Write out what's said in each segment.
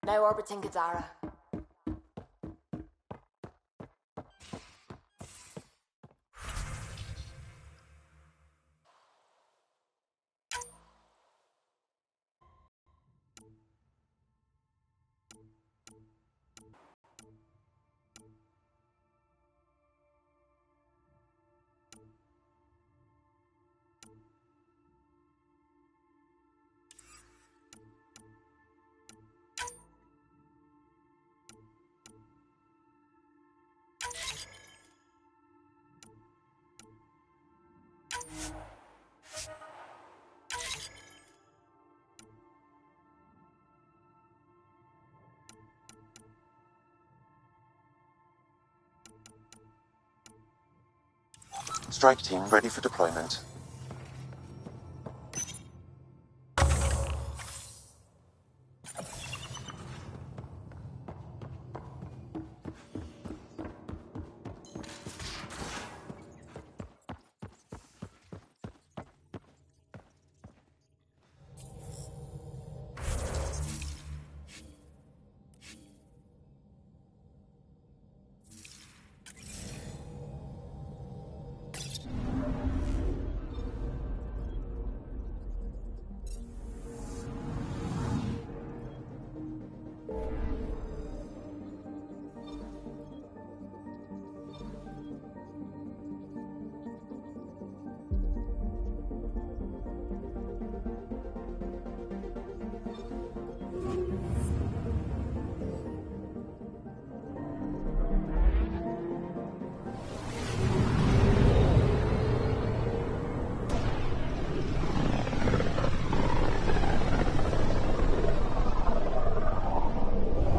Now orbiting Gadara. Strike team ready for deployment.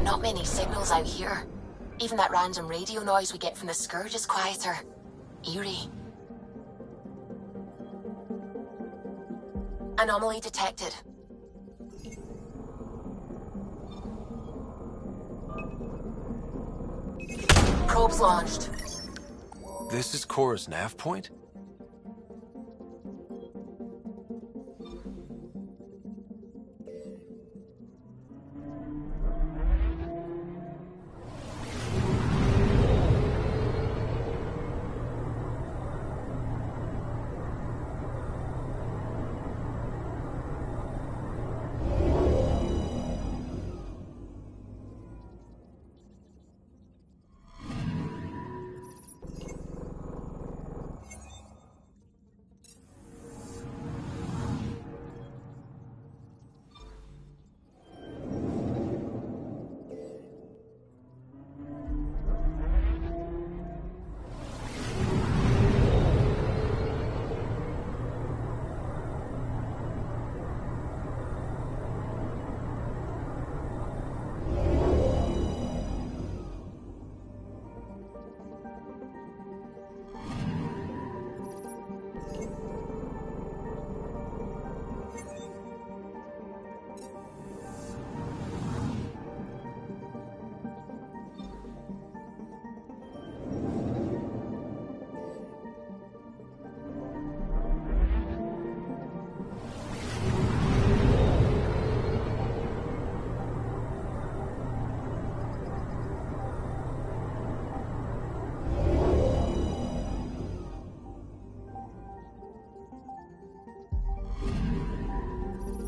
Not many signals out here. Even that random radio noise we get from the Scourge is quieter. Eerie. Anomaly detected. Probes launched. This is Cora's nav point?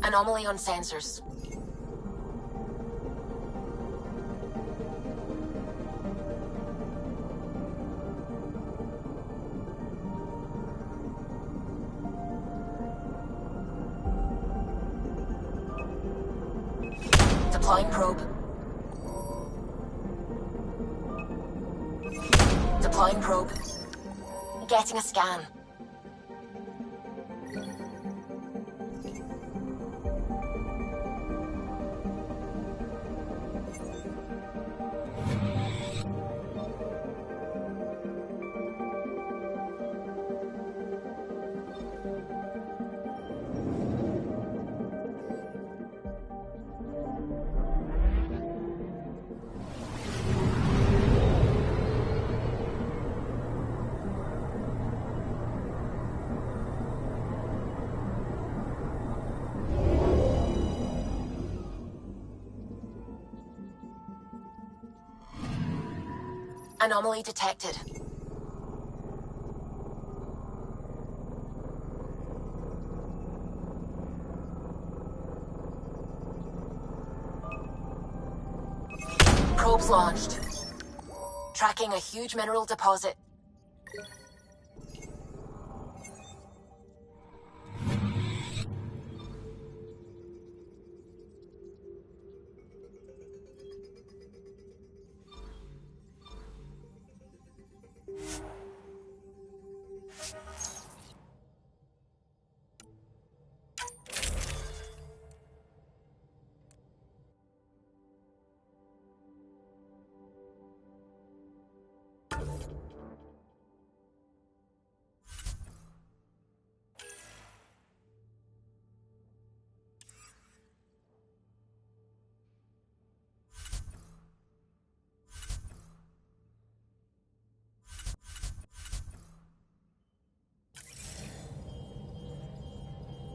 Anomaly on sensors. Deploying probe. Deploying probe. Getting a scan. Anomaly detected. Probes launched. Tracking a huge mineral deposit.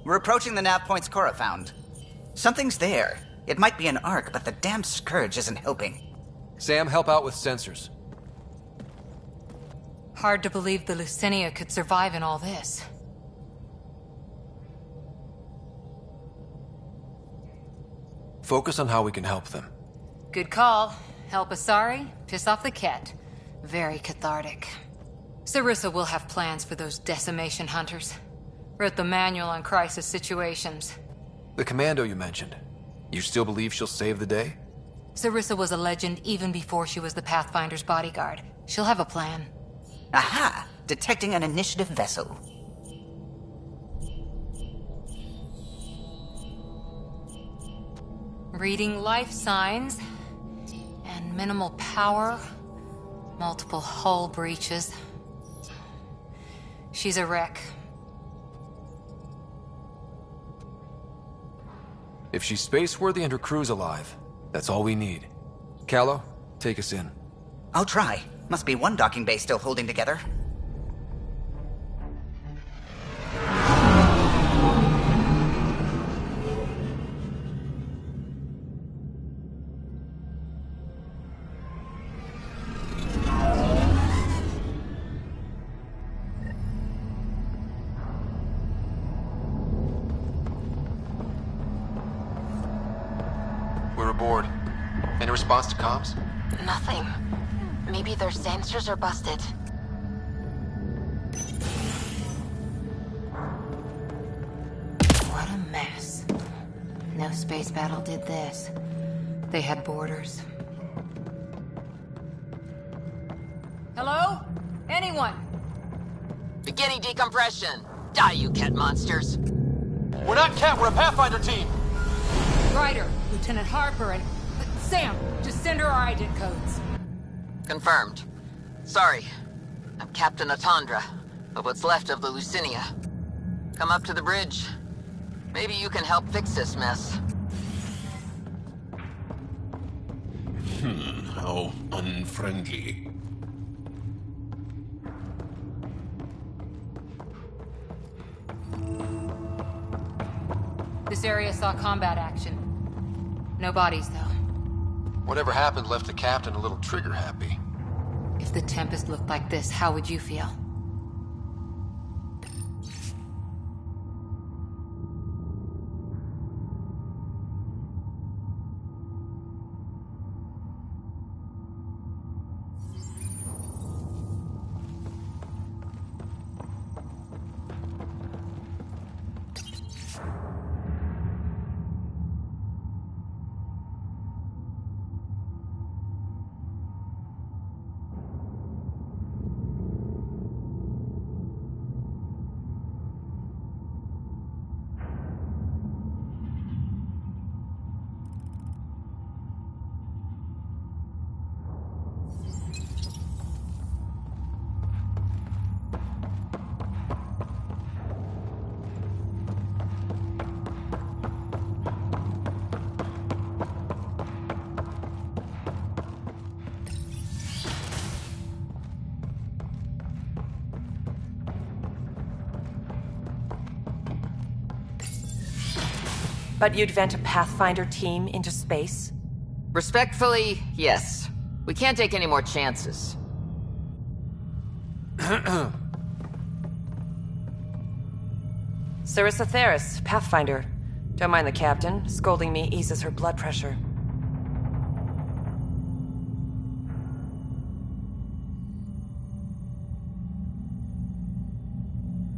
We're approaching the nav points Cora found. Something's there. It might be an arc, but the damn scourge isn't helping. Sam, help out with sensors. Hard to believe the Lucinia could survive in all this. Focus on how we can help them. Good call. Help Asari, piss off the Ket. Very cathartic. Sarissa will have plans for those decimation hunters. Wrote the manual on crisis situations. The commando you mentioned. You still believe she'll save the day? Sarissa was a legend even before she was the Pathfinder's bodyguard. She'll have a plan. Aha! Detecting an initiative vessel. Reading life signs. And minimal power. Multiple hull breaches. She's a wreck. If she's space-worthy and her crew's alive, that's all we need. Callow, take us in. I'll try. Must be one docking bay still holding together. We're aboard. Any response to comms? Nothing. Maybe their sensors are busted. What a mess. No space battle did this. They had borders. Hello? Anyone? Beginning decompression. Die, you Ket monsters. We're not Cat, we're a Pathfinder team! Ryder, Lieutenant Harper, and... Sam, just send her our ident codes. Confirmed. Sorry. I'm Captain Atandra, of what's left of the Lucinia. Come up to the bridge. Maybe you can help fix this mess. How unfriendly. This area saw combat action. No bodies, though. Whatever happened left the captain a little trigger-happy. If the Tempest looked like this, how would you feel? But you'd vent a Pathfinder team into space? Respectfully, yes. We can't take any more chances. Sarissa Theris, Pathfinder. Don't mind the captain. Scolding me eases her blood pressure.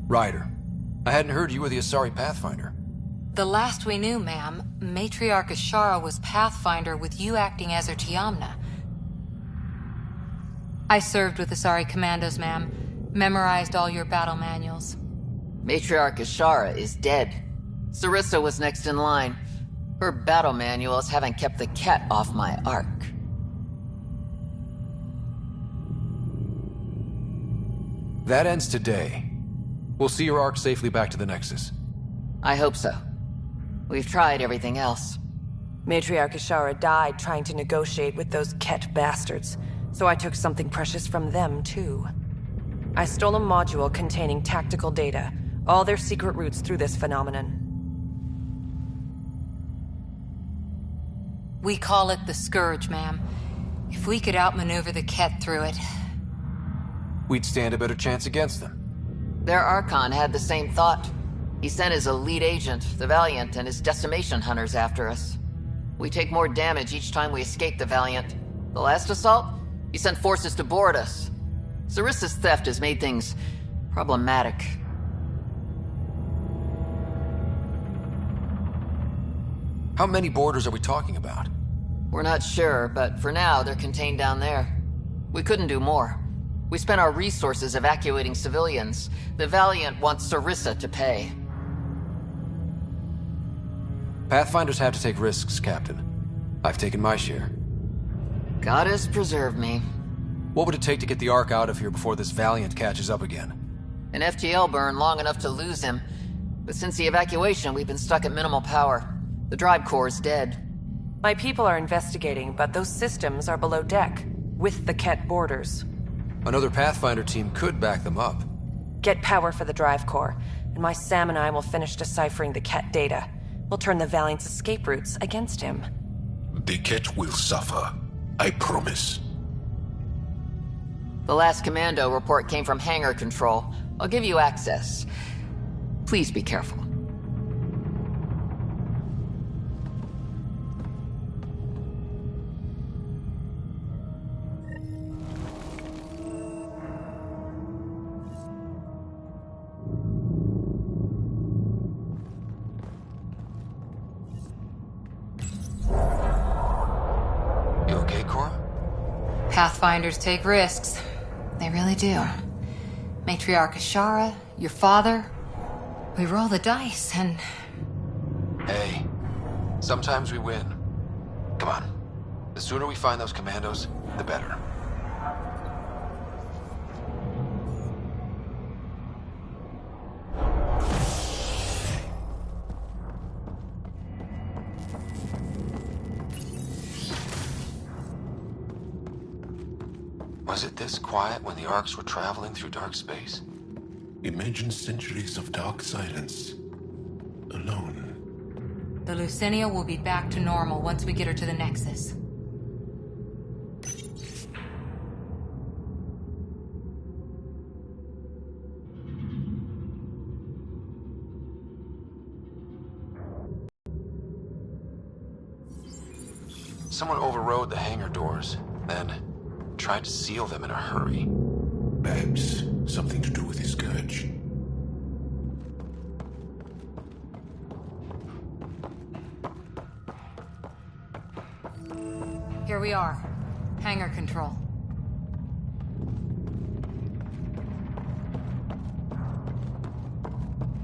Ryder, I hadn't heard you were the Asari Pathfinder. The last we knew, ma'am, Matriarch Ashara was Pathfinder with you acting as her Tiamna. I served with Asari commandos, ma'am. Memorized all your battle manuals. Matriarch Ashara is dead. Sarissa was next in line. Her battle manuals haven't kept the cat off my ark. That ends today. We'll see your ark safely back to the Nexus. I hope so. We've tried everything else. Matriarch Ashara died trying to negotiate with those Ket bastards, so I took something precious from them, too. I stole a module containing tactical data, all their secret routes through this phenomenon. We call it the Scourge, ma'am. If we could outmaneuver the Ket through it... We'd stand a better chance against them. Their Archon had the same thought. He sent his elite agent, the Valiant, and his decimation hunters after us. We take more damage each time we escape the Valiant. The last assault, he sent forces to board us. Sarissa's theft has made things problematic. How many boarders are we talking about? We're not sure, but for now, they're contained down there. We couldn't do more. We spent our resources evacuating civilians. The Valiant wants Sarissa to pay. Pathfinders have to take risks, Captain. I've taken my share. Goddess preserve me. What would it take to get the Ark out of here before this Valiant catches up again? An FTL burn long enough to lose him. But since the evacuation, we've been stuck at minimal power. The drive core is dead. My people are investigating, but those systems are below deck, with the Ket borders. Another Pathfinder team could back them up. Get power for the drive core, and my Sam and I will finish deciphering the Ket data. We'll turn the Valiant's escape routes against him. The Ket will suffer. I promise. The last commando report came from hangar control. I'll give you access. Please be careful. You okay, Cora? Pathfinders take risks. They really do. Matriarch Ashara, your father. We roll the dice and... Hey, sometimes we win. Come on. The sooner we find those commandos, the better. Was it this quiet when the Arks were traveling through dark space? Imagine centuries of dark silence. Alone. the Lucinia will be back to normal once we get her to the Nexus. Someone overrode the hangar doors, then tried to seal them in a hurry. Perhaps something to do with his scourge. Here we are. Hangar control.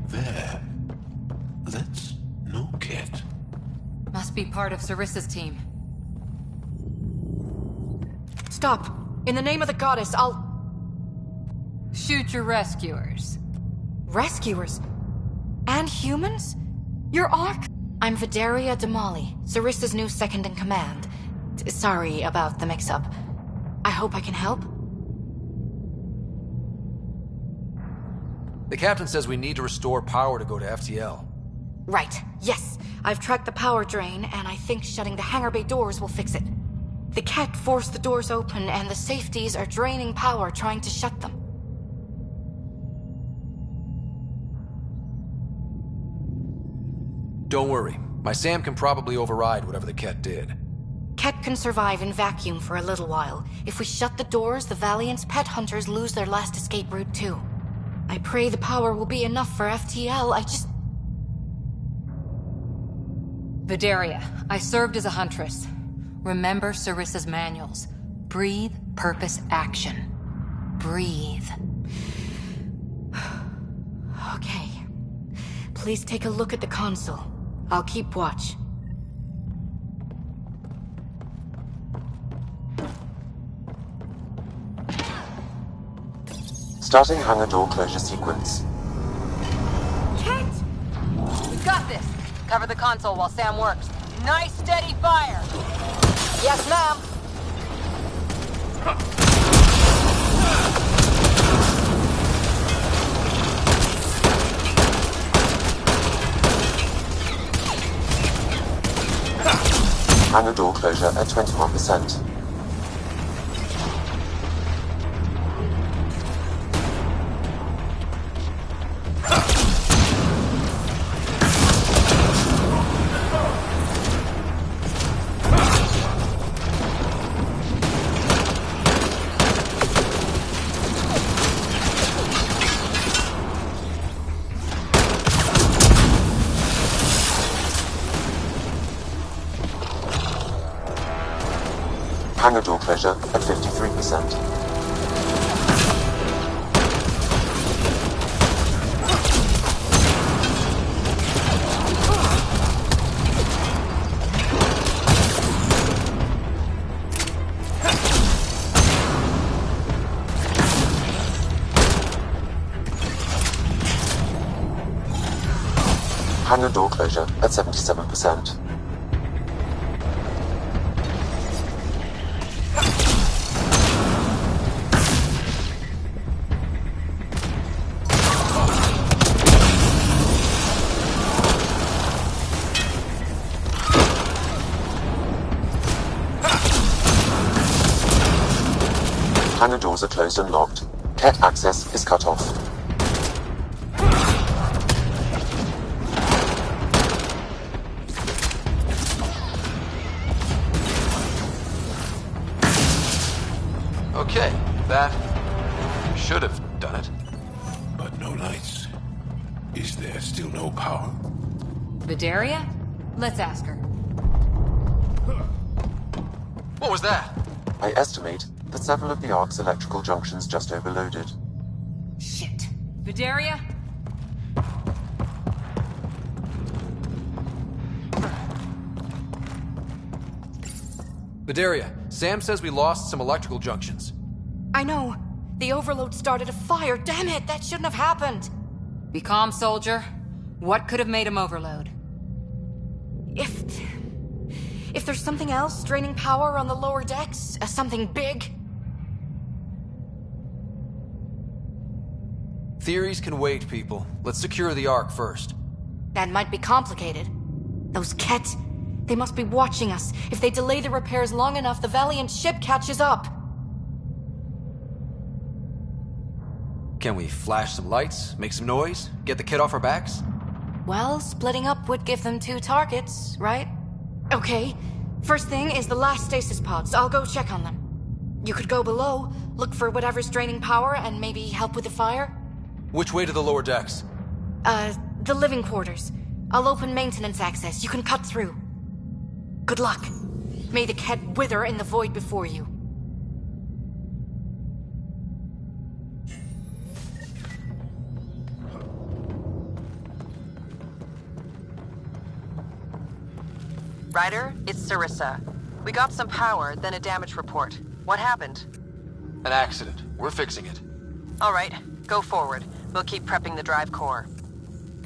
There. That's no cat. Must be part of Sarissa's team. Stop! In the name of the goddess, I'll... Shoot your rescuers. Rescuers? And humans? Your Ark? I'm Vidaria Damali, Sarissa's new second-in-command. Sorry about the mix-up. I hope I can help? The captain says we need to restore power to go to FTL. Right, yes. I've tracked the power drain, and I think shutting the hangar bay doors will fix it. The cat forced the doors open, and the safeties are draining power trying to shut them. Don't worry. My Sam can probably override whatever the Ket did. Ket can survive in vacuum for a little while. If we shut the doors, the Valiant's pet hunters lose their last escape route too. I pray the power will be enough for FTL. Vidaria, I served as a huntress. Remember Sarissa's manuals. Breathe, purpose, action. Breathe. Okay. Please take a look at the console. I'll keep watch. Starting hangar door closure sequence. Kit! We've got this. Cover the console while Sam works. Nice steady fire! Yes, ma'am! Hangar door closure at 21%. Hangar door closure at 53%. Hangar door closure at 77%. Hangar doors are closed and locked. Ket access is cut off. Okay, that should have done it. But no lights. Is there still no power? Vidaria? Let's ask her. What was that? I estimate that several of the Ark's electrical junctions just overloaded. Shit. Vidaria? Vidaria, Sam says we lost some electrical junctions. I know. The overload started a fire. Damn it, that shouldn't have happened. Be calm, soldier. What could have made him overload? If there's something else draining power on the lower decks, something big. Theories can wait, people. Let's secure the Ark first. That might be complicated. Those Ket, they must be watching us. If they delay the repairs long enough, the Valiant ship catches up. Can we flash some lights, make some noise, get the Ket off our backs? Well, splitting up would give them 2 targets, right? Okay. First thing is the last stasis pods. I'll go check on them. You could go below, look for whatever's draining power, and maybe help with the fire. Which way to the lower decks? The living quarters. I'll open maintenance access. You can cut through. Good luck. May the Ket wither in the void before you. Ryder, it's Sarissa. We got some power, then a damage report. What happened? An accident. We're fixing it. All right, go forward. We'll keep prepping the drive core.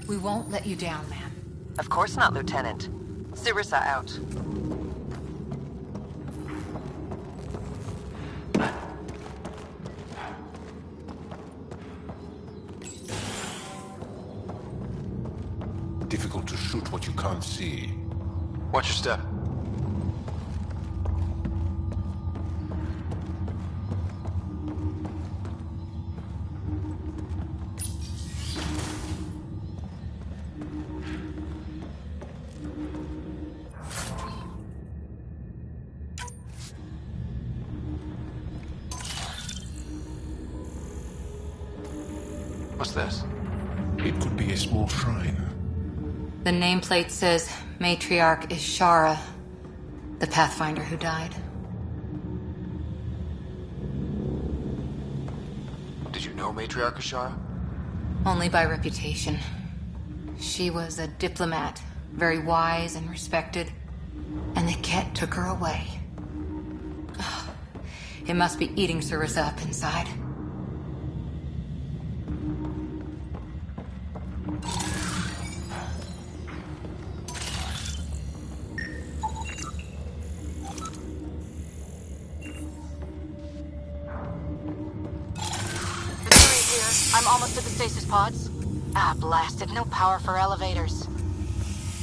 We won't let you down, ma'am. Of course not, Lieutenant. Sarissa out. Difficult to shoot what you can't see. Watch your step. What's this? It could be a small shrine. The nameplate says Matriarch Ishara, the Pathfinder who died. Did you know Matriarch Ashara? Only by reputation. She was a diplomat, very wise and respected, and the Ket took her away. It must be eating Sarissa up inside. I'm almost at the stasis pods. Ah, blasted. No power for elevators.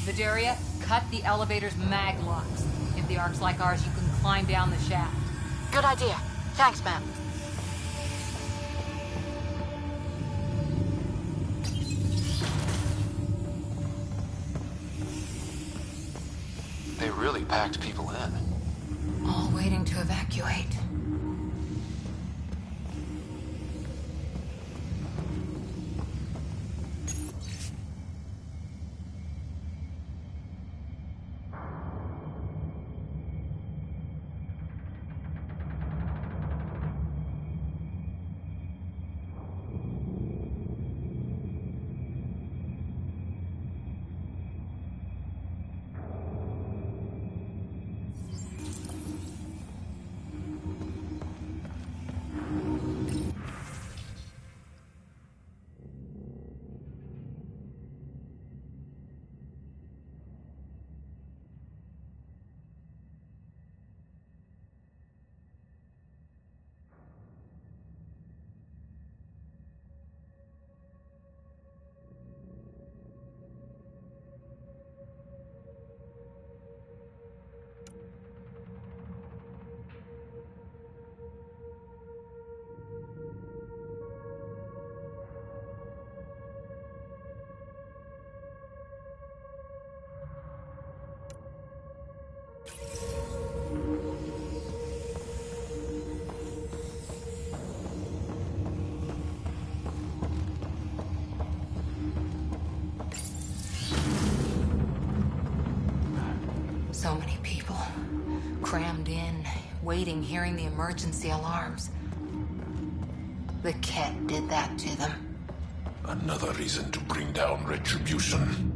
Vidaria, cut the elevator's mag locks. If the Ark's like ours, you can climb down the shaft. Good idea. Thanks, ma'am. They really packed people in. All waiting to evacuate. So many people. Crammed in, waiting, hearing the emergency alarms. The Ket did that to them. Another reason to bring down retribution.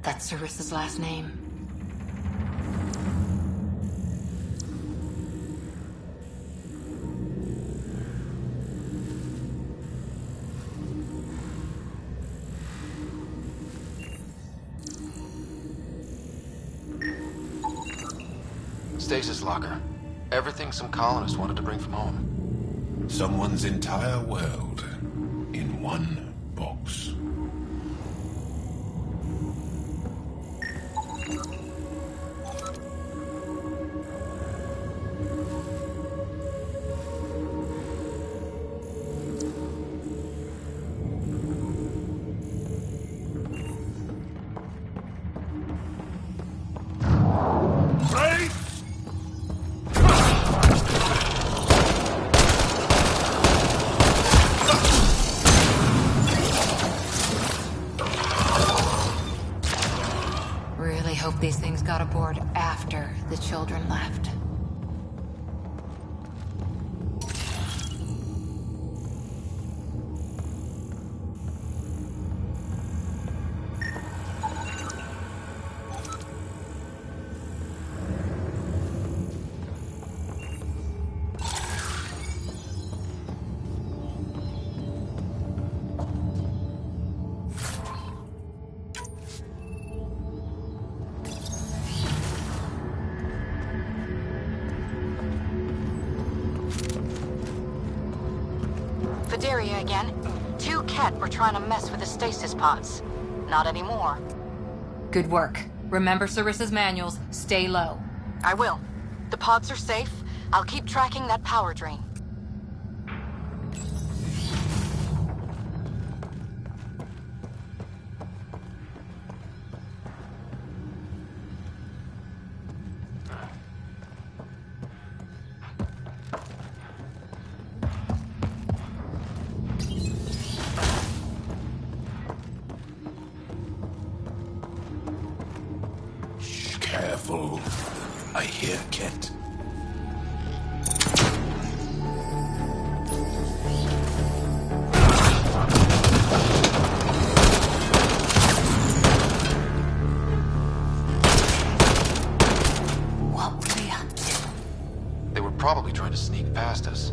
That's Sarissa's last name. Stasis locker. Everything some colonists wanted to bring from home. Someone's entire world in one box. hope these things got aboard after the children left. Vidaria again. 2 Ket were trying to mess with the stasis pods. Not anymore. Good work. Remember Sarissa's manuals. Stay low. I will. The pods are safe. I'll keep tracking that power drain. Careful. I hear Kent. What were they up to? They were probably trying to sneak past us.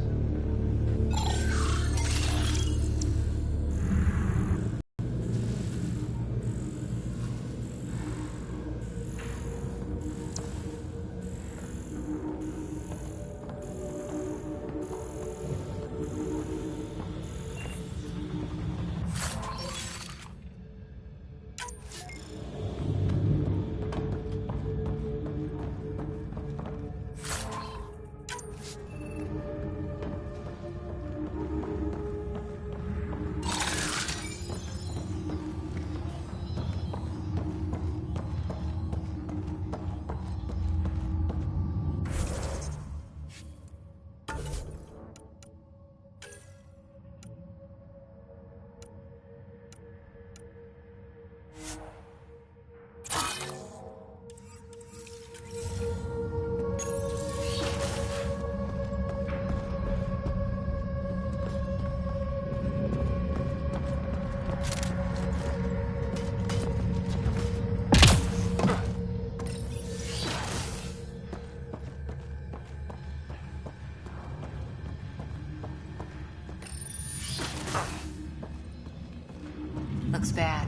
Looks bad.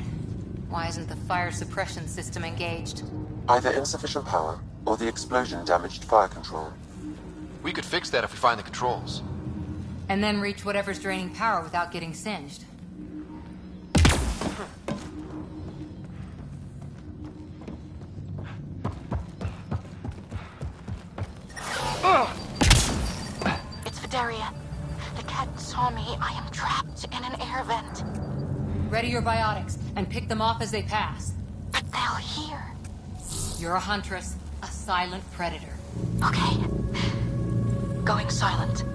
Why isn't the fire suppression system engaged? Either insufficient power, or the explosion damaged fire control. We could fix that if we find the controls. And then reach whatever's draining power without getting singed. It's Vidaria. The Ket saw me. I am trapped in an air vent. Ready your biotics, and pick them off as they pass. But they'll hear. You're a huntress, a silent predator. Okay. Going silent.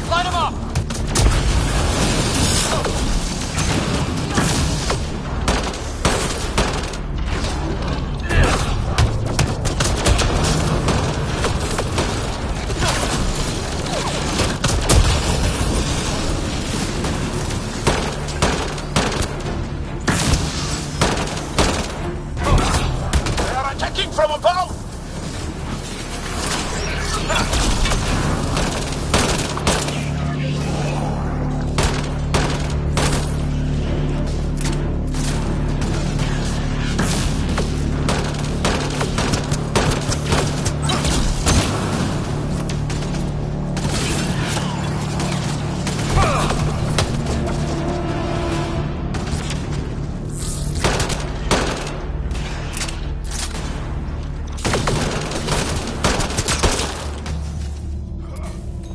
Line them up! They are attacking from above!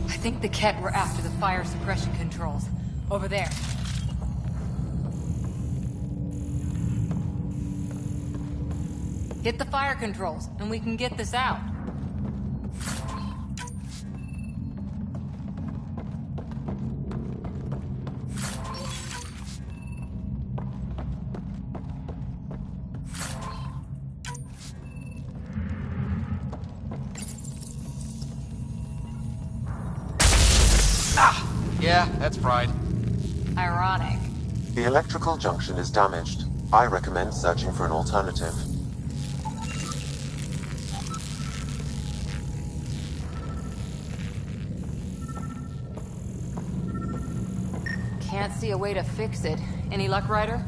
I think the Ket were after the fire suppression controls. Over there. Hit the fire controls, and we can get this out. Yeah, that's fried. Ironic. The electrical junction is damaged. I recommend searching for an alternative. Can't see a way to fix it. Any luck, Ryder?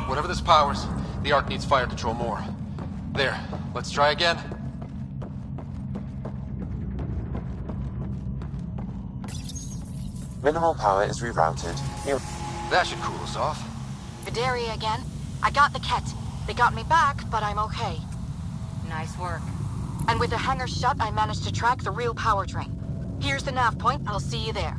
Whatever this powers, the Ark needs fire control more. There, let's try again. Minimal power is rerouted. That should cool us off. Vidaria again. I got the Ket. They got me back, but I'm okay. Nice work. And with the hangar shut, I managed to track the real power drain. Here's the nav point. I'll see you there.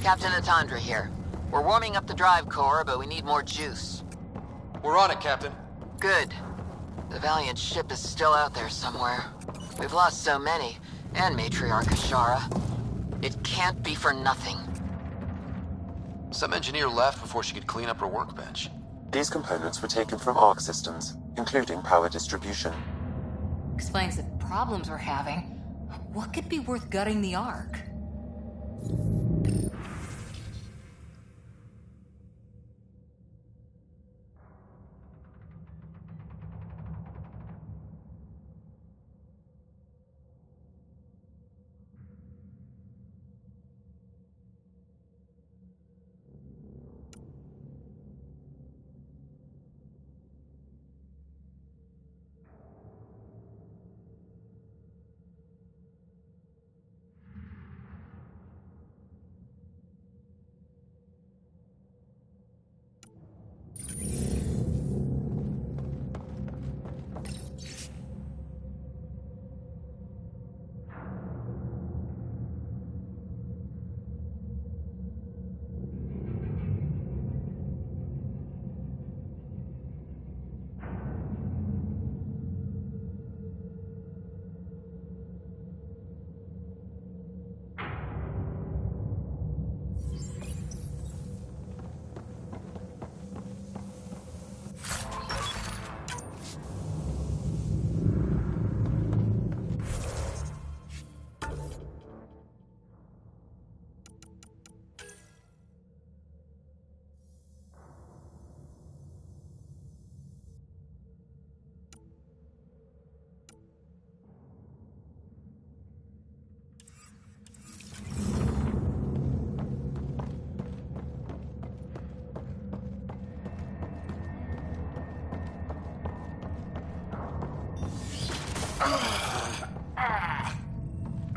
Captain Atandra here. We're warming up the drive core, but we need more juice. We're on it, Captain. Good. The Valiant ship is still out there somewhere. We've lost so many, and Matriarch Ashara. It can't be for nothing. Some engineer left before she could clean up her workbench. These components were taken from Ark systems, including power distribution. Explains the problems we're having. What could be worth gutting the Ark?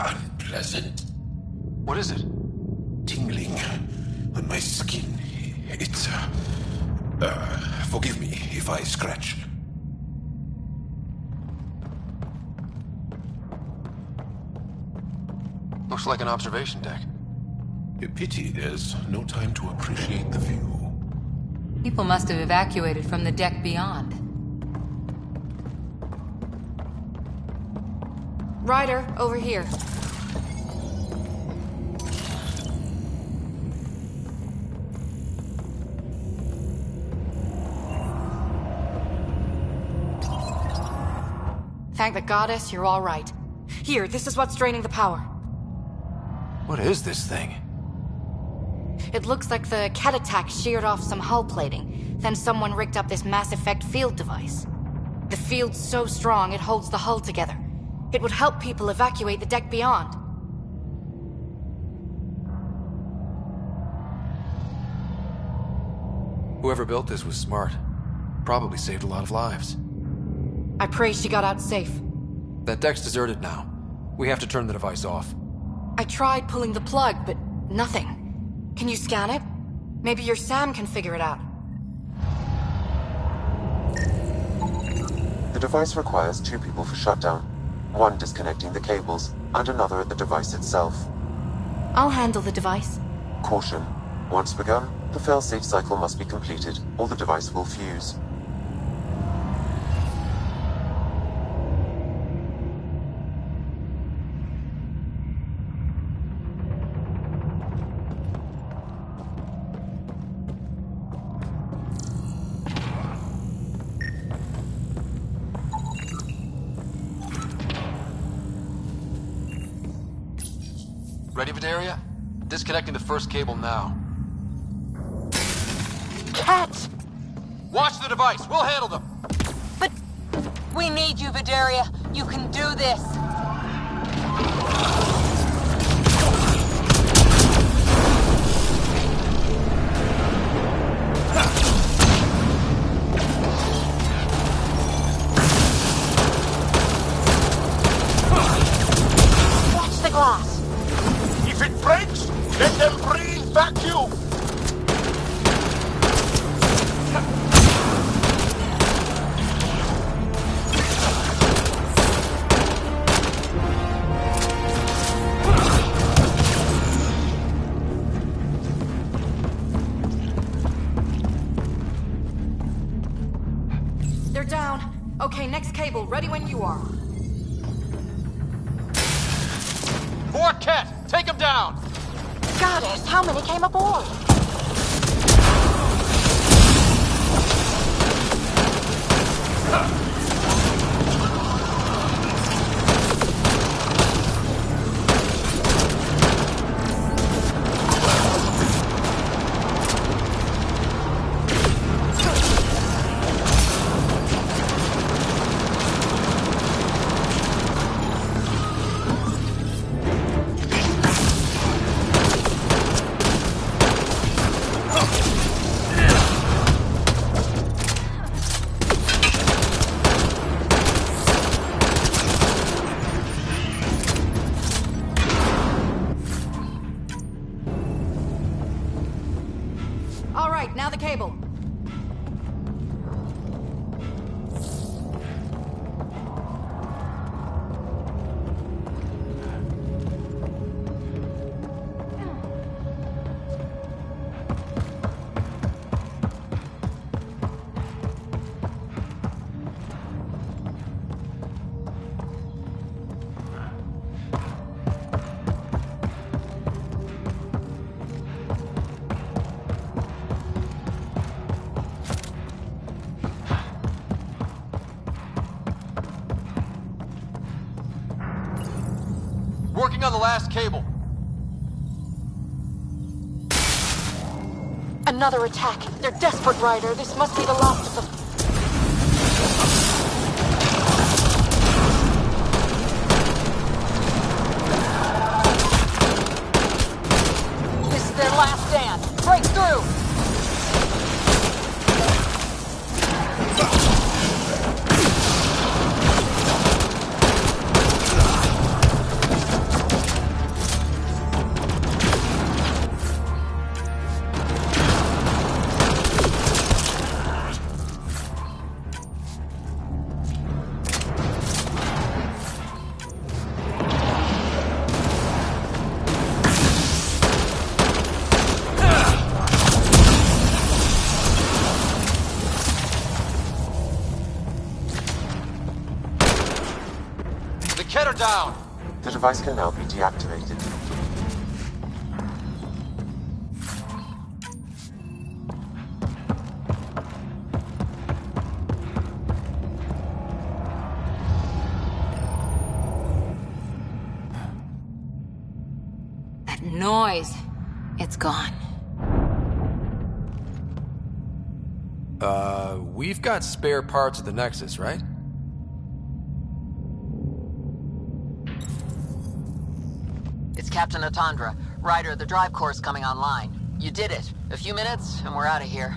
Unpleasant. What is it? Tingling on my skin. It's, forgive me if I scratch. Looks like an observation deck. A pity there's no time to appreciate the view. People must have evacuated from the deck beyond. Ryder, over here. Thank the goddess, you're all right. Here, this is what's draining the power. What is this thing? It looks like the Ket attack sheared off some hull plating. Then someone rigged up this Mass Effect field device. The field's so strong, it holds the hull together. It would help people evacuate the deck beyond. Whoever built this was smart. Probably saved a lot of lives. I pray she got out safe. That deck's deserted now. We have to turn the device off. I tried pulling the plug, but nothing. Can you scan it? Maybe your Sam can figure it out. The device requires 2 people for shutdown, 1 disconnecting the cables, and another at the device itself. I'll handle the device. Caution. Once begun, the failsafe cycle must be completed, or the device will fuse. Ready, Vidaria? Disconnecting the first cable now. Cat! Watch the device! We'll handle them! But we need you, Vidaria. You can do this. Watch the glass. If it breaks, let them breathe vacuum! They're down. Okay, next cable, ready when you are. More Ket! Take him down! Goddess, how many came aboard? All right, now the cable. Working on the last cable. Another attack. They're desperate, Ryder. This must be the last of them. This is their last stand. Break through! The Ket are down! The device can now be deactivated. That noise. It's gone. We've got spare parts at the Nexus, right? It's Captain Atandra. Ryder, the drive core's coming online. You did it. A few minutes, and we're out of here.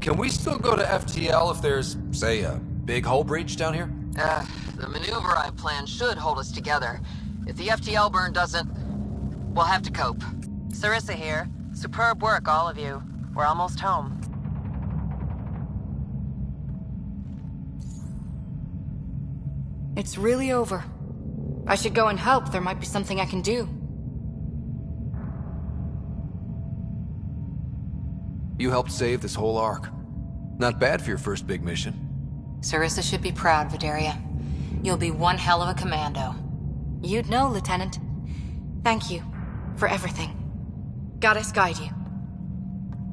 Can we still go to FTL if there's, say, a big hull breach down here? The maneuver I've planned should hold us together. If the FTL burn doesn't, we'll have to cope. Sarissa here. Superb work, all of you. We're almost home. It's really over. I should go and help. There might be something I can do. You helped save this whole arc. Not bad for your first big mission. Sarissa should be proud, Vidaria. You'll be one hell of a commando. You'd know, Lieutenant. Thank you for everything. Goddess guide you.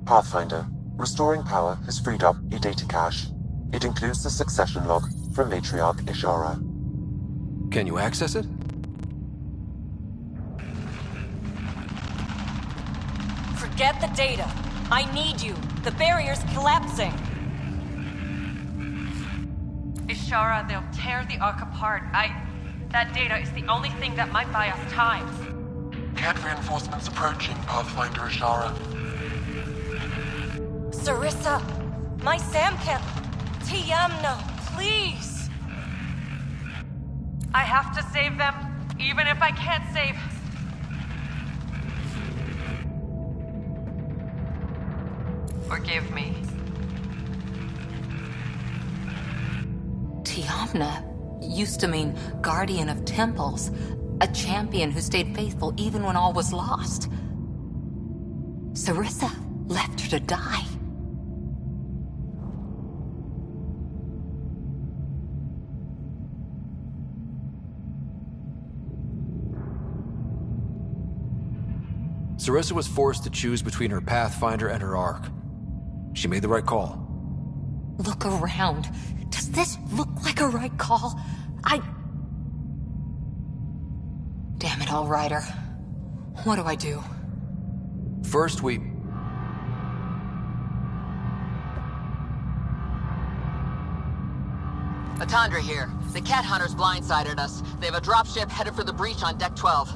Pathfinder, restoring power has freed up a data cache. It includes the succession log from Matriarch Ishara. Can you access it? Forget the data. I need you. The barrier's collapsing. Ishara, they'll tear the Ark apart. That data is the only thing that might buy us time. Cat reinforcements approaching, Pathfinder Ishara. Sarissa, my Samkin, Tiamna, please. I have to save them, even if I can't save. Forgive me. Tiamna used to mean guardian of temples, a champion who stayed faithful even when all was lost. Sarissa left her to die. Sarissa was forced to choose between her Pathfinder and her Ark. She made the right call. Look around. Does this look like a right call? Damn it all, Ryder. What do I do? First, we... Atandra here. The cat hunters blindsided us. They have a dropship headed for the breach on Deck 12.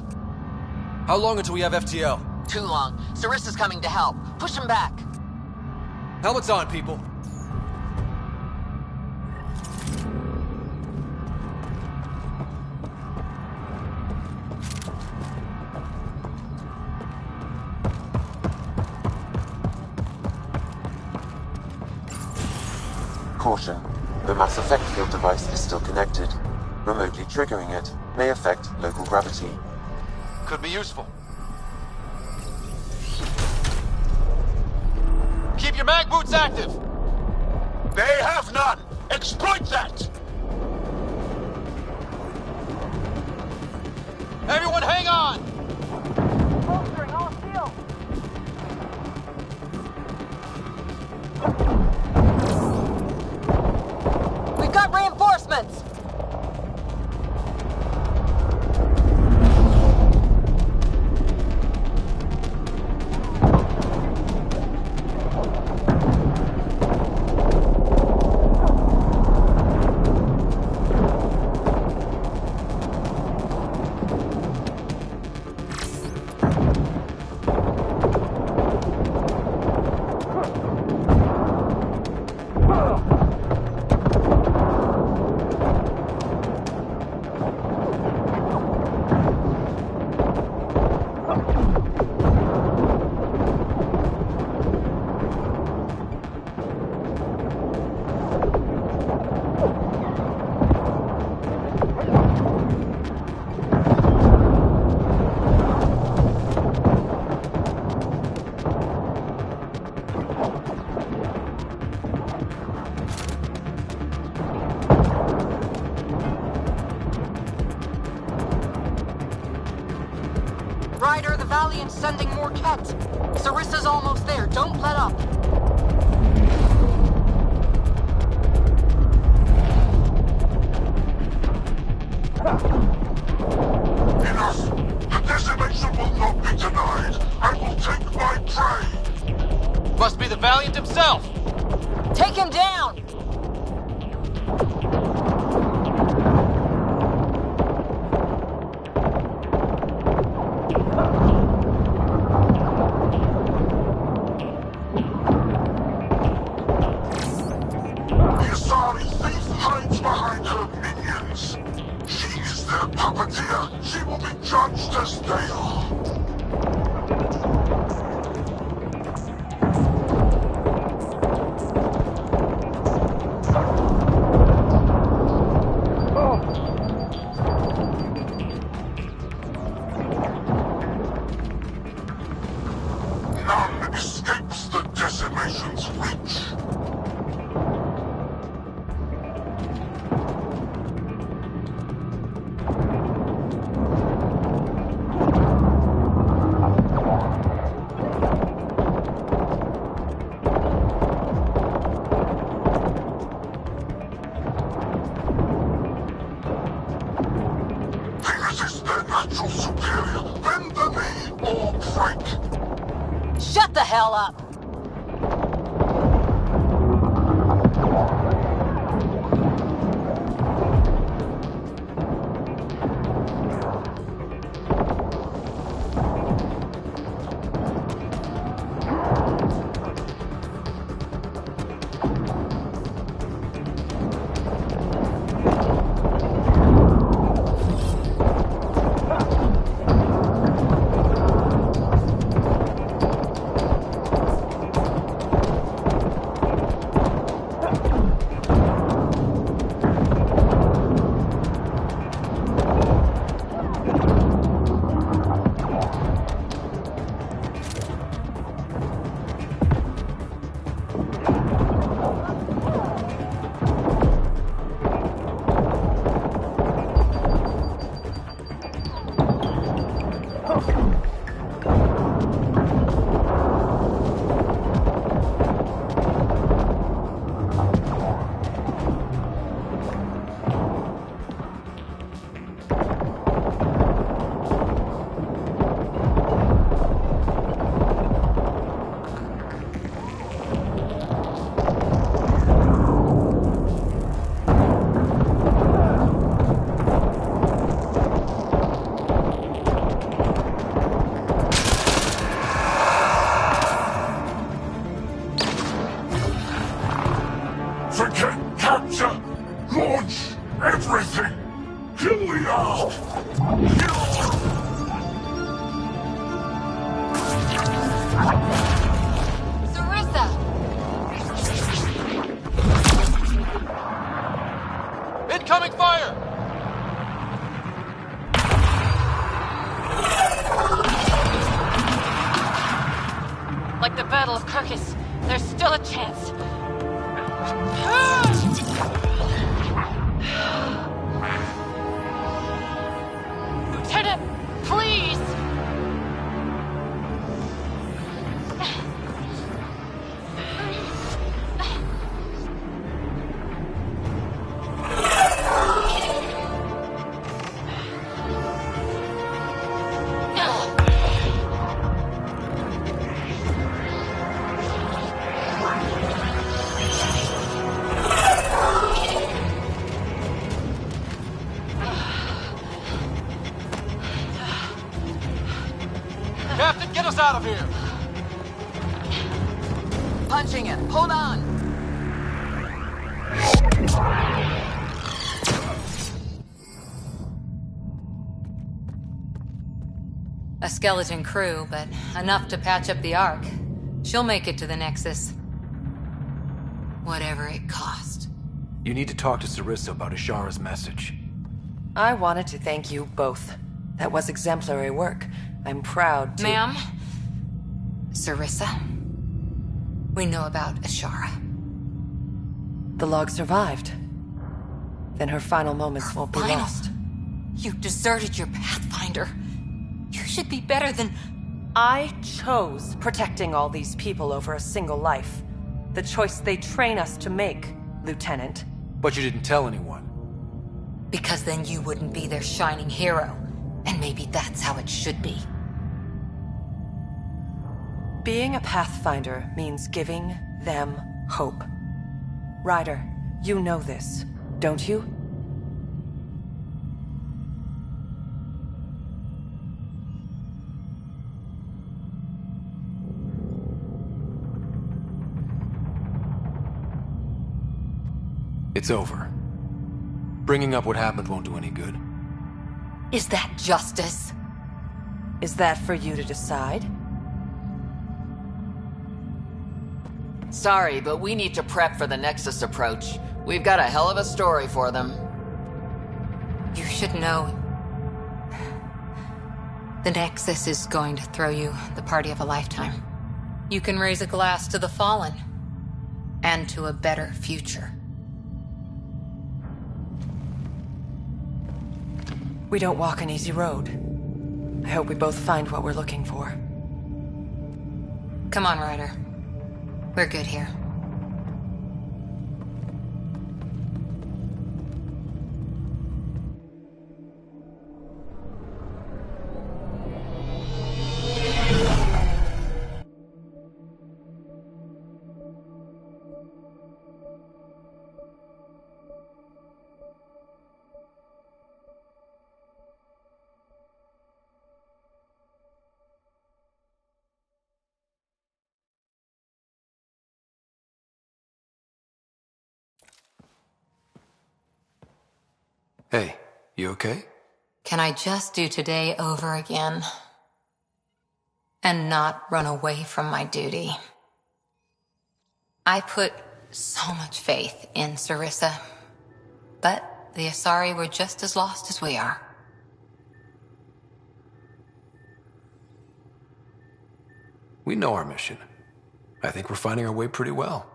How long until we have FTL? Too long. Sarissa's coming to help. Push him back. Helmets on, people. Caution. The mass effect field device is still connected. Remotely triggering it may affect local gravity. Could be useful. Keep your mag boots active! They have none! Exploit that! Everyone hang on! Bolstering all shields. We've got reinforcements! Ryder, the Valiant's sending more Kett. Sarissa's almost there. Don't let up. Enough! The decimation will not be denied! I will take my prey! Must be the Valiant himself! Take him down! The Asari thief hides behind her minions. She is their puppeteer. She will be judged as they are. the hell up! Forget capture! Launch everything! Kill the Ark! Sarissa! Incoming fire! Like the Battle of Kirkus, there's still a chance. Lieutenant, please! Captain, get us out of here! Punching it. Hold on. A skeleton crew, but enough to patch up the Ark. She'll make it to the Nexus. Whatever it cost. You need to talk to Sarissa about Ashara's message. I wanted to thank you both. That was exemplary work. I'm proud to— Ma'am? Sarissa? We know about Ashara. The log survived. Then her final moments won't be Final? lost. You deserted your Pathfinder. You should be better than... I chose protecting all these people over a single life. The choice they train us to make, Lieutenant. But you didn't tell anyone. Because then you wouldn't be their shining hero. And maybe that's how it should be. Being a Pathfinder means giving them hope. Ryder, you know this, don't you? It's over. Bringing up what happened won't do any good. Is that justice? Is that for you to decide? Sorry, but we need to prep for the Nexus approach. We've got a hell of a story for them. You should know. The Nexus is going to throw you the party of a lifetime. You can raise a glass to the fallen. And to a better future. We don't walk an easy road. I hope we both find what we're looking for. Come on, Ryder. We're good here. Hey, you okay? Can I just do today over again? And not run away from my duty? I put so much faith in Sarissa, but the Asari were just as lost as we are. We know our mission. I think we're finding our way pretty well.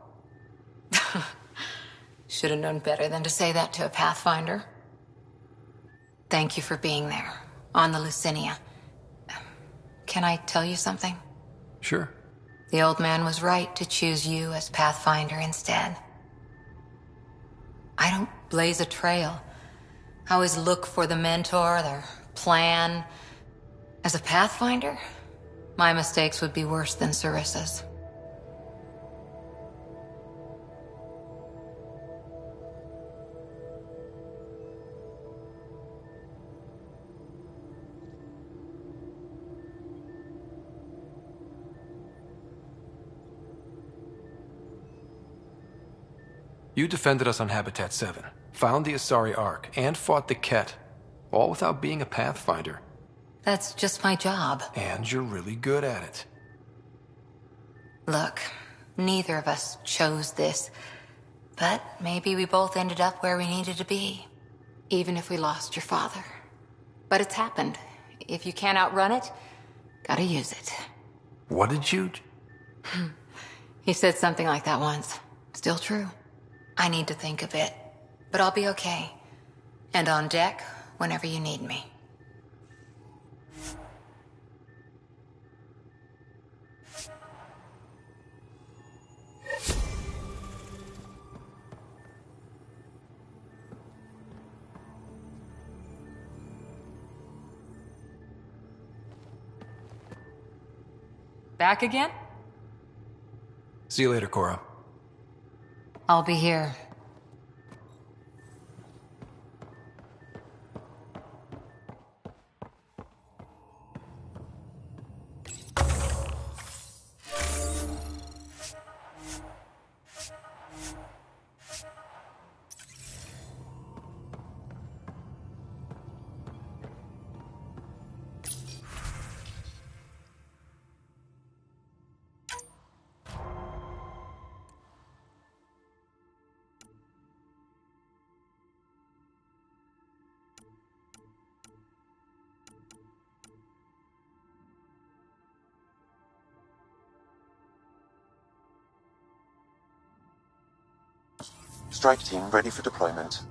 Should have known better than to say that to a Pathfinder. Thank you for being there, on the Lucinia. Can I tell you something? Sure. The old man was right to choose you as Pathfinder instead. I don't blaze a trail. I always look for the mentor, their plan. As a Pathfinder, my mistakes would be worse than Sarissa's. You defended us on Habitat 7, found the Asari Ark, and fought the Ket, all without being a Pathfinder. That's just my job. And you're really good at it. Look, neither of us chose this, but maybe we both ended up where we needed to be, even if we lost your father. But it's happened. If you can't outrun it, gotta use it. What did you... He said something like that once. Still true. I need to think a bit, but I'll be okay. And on deck whenever you need me. Back again? See you later, Cora. I'll be here. Strike team ready for deployment.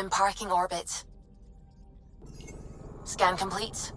in parking orbit. Scan complete.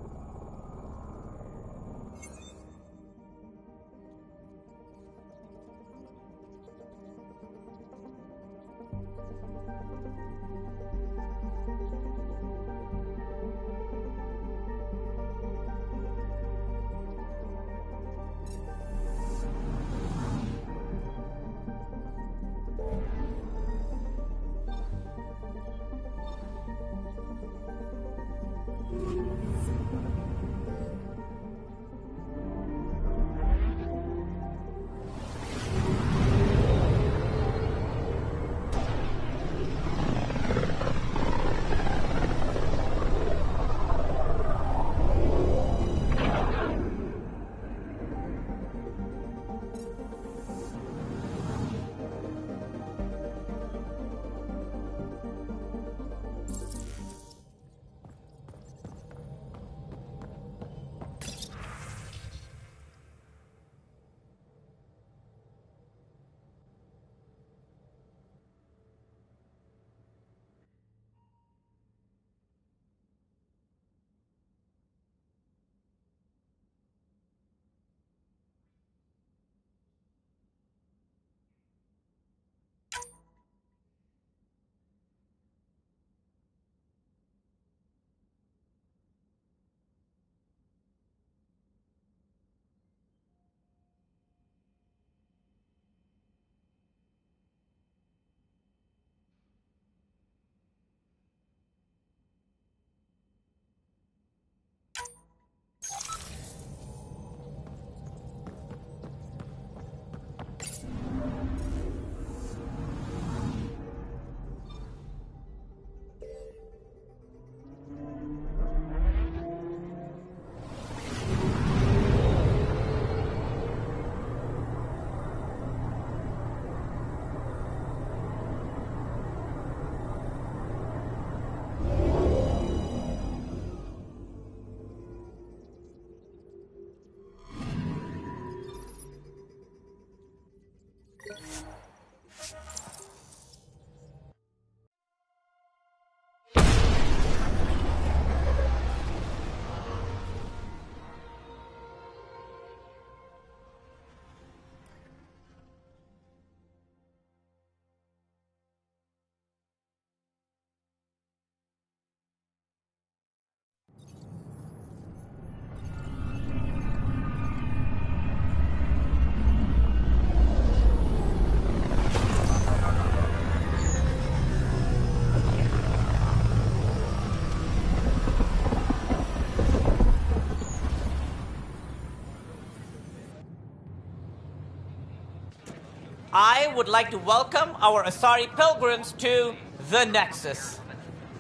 I would like to welcome our Asari pilgrims to the Nexus.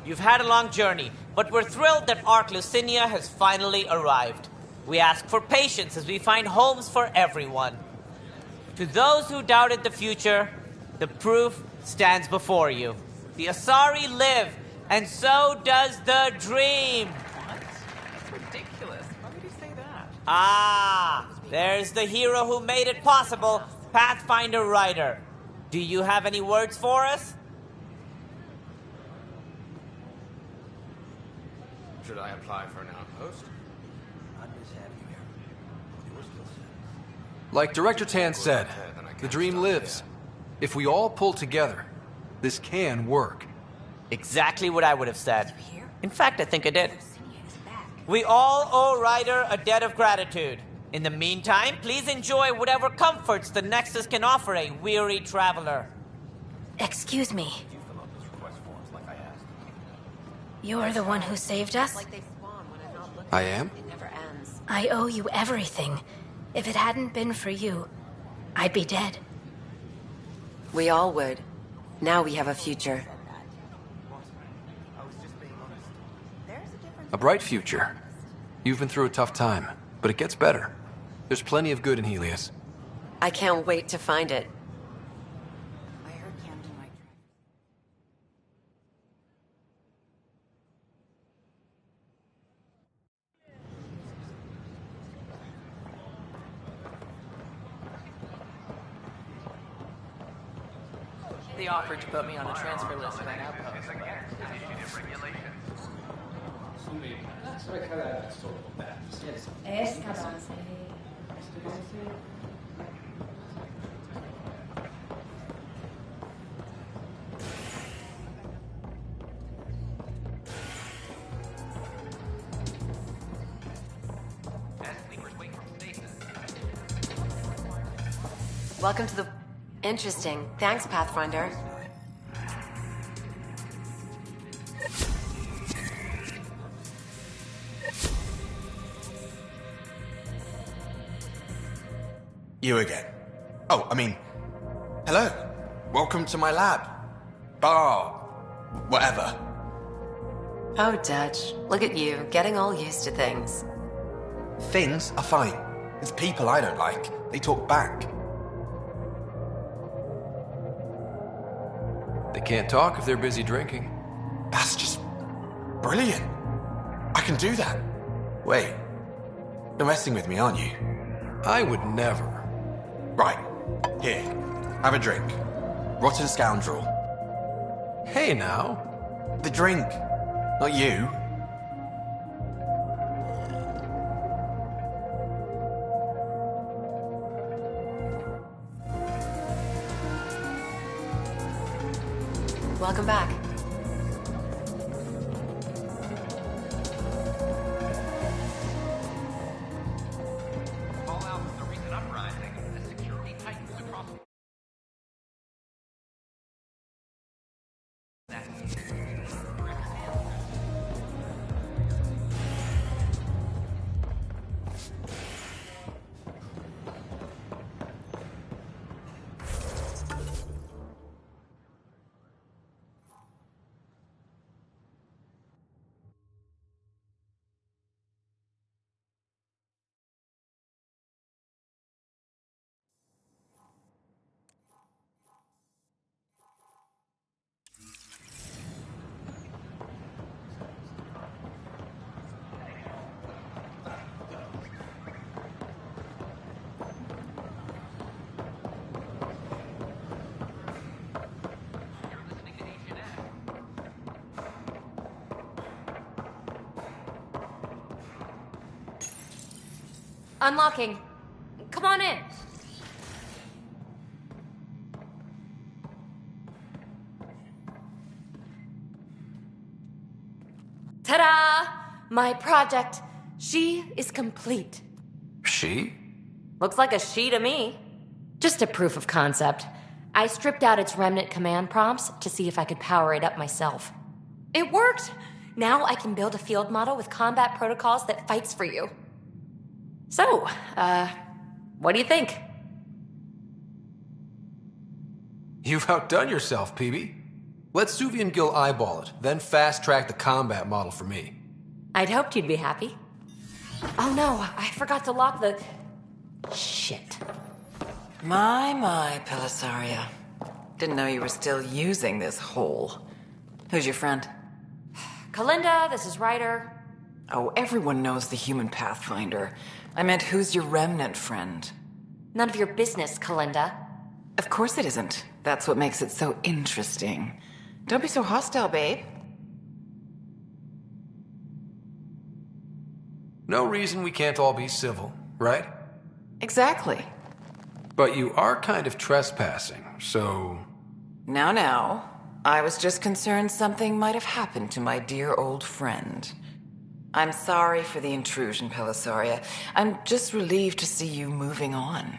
You've had a long journey, but we're thrilled that Ark Lucinia has finally arrived. We ask for patience as we find homes for everyone. To those who doubted the future, the proof stands before you. The Asari live, and so does the dream. What? That's ridiculous. Why would you say that? Ah, there's the hero who made it possible, Pathfinder Ryder. Do you have any words for us? Should I apply for an outpost? Like Director Tan said, the dream lives. If we all pull together, this can work. Exactly what I would have said. In fact, I think I did. We all owe Ryder a debt of gratitude. In the meantime, please enjoy whatever comforts the Nexus can offer a weary traveler. Excuse me. You're the one who saved us? I am? I owe you everything. If it hadn't been for you, I'd be dead. We all would. Now we have a future. A bright future. You've been through a tough time, but it gets better. There's plenty of good in Helios. I can't wait to find it. They offered to put me on the transfer list for an outpost. Welcome to the... Interesting. Thanks, Pathfinder. You again. Oh, I mean... Hello. Welcome to my lab. Bar... whatever. Oh, Dutch. Look at you, getting all used to things. Things are fine. It's people I don't like. They talk back. They can't talk if they're busy drinking. That's just... brilliant. I can do that. Wait. You're messing with me, aren't you? I would never. Right. Here. Have a drink. Rotten scoundrel. Hey, now. The drink. Not you. Welcome back. Unlocking. Come on in. Ta-da! My project. She is complete. She? Looks like a she to me. Just a proof of concept. I stripped out its remnant command prompts to see if I could power it up myself. It worked! Now I can build a field model with combat protocols that fights for you. So, what do you think? You've outdone yourself, PB. Let Suvi and Gil eyeball it, then fast-track the combat model for me. I'd hoped you'd be happy. Oh no, I forgot to lock the... Shit. My, Pelisaria. Didn't know you were still using this hole. Who's your friend? Kalinda, this is Ryder. Oh, everyone knows the human Pathfinder. I meant, who's your remnant friend? None of your business, Kalinda. Of course it isn't. That's what makes it so interesting. Don't be so hostile, babe. No reason we can't all be civil, right? Exactly. But you are kind of trespassing, so... Now. I was just concerned something might have happened to my dear old friend. I'm sorry for the intrusion, Pelisaria. I'm just relieved to see you moving on.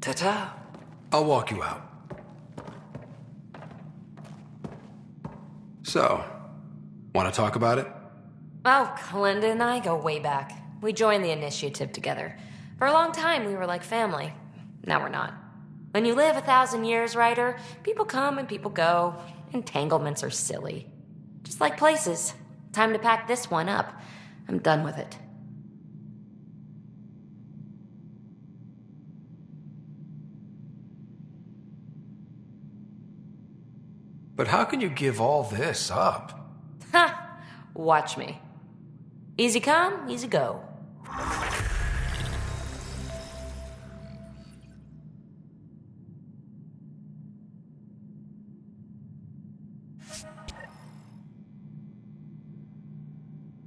Ta-ta. I'll walk you out. So, want to talk about it? Oh, Kalinda and I go way back. We joined the initiative together. For a long time, we were like family. Now we're not. When you live 1,000 years, Ryder, people come and people go. Entanglements are silly. Just like places. Time to pack this one up. I'm done with it. But how can you give all this up? Ha! Watch me. Easy come, easy go.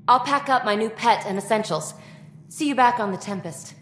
I'll pack up my new pet and essentials. See you back on the Tempest.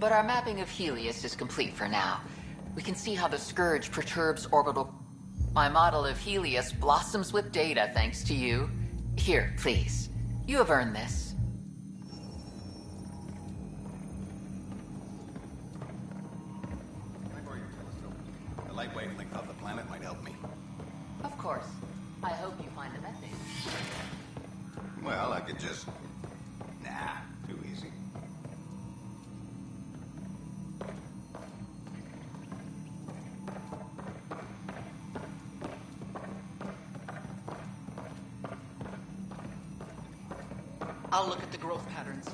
But our mapping of Helios is complete for now. We can see how the Scourge perturbs orbital... My model of Helios blossoms with data thanks to you. Here, please. You have earned this. The light wavelength of the planet might help me. Of course. I hope you find the methane. Well, I could just... Nah, too easy. I'll look at the growth patterns.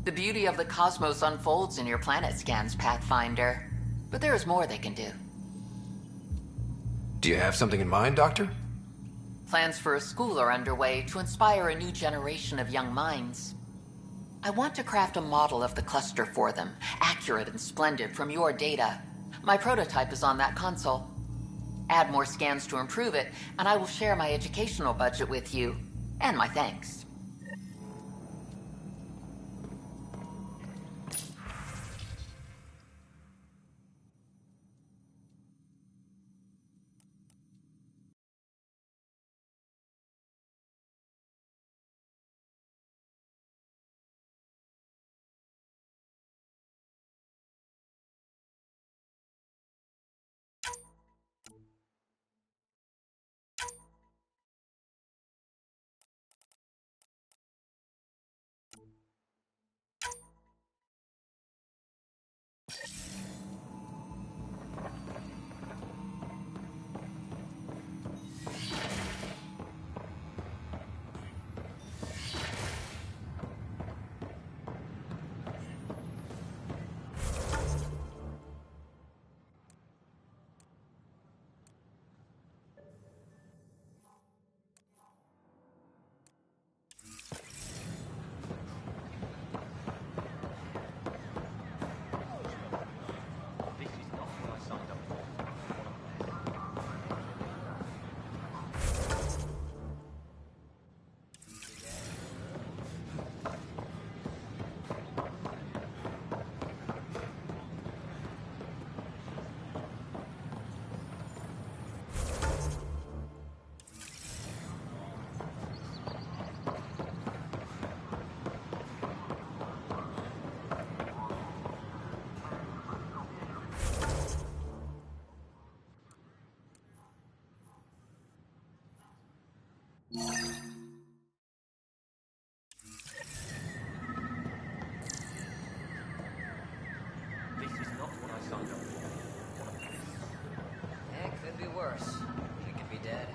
The beauty of the cosmos unfolds in your planet scans, Pathfinder. But there is more they can do. Do you have something in mind, Doctor? Plans for a school are underway to inspire a new generation of young minds. I want to craft a model of the cluster for them, accurate and splendid from your data. My prototype is on that console. Add more scans to improve it, and I will share my educational budget with you, and my thanks. It could be worse. He could be dead.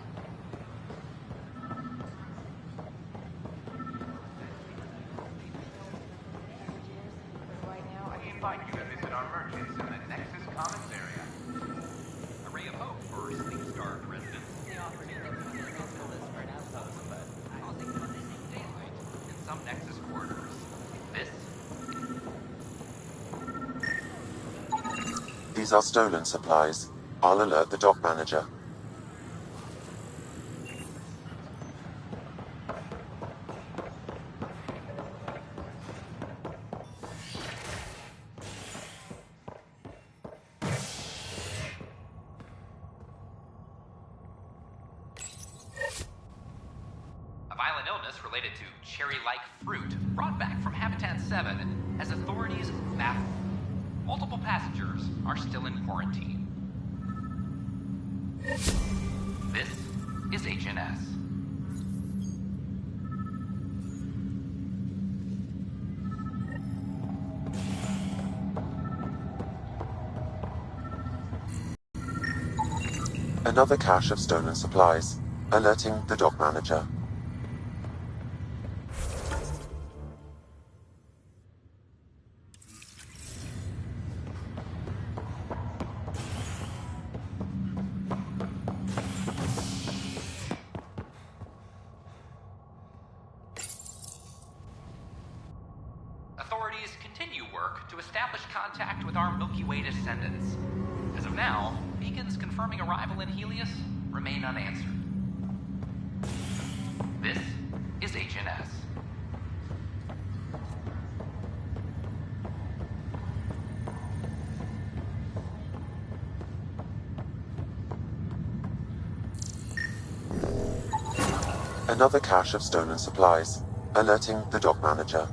We invite you to visit our merchants in the Nexus Commons area. A ray of hope for sleep-starved residents. In some Nexus corridors. This These are stolen supplies. I'll alert the dock manager. A violent illness related to cherry-like fruit brought back from Habitat 7 has authorities baffled. Multiple passengers are still in quarantine. This is HNS. Another cache of stolen supplies. Alerting the dock manager. Authorities continue work to establish contact with our Milky Way descendants. As of now, beacons confirming arrival in Helios remain unanswered. This is HNS. Another cache of stolen supplies. Alerting the dock manager.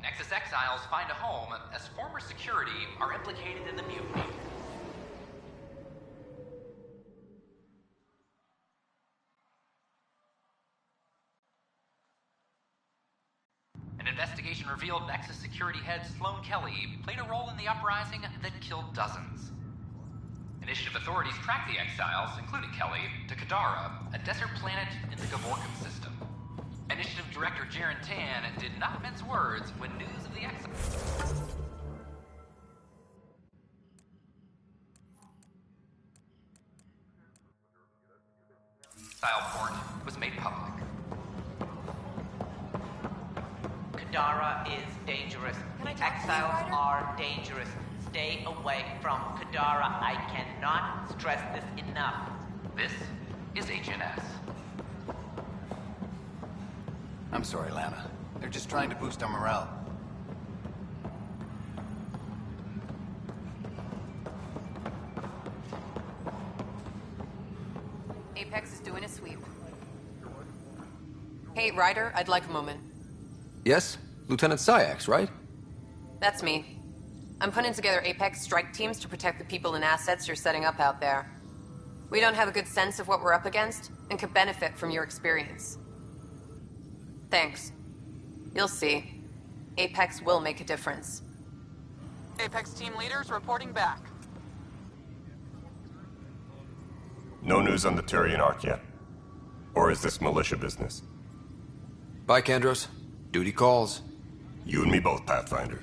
Nexus exiles find a home as former security are implicated in the mutiny. investigation revealed Nexus security head Sloan Kelly played a role in the uprising that killed dozens. Initiative authorities tracked the exiles, including Kelly, to Kadara, a desert planet in the Gavorkan system. Initiative Director Jaren Tan did not mince words when news of the exile port was made public. Kadara is dangerous. Exiles are dangerous. Stay away from Kadara. I cannot stress this enough. This is HNS. I'm sorry, Lana. They're just trying to boost our morale. Apex is doing a sweep. Hey, Ryder, I'd like a moment. Yes? Lieutenant Syax, right? That's me. I'm putting together Apex strike teams to protect the people and assets you're setting up out there. We don't have a good sense of what we're up against, and could benefit from your experience. Thanks. You'll see. Apex will make a difference. Apex team leaders reporting back. No news on the Turian Ark yet? Or is this militia business? Bye, Kandros. Duty calls. You and me both, Pathfinder.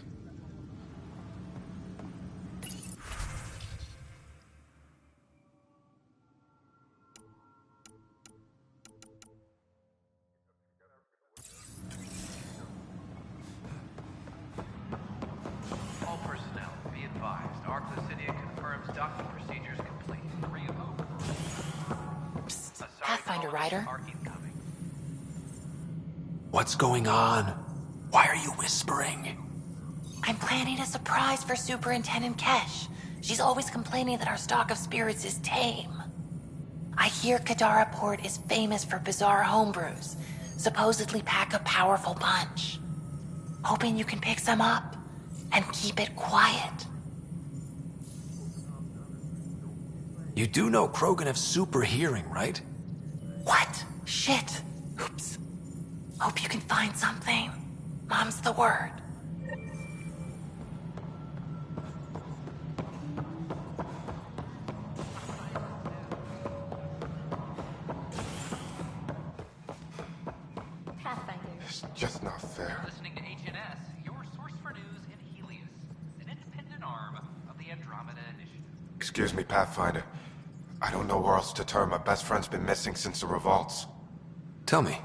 All personnel, be advised. Arclusidia confirms docking procedures complete. Pathfinder Ryder. What's going on? Why are you whispering? I'm planning a surprise for Superintendent Kesh. She's always complaining that our stock of spirits is tame. I hear Kadara Port is famous for bizarre homebrews, supposedly pack a powerful punch. Hoping you can pick some up and keep it quiet. You do know Krogan have super hearing, right? What? Shit. Oops. Hope you can find something. Mom's the word. It's just not fair. Listening to HNS, your source for news in Helios, an independent arm of the Andromeda Initiative. Excuse me, Pathfinder. I don't know where else to turn. My best friend's been missing since the revolts. Tell me.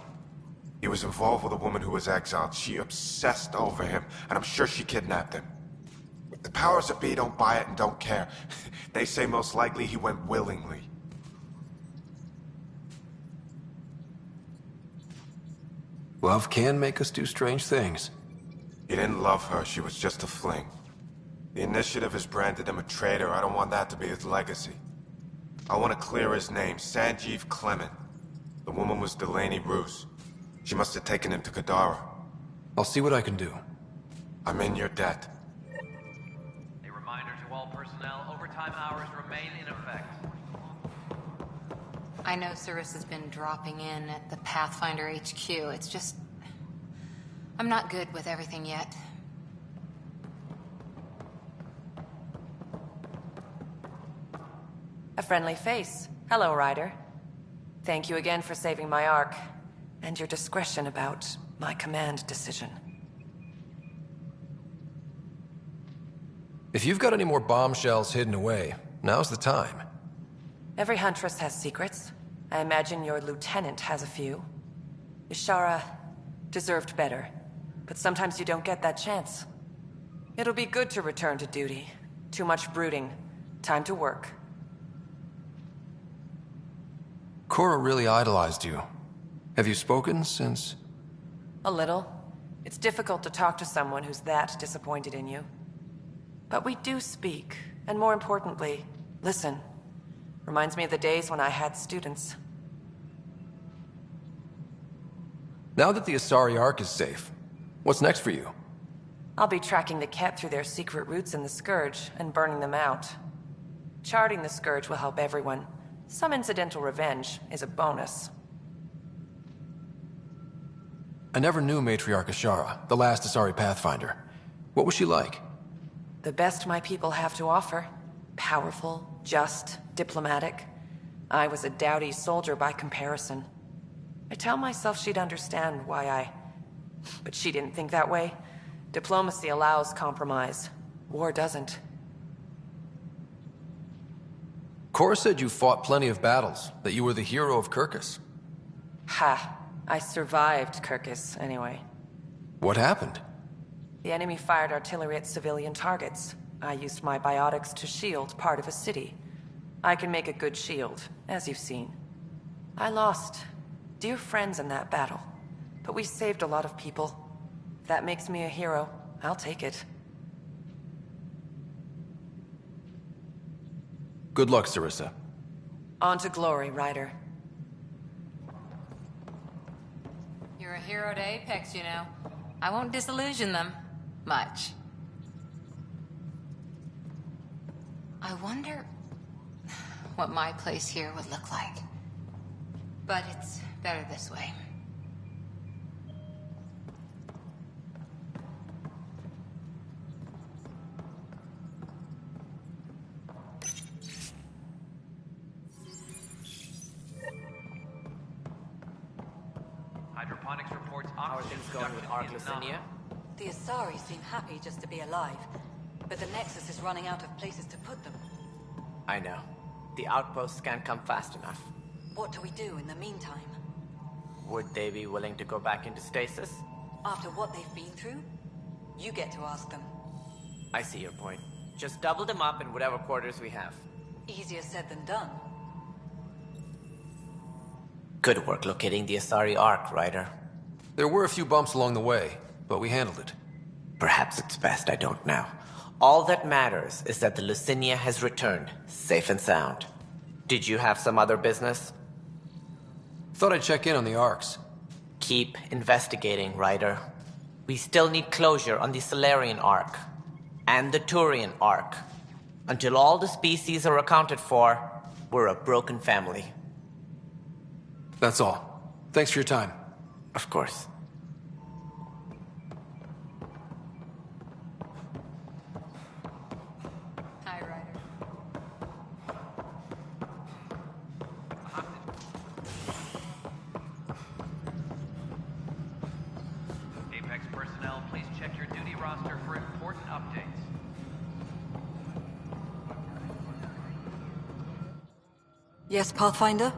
He was involved with a woman who was exiled. She obsessed over him, and I'm sure she kidnapped him. The powers that be don't buy it and don't care. They say most likely he went willingly. Love can make us do strange things. He didn't love her. She was just a fling. The Initiative has branded him a traitor. I don't want that to be his legacy. I want to clear his name. Sanjeev Clement. The woman was Delaney Roos. She must have taken him to Kadara. I'll see what I can do. I'm in your debt. A reminder to all personnel, overtime hours remain in effect. I know Sarissa's been dropping in at the Pathfinder HQ. It's just... I'm not good with everything yet. A friendly face. Hello, Ryder. Thank you again for saving my Ark, and your discretion about my command decision. If you've got any more bombshells hidden away, now's the time. Every Huntress has secrets. I imagine your lieutenant has a few. Ishara deserved better, but sometimes you don't get that chance. It'll be good to return to duty. Too much brooding. Time to work. Cora really idolized you. Have you spoken since? A little. It's difficult to talk to someone who's that disappointed in you. But we do speak, and more importantly, listen. Reminds me of the days when I had students. Now that the Asari Ark is safe, what's next for you? I'll be tracking the Ket through their secret routes in the Scourge and burning them out. Charting the Scourge will help everyone. Some incidental revenge is a bonus. I never knew Matriarch Ashara, the last Asari Pathfinder. What was she like? The best my people have to offer. Powerful, just, diplomatic. I was a dowdy soldier by comparison. I tell myself she'd understand why I... But she didn't think that way. Diplomacy allows compromise. War doesn't. Cora said you fought plenty of battles, that you were the hero of Kirkus. Ha. I survived Kirkus, anyway. What happened? The enemy fired artillery at civilian targets. I used my biotics to shield part of a city. I can make a good shield, as you've seen. I lost dear friends in that battle, but we saved a lot of people. If that makes me a hero, I'll take it. Good luck, Sarissa. On to glory, Ryder. You're a hero to Apex, you know. I won't disillusion them. Much. I wonder what my place here would look like. But it's better this way. Hydroponics reports How are oxygen things going with production is Ark Lucinia? The Asari seem happy just to be alive, but the Nexus is running out of places to put them. I know. The outposts can't come fast enough. What do we do in the meantime? Would they be willing to go back into stasis? After what they've been through? You get to ask them. I see your point. Just double them up in whatever quarters we have. Easier said than done. Good work locating the Asari Ark, Ryder. There were a few bumps along the way, but we handled it. Perhaps it's best I don't now. All that matters is that the Lucinia has returned, safe and sound. Did you have some other business? Thought I'd check in on the Arks. Keep investigating, Ryder. We still need closure on the Solarian Ark. And the Turian Ark. Until all the species are accounted for, we're a broken family. That's all. Thanks for your time. Of course. Hi, Ryder. Apex personnel, please check your duty roster for important updates. Yes, Pathfinder?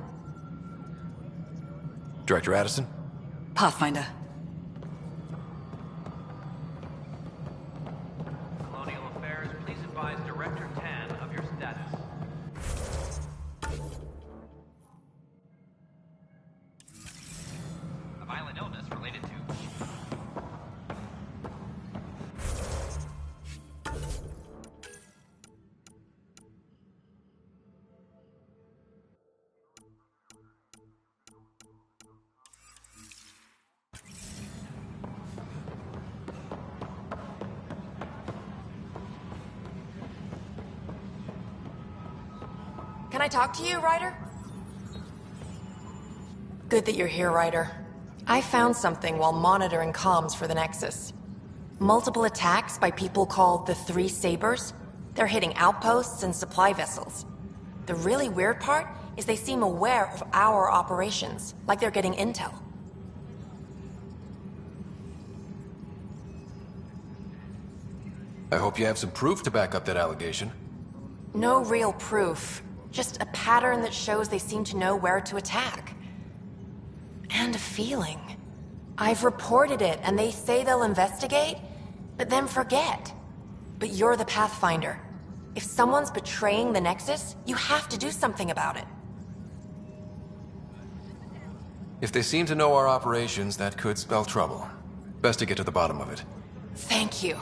Director Addison? Pathfinder. Colonial Affairs, please advise Director Tan of your status. A violent illness related to... Can I talk to you, Ryder? Good that you're here, Ryder. I found something while monitoring comms for the Nexus. Multiple attacks by people called the Three Sabers. They're hitting outposts and supply vessels. The really weird part is they seem aware of our operations, like they're getting intel. I hope you have some proof to back up that allegation. No real proof. Just a pattern that shows they seem to know where to attack. And a feeling. I've reported it, and they say they'll investigate, but then forget. But you're the Pathfinder. If someone's betraying the Nexus, you have to do something about it. If they seem to know our operations, that could spell trouble. Best to get to the bottom of it. Thank you.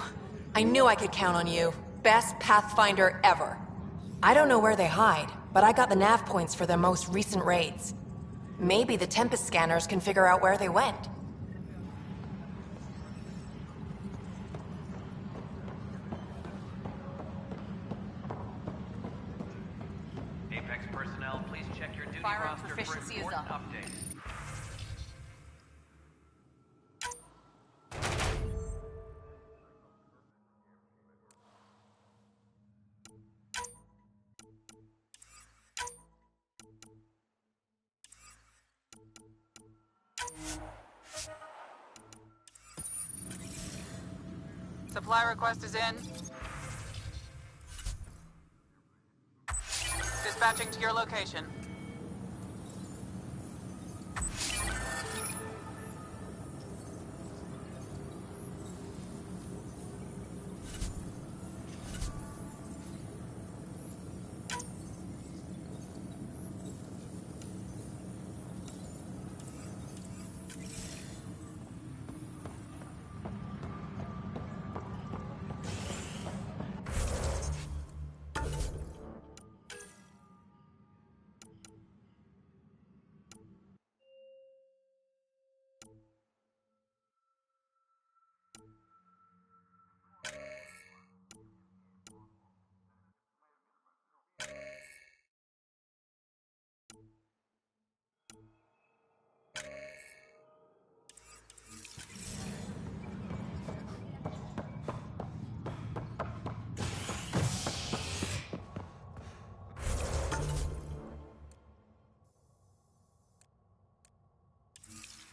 I knew I could count on you. Best Pathfinder ever. I don't know where they hide, but I got the nav points for their most recent raids. Maybe the Tempest scanners can figure out where they went. Apex personnel, please check your duty Firearm roster for proficiency is important up. updates. Supply request is in. Dispatching to your location.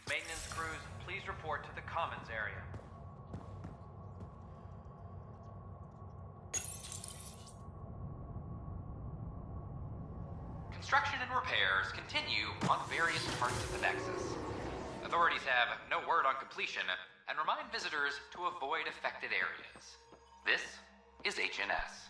Maintenance crews, please report to the Commons area. Construction and repairs continue on various parts of the Nexus. Authorities have no word on completion and remind visitors to avoid affected areas. This is HNS.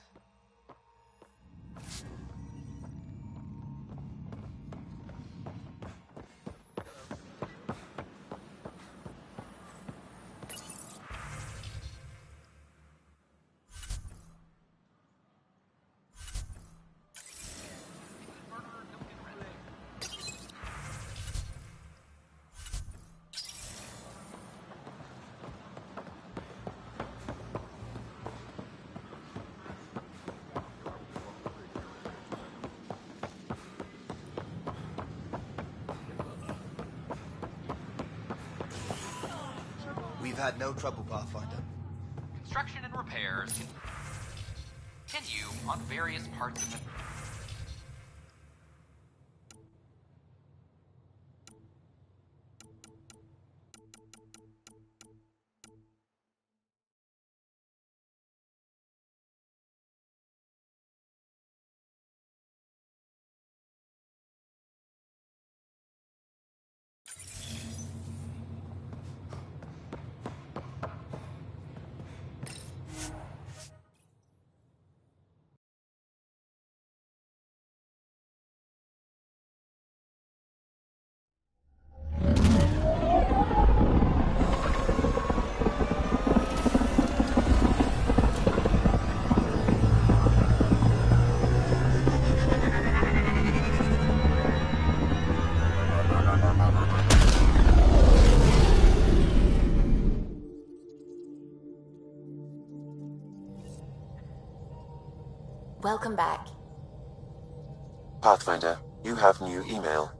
We've had no trouble, Pathfinder. Construction and repairs continue on various parts of the... Welcome back. Pathfinder, you have new email.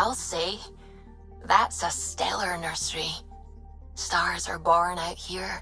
I'll say, that's a stellar nursery. Stars are born out here.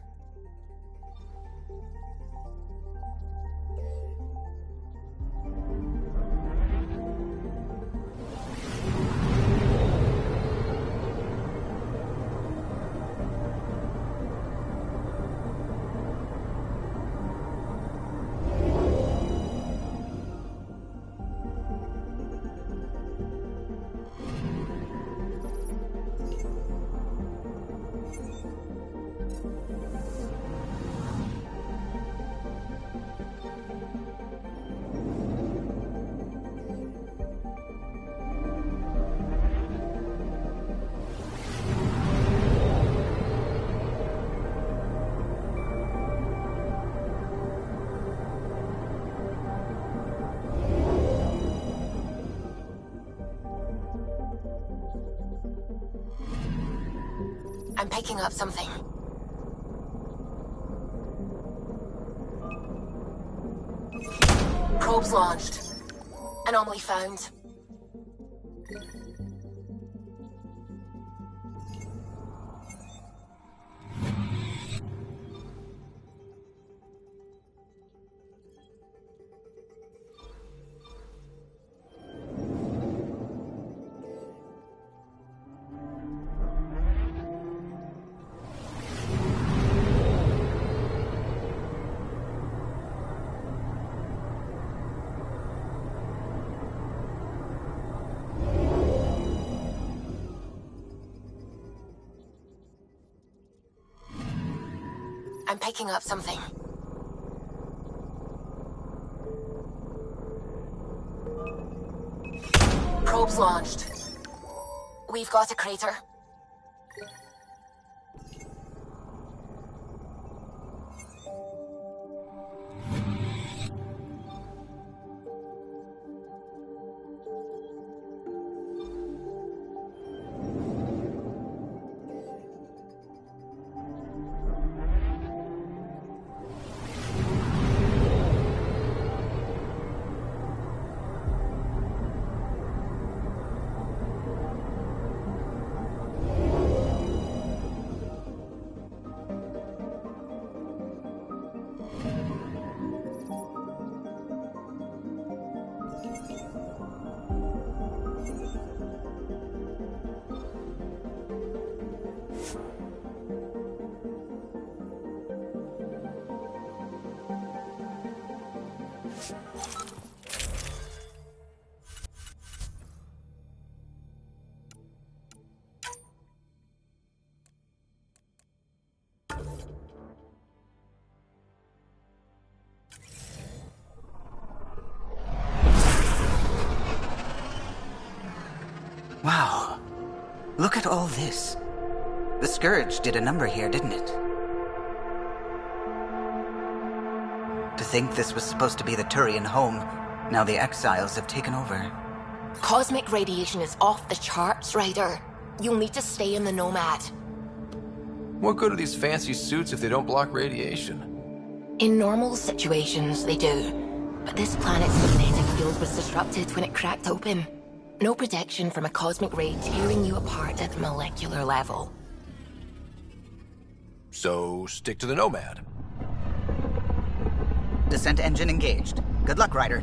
I'm picking up something. Probes launched. Anomaly found. I'm picking up something. Probes launched. We've got a crater. Wow. Look at all this. The Scourge did a number here, didn't it? To think this was supposed to be the Turian home, now the Exiles have taken over. Cosmic radiation is off the charts, Ryder. You'll need to stay in the Nomad. What good are these fancy suits if they don't block radiation? In normal situations, they do. But this planet's magnetic field was disrupted when it cracked open. No protection from a cosmic ray tearing you apart at the molecular level. So, stick to the Nomad. Descent engine engaged. Good luck, Ryder.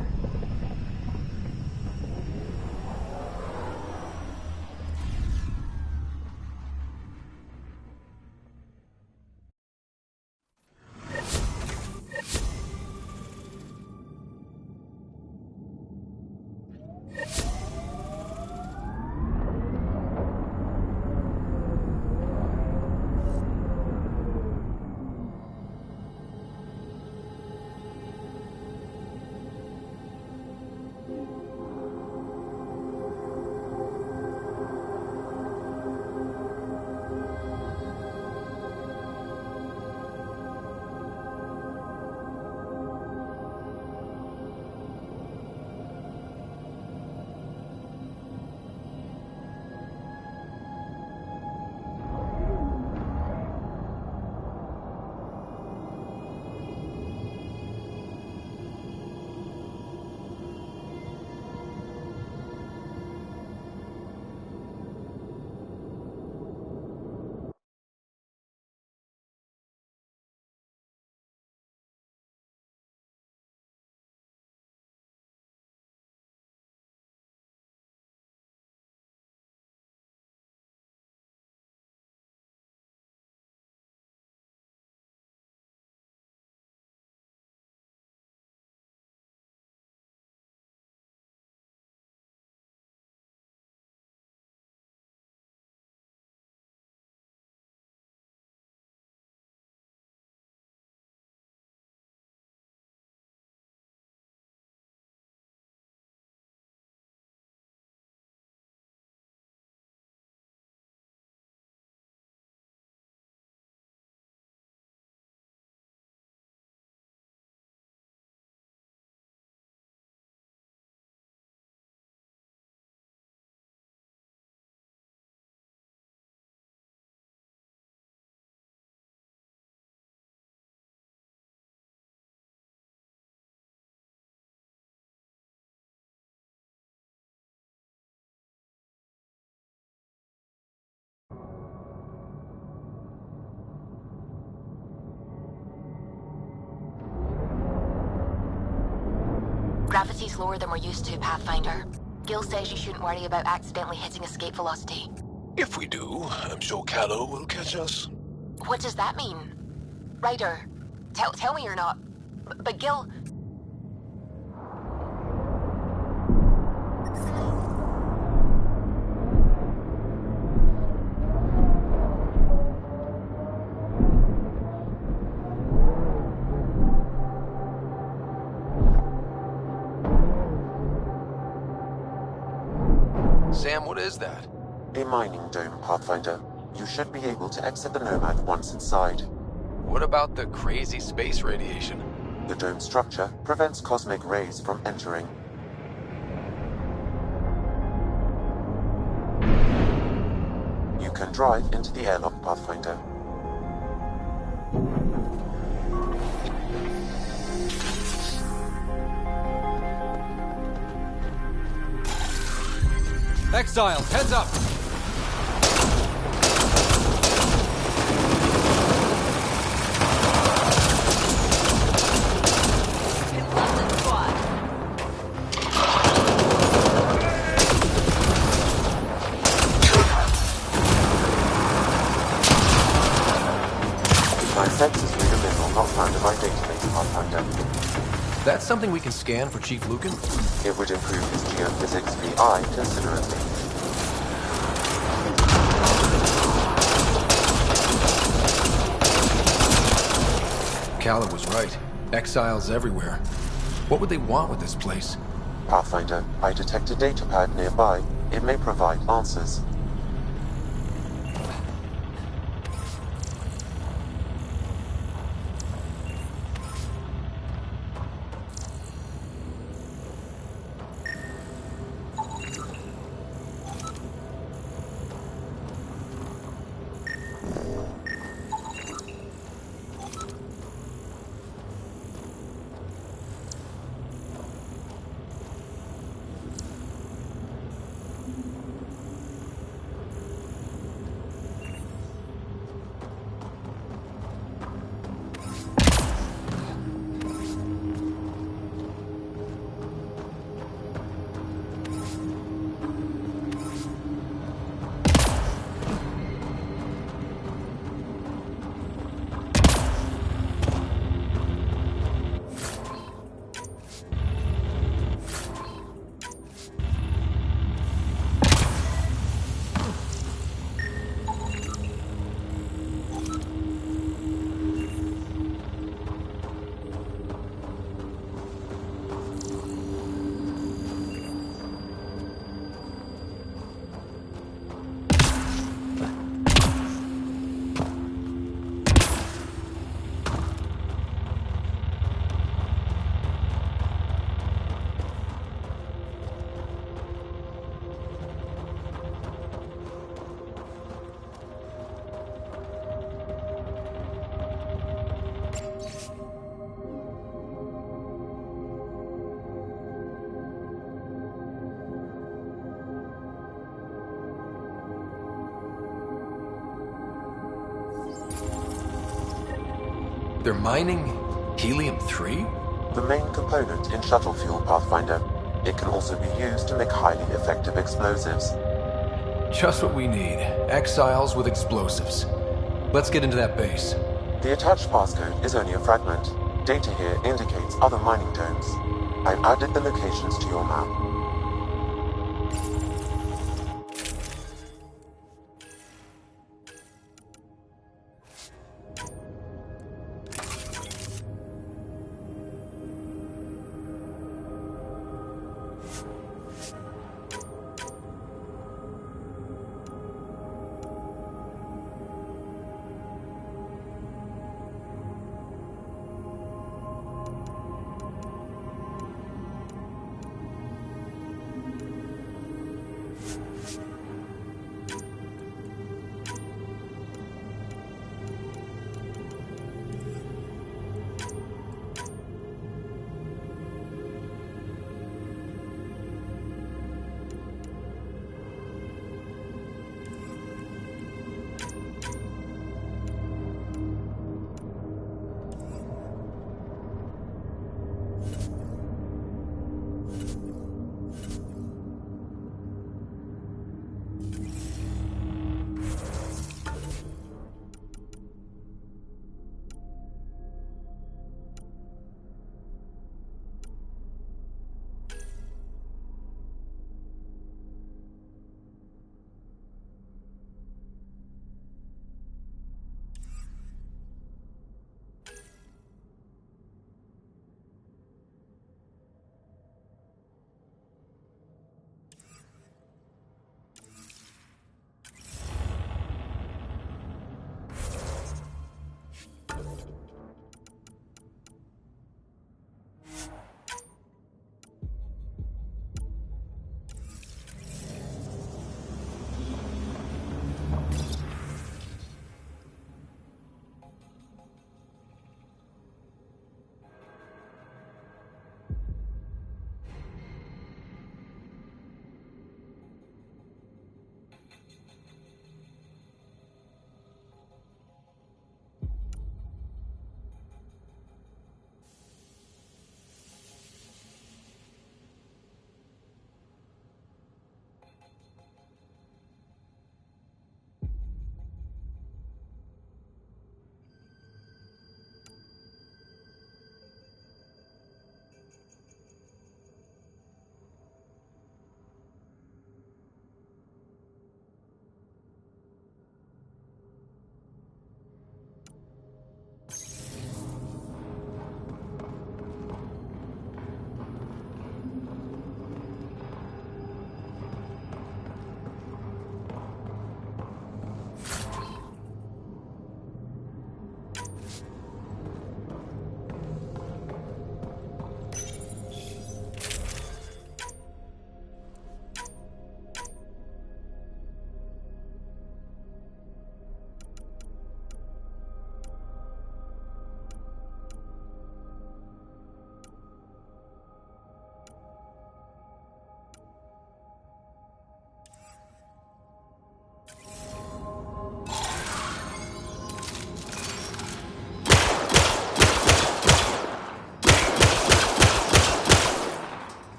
Gravity's lower than we're used to, Pathfinder. Gil says you shouldn't worry about accidentally hitting escape velocity. If we do, I'm sure Callow will catch us. What does that mean? Ryder, tell me you're not... But Gil... Sam, what is that? A mining dome, Pathfinder. You should be able to exit the Nomad once inside. What about the crazy space radiation? The dome structure prevents cosmic rays from entering. You can drive into the airlock, Pathfinder. Exiles, heads up! My sensors read a mineral not found in my database, Pathfinder. That's something we can scan for Chief Lucan? It would improve his geophysics VI considerably. Caleb was right. Exiles everywhere. What would they want with this place? Pathfinder, I detect a datapad nearby. It may provide answers. They're mining helium-3? The main component in shuttle fuel, Pathfinder. It can also be used to make highly effective explosives. Just what we need. Exiles with explosives. Let's get into that base. The attached passcode is only a fragment. Data here indicates other mining domes. I've added the locations to your map.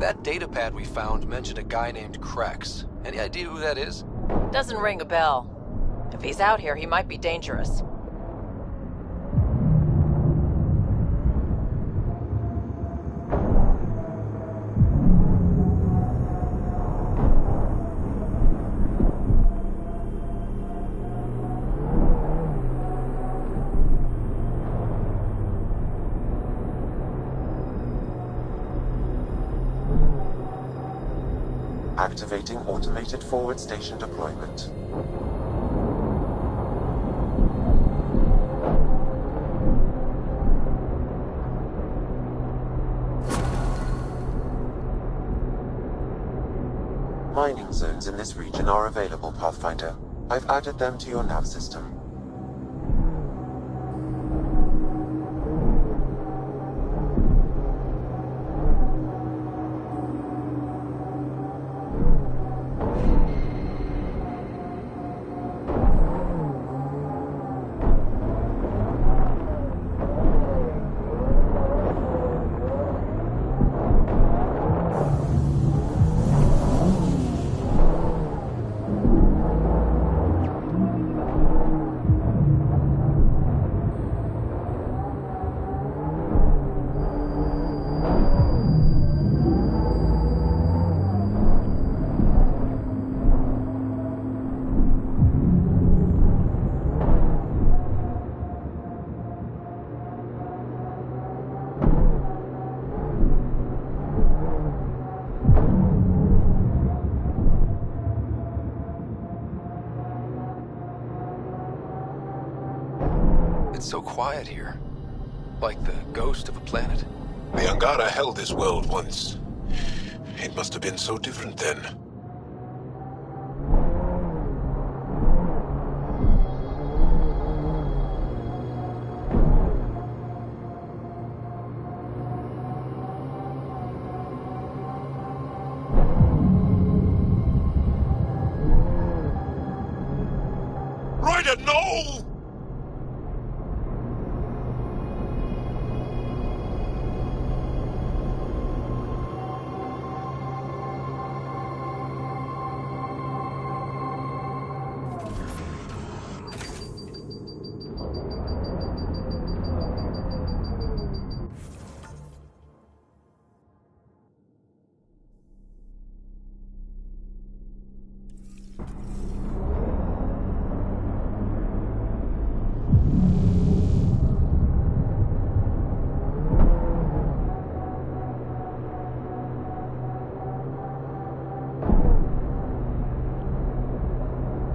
That datapad we found mentioned a guy named Krex. Any idea who that is? Doesn't ring a bell. If he's out here, he might be dangerous. Activating automated forward station deployment. Mining zones in this region are available, Pathfinder. I've added them to your nav system. It's so quiet here. Like the ghost of a planet. The Angara held this world once. It must have been so different then. Ryder, no!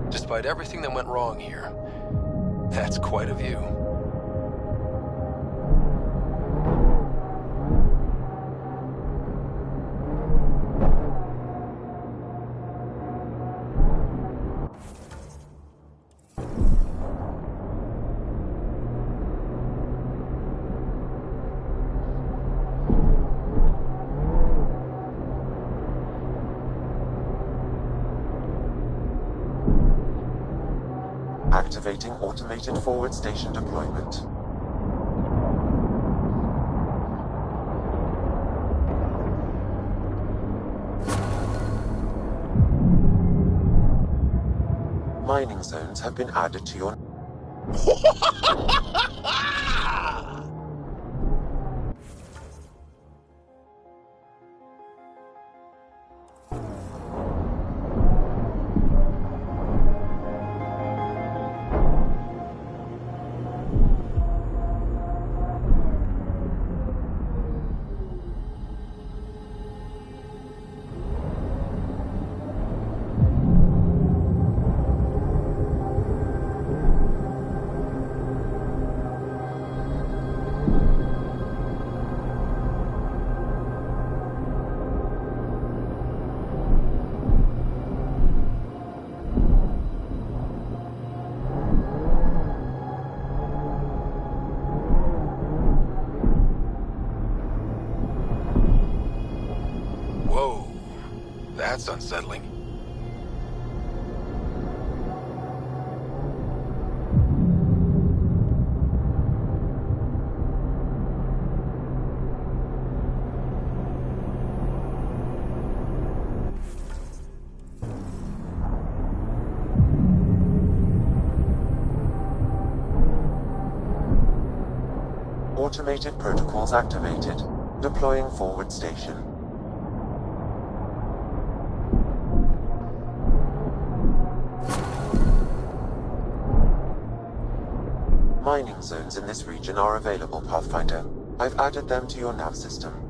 Despite everything that went wrong here, that's quite a view. Activating automated forward station deployment. Mining zones have been added to your... Whoa, that's unsettling. Automated protocols activated. Deploying forward station. Mining zones in this region are available, Pathfinder. I've added them to your nav system.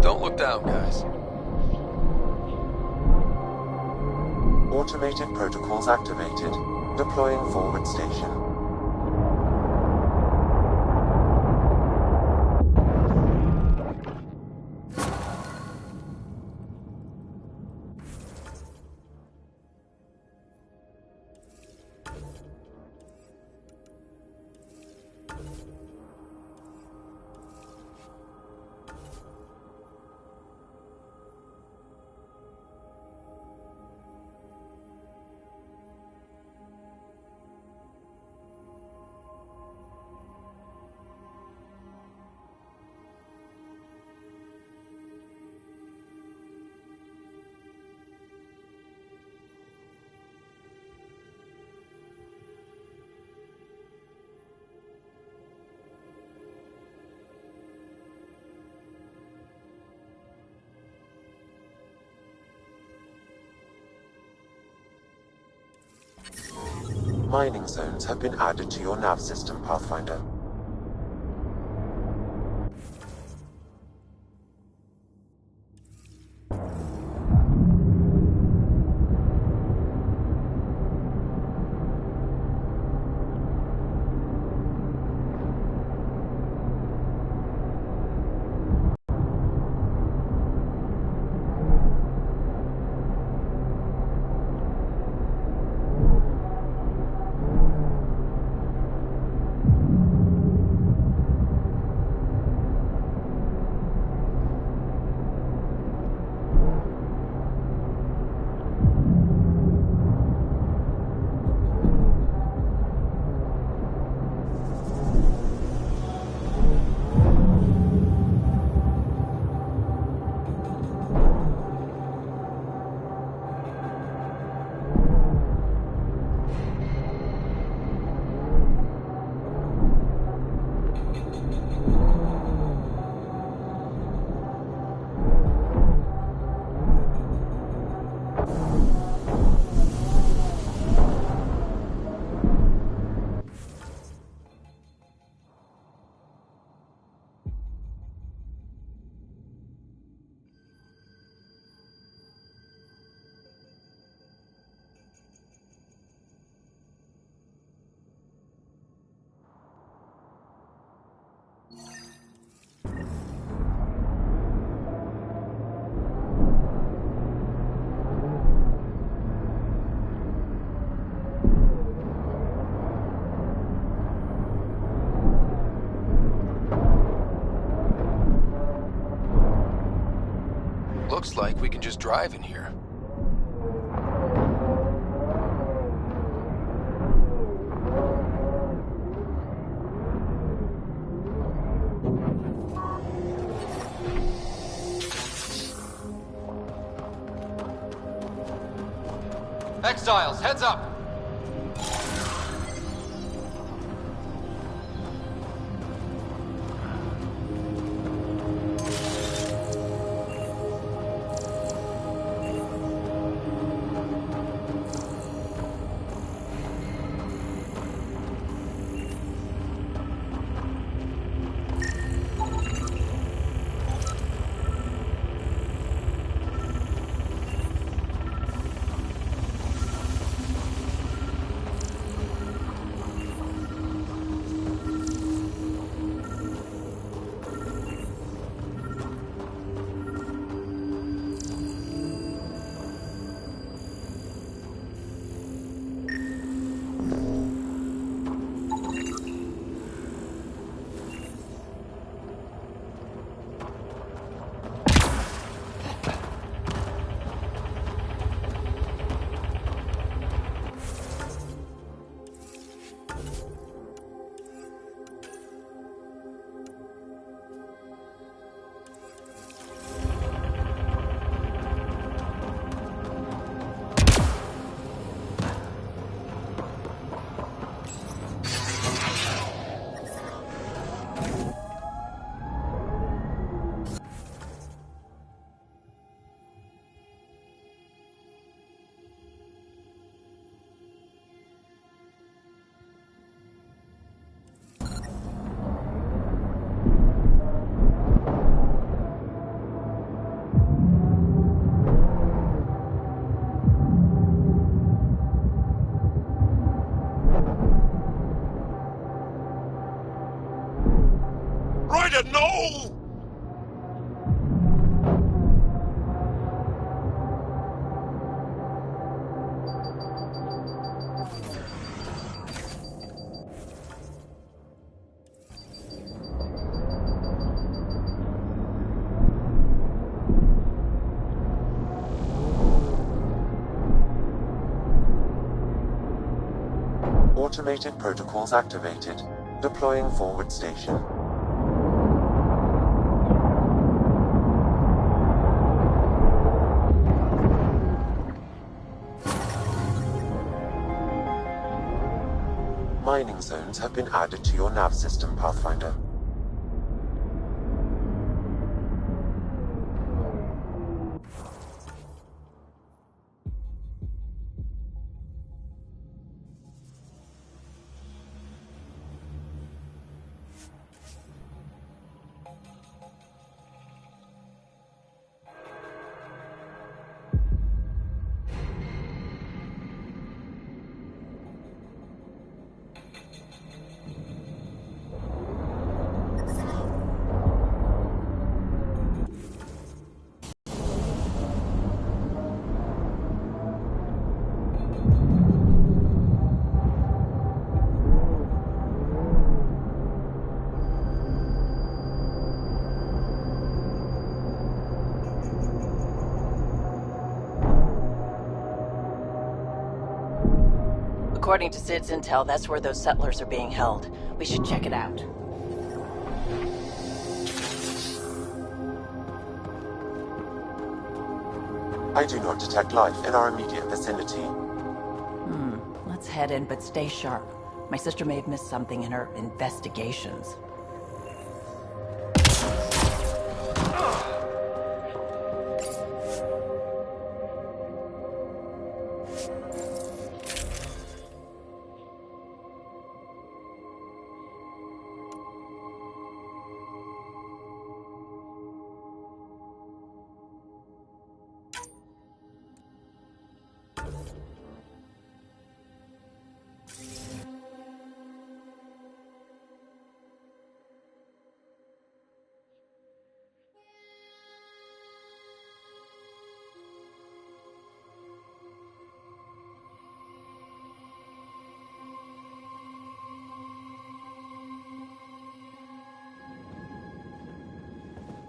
Don't look down, guys. Automated protocols activated. Deploying forward station. Mining zones have been added to your nav system, Pathfinder. Looks like we can just drive in here. Exiles, heads up! Ryder, no! Automated protocols activated. Deploying forward station. Mining zones have been added to your nav system, Pathfinder. According to Sid's intel, that's where those settlers are being held. We should check it out. I do not detect life in our immediate vicinity. Let's head in, but stay sharp. My sister may have missed something in her investigations.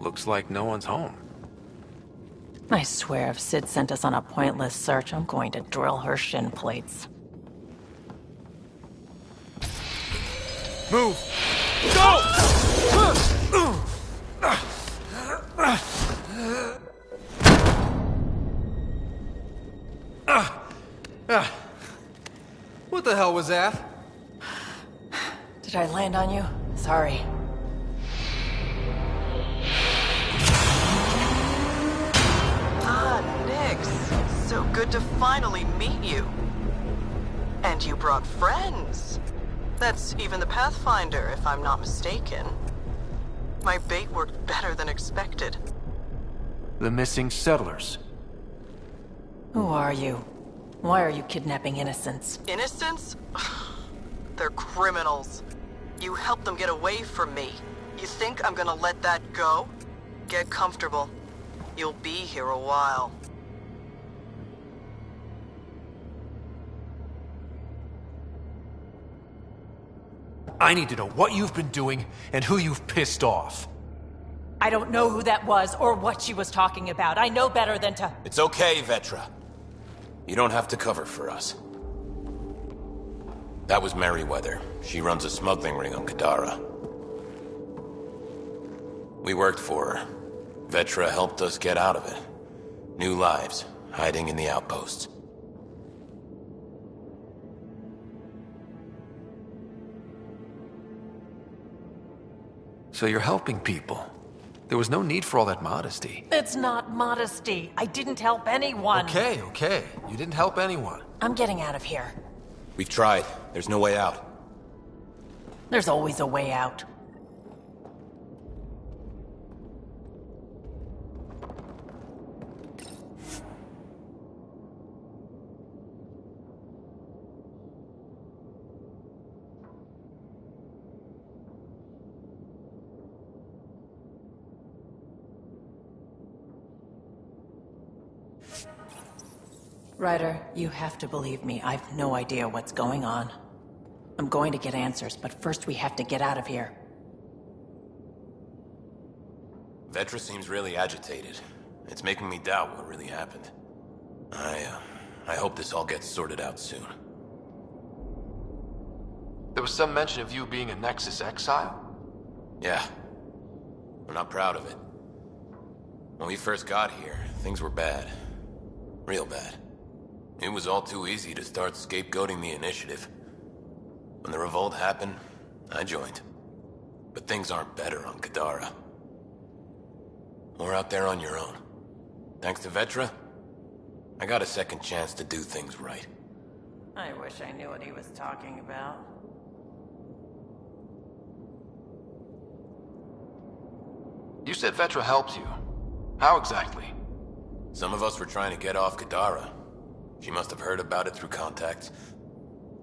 Looks like no one's home. I swear if Sid sent us on a pointless search, I'm going to drill her shin plates. Move! Go! was that? Did I land on you? Sorry. Ah, Nix. So good to finally meet you. And you brought friends. That's even the Pathfinder, if I'm not mistaken. My bait worked better than expected. The missing settlers. Who are you? Why are you kidnapping innocents? Innocents? They're criminals. You helped them get away from me. You think I'm gonna let that go? Get comfortable. You'll be here a while. I need to know what you've been doing and who you've pissed off. I don't know who that was or what she was talking about. I know better than to... It's okay, Vetra. You don't have to cover for us. That was Merryweather. She runs a smuggling ring on Kadara. We worked for her. Vetra helped us get out of it. New lives, hiding in the outposts. So you're helping people. There was no need for all that modesty. It's not modesty. I didn't help anyone. Okay. You didn't help anyone. I'm getting out of here. We've tried. There's no way out. There's always a way out. Ryder, you have to believe me. I've no idea what's going on. I'm going to get answers, but first we have to get out of here. Vetra seems really agitated. It's making me doubt what really happened. I hope this all gets sorted out soon. There was some mention of you being a Nexus exile? Yeah. I'm not proud of it. When we first got here, things were bad. Real bad. It was all too easy to start scapegoating the initiative. When the revolt happened, I joined. But things aren't better on Kadara. Or out there on your own. Thanks to Vetra, I got a second chance to do things right. I wish I knew what he was talking about. You said Vetra helped you. How exactly? Some of us were trying to get off Kadara. She must have heard about it through contacts.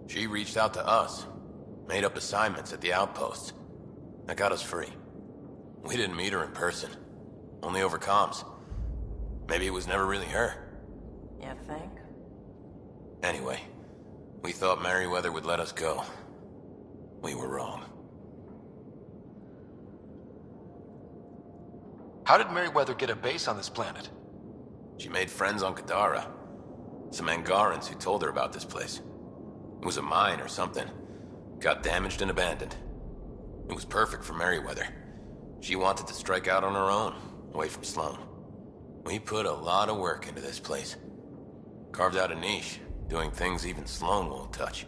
She reached out to us, made up assignments at the outposts. That got us free. We didn't meet her in person, only over comms. Maybe it was never really her. You think? Anyway, we thought Merryweather would let us go. We were wrong. How did Merryweather get a base on this planet? She made friends on Kadara. Some Angarans who told her about this place. It was a mine or something. Got damaged and abandoned. It was perfect for Merryweather. She wanted to strike out on her own, away from Sloan. We put a lot of work into this place. Carved out a niche, doing things even Sloan won't touch.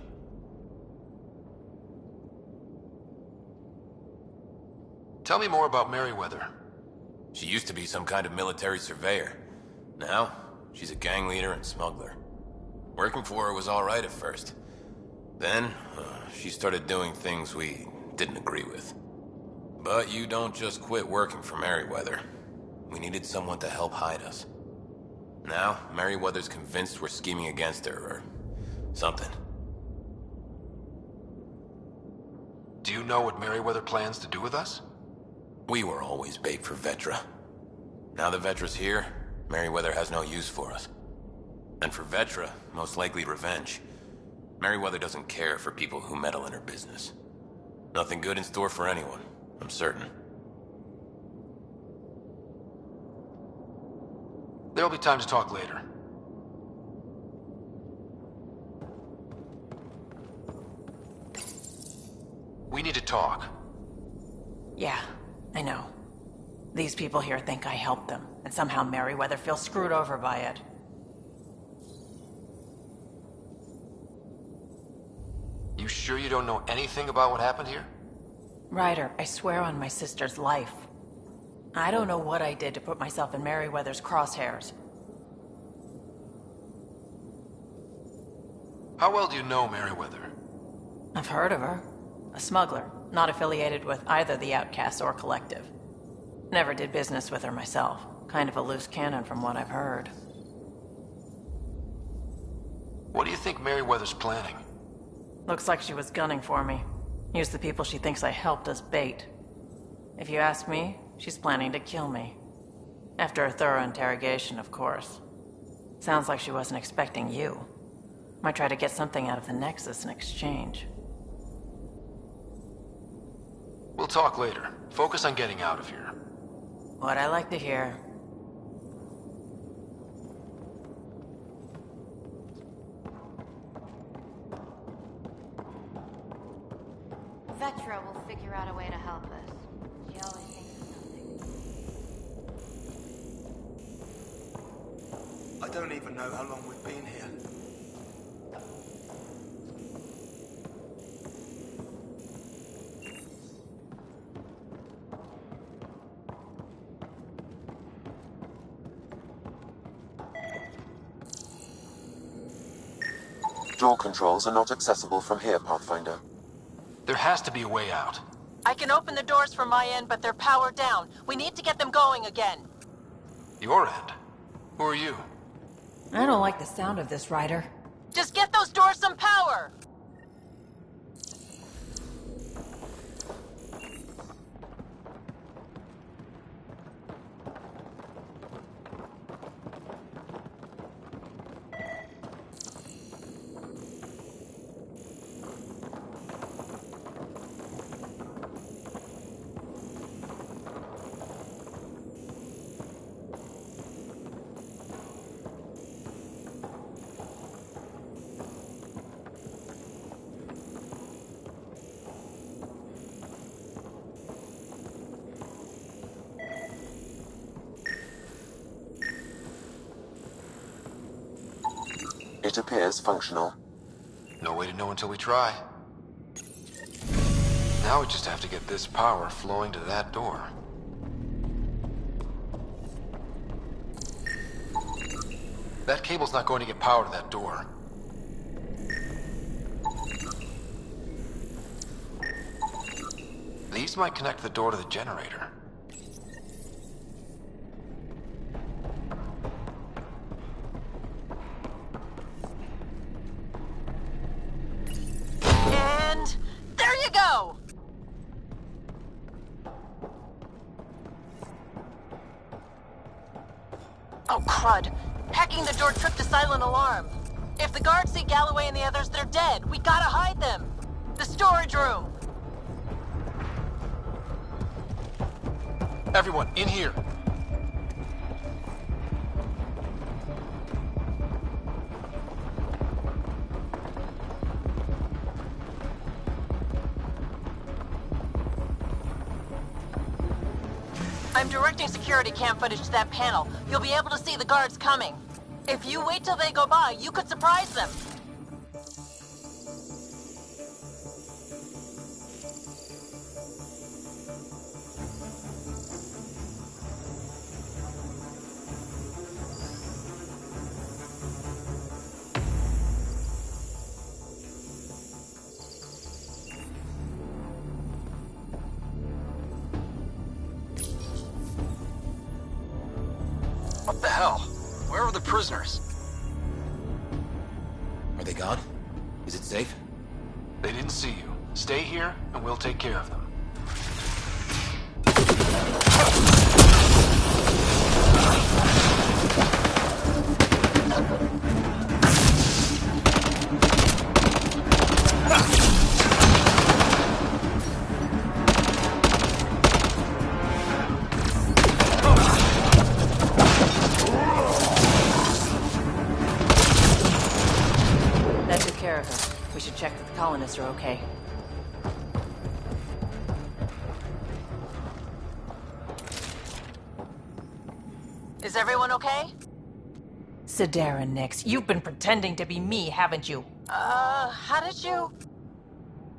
Tell me more about Merryweather. She used to be some kind of military surveyor. Now, she's a gang leader and smuggler. Working for her was alright at first. Then, she started doing things we didn't agree with. But you don't just quit working for Merryweather. We needed someone to help hide us. Now, Merryweather's convinced we're scheming against her, or something. Do you know what Merryweather plans to do with us? We were always bait for Vetra. Now that Vetra's here, Merryweather has no use for us. And for Vetra, most likely revenge. Merryweather doesn't care for people who meddle in her business. Nothing good in store for anyone, I'm certain. There'll be time to talk later. We need to talk. Yeah, I know. These people here think I helped them, and somehow Merryweather feels screwed over by it. You sure you don't know anything about what happened here? Ryder, I swear on my sister's life. I don't know what I did to put myself in Merryweather's crosshairs. How well do you know Merryweather? I've heard of her. A smuggler, not affiliated with either the Outcasts or Collective. Never did business with her myself. Kind of a loose cannon from what I've heard. What do you think Merryweather's planning? Looks like she was gunning for me. Use the people she thinks I helped as bait. If you ask me, she's planning to kill me. After a thorough interrogation, of course. Sounds like she wasn't expecting you. Might try to get something out of the Nexus in exchange. We'll talk later. Focus on getting out of here. What I like to hear. Vetra will figure out a way to help us. She always thinks of something. I don't even know how long we've been here. Door controls are not accessible from here, Pathfinder. There has to be a way out. I can open the doors from my end, but they're powered down. We need to get them going again. Your end? Who are you? I don't like the sound of this, Ryder. Just get those doors some power! It appears functional. No way to know until we try. Now we just have to get this power flowing to that door. That cable's not going to get power to that door. These might connect the door to the generator. And there you go! Oh, crud. Hacking the door tripped a silent alarm. If the guards see Galloway and the others, they're dead. We gotta hide them. The storage room. Everyone, in here! I'm directing security cam footage to that panel. You'll be able to see the guards coming. If you wait till they go by, you could surprise them. What the hell? Where are the prisoners? Are they gone? Is it safe? They didn't see you. Stay here, and we'll take care of them. That took care of her. We should check that the colonists are okay. Is everyone okay? Sidera Nix, you've been pretending to be me, haven't you? How did you...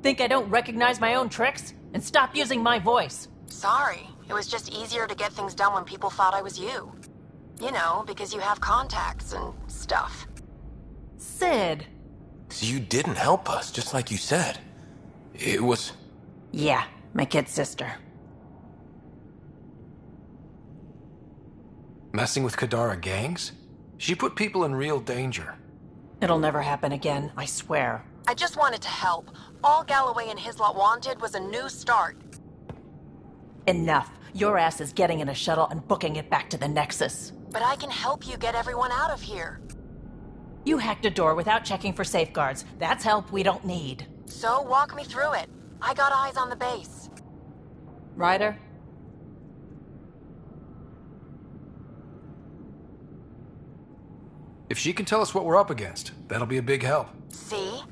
Think I don't recognize my own tricks? And stop using my voice. Sorry. It was just easier to get things done when people thought I was you. You know, because you have contacts and stuff. Sid. So you didn't help us, just like you said. It was... Yeah, my kid sister. Messing with Kadara gangs? She put people in real danger. It'll never happen again, I swear. I just wanted to help. All Galloway and his lot wanted was a new start. Enough. Your ass is getting in a shuttle and booking it back to the Nexus. But I can help you get everyone out of here. You hacked a door without checking for safeguards. That's help we don't need. So walk me through it. I got eyes on the base. Ryder? If she can tell us what we're up against, that'll be a big help. See?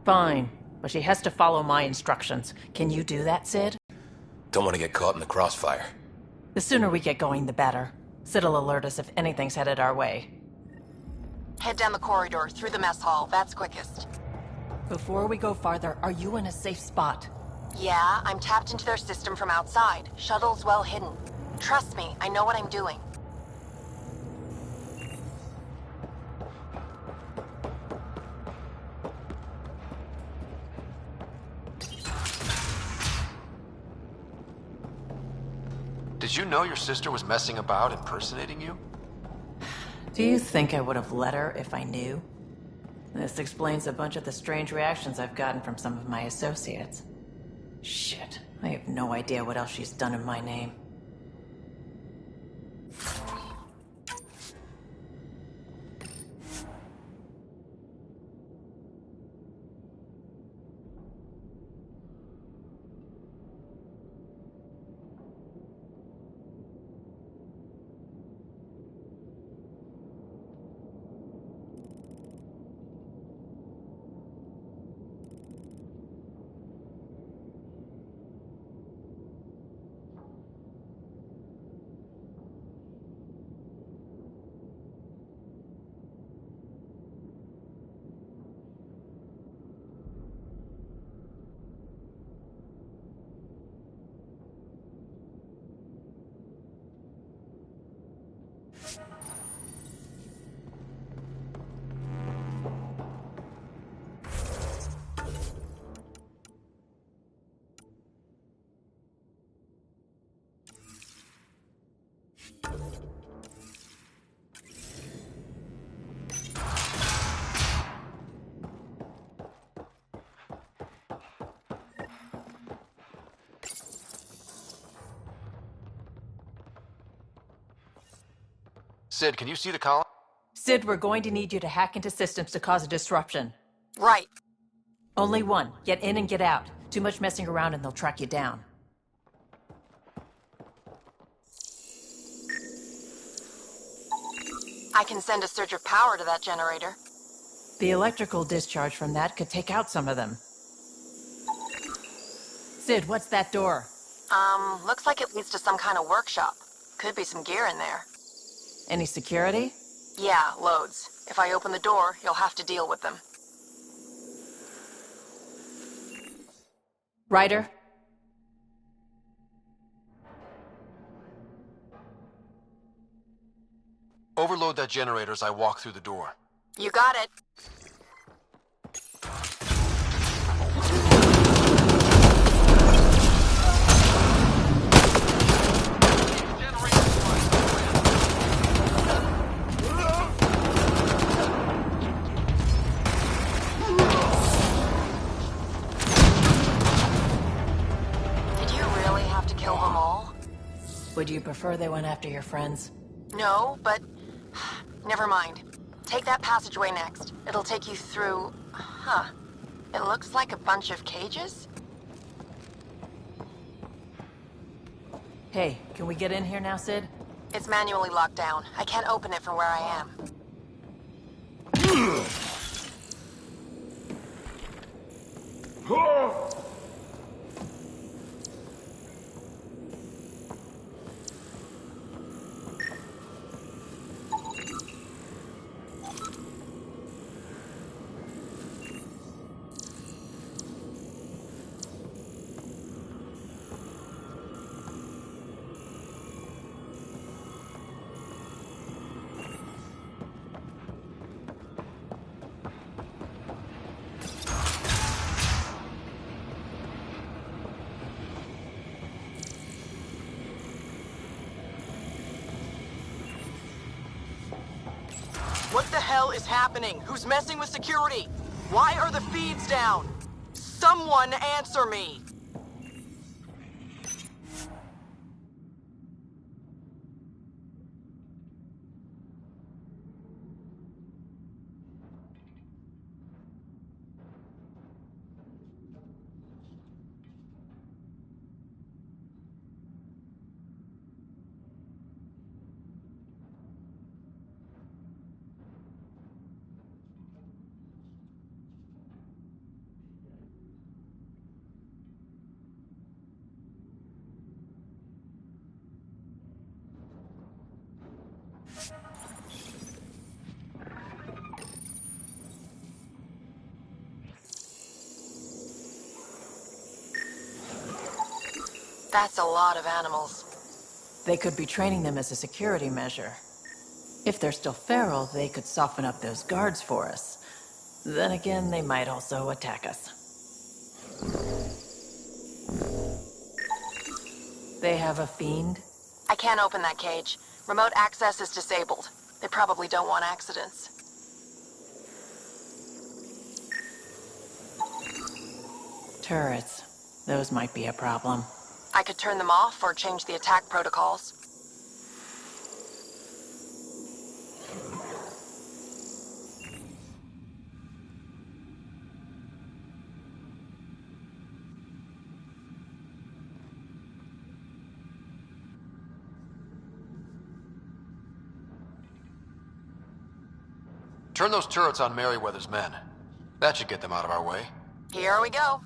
Fine, but she has to follow my instructions. Can you do that, Sid? Don't want to get caught in the crossfire. The sooner we get going, the better. Sid'll alert us if anything's headed our way. Head down the corridor, through the mess hall. That's quickest. Before we go farther, are you in a safe spot? Yeah, I'm tapped into their system from outside. Shuttle's well hidden. Trust me, I know what I'm doing. Did you know your sister was messing about impersonating you? Do you think I would have let her if I knew? This explains a bunch of the strange reactions I've gotten from some of my associates. Shit, I have no idea what else she's done in my name. Sid, can you see the column? Sid, we're going to need you to hack into systems to cause a disruption. Right. Only one. Get in and get out. Too much messing around and they'll track you down. I can send a surge of power to that generator. The electrical discharge from that could take out some of them. Sid, what's that door? Looks like it leads to some kind of workshop. Could be some gear in there. Any security? Yeah, loads. If I open the door, you'll have to deal with them. Ryder? Overload that generator as I walk through the door. You got it. Would you prefer they went after your friends? No, but... never mind. Take that passageway next. It'll take you through... Huh. It looks like a bunch of cages? Hey, can we get in here now, Sid? It's manually locked down. I can't open it from where I am. What the hell is happening? Who's messing with security? Why are the feeds down? Someone answer me! That's a lot of animals. They could be training them as a security measure. If they're still feral, they could soften up those guards for us. Then again, they might also attack us. They have a fiend? I can't open that cage. Remote access is disabled. They probably don't want accidents. Turrets. Those might be a problem. I could turn them off or change the attack protocols. Turn those turrets on Merryweather's men. That should get them out of our way. Here we go.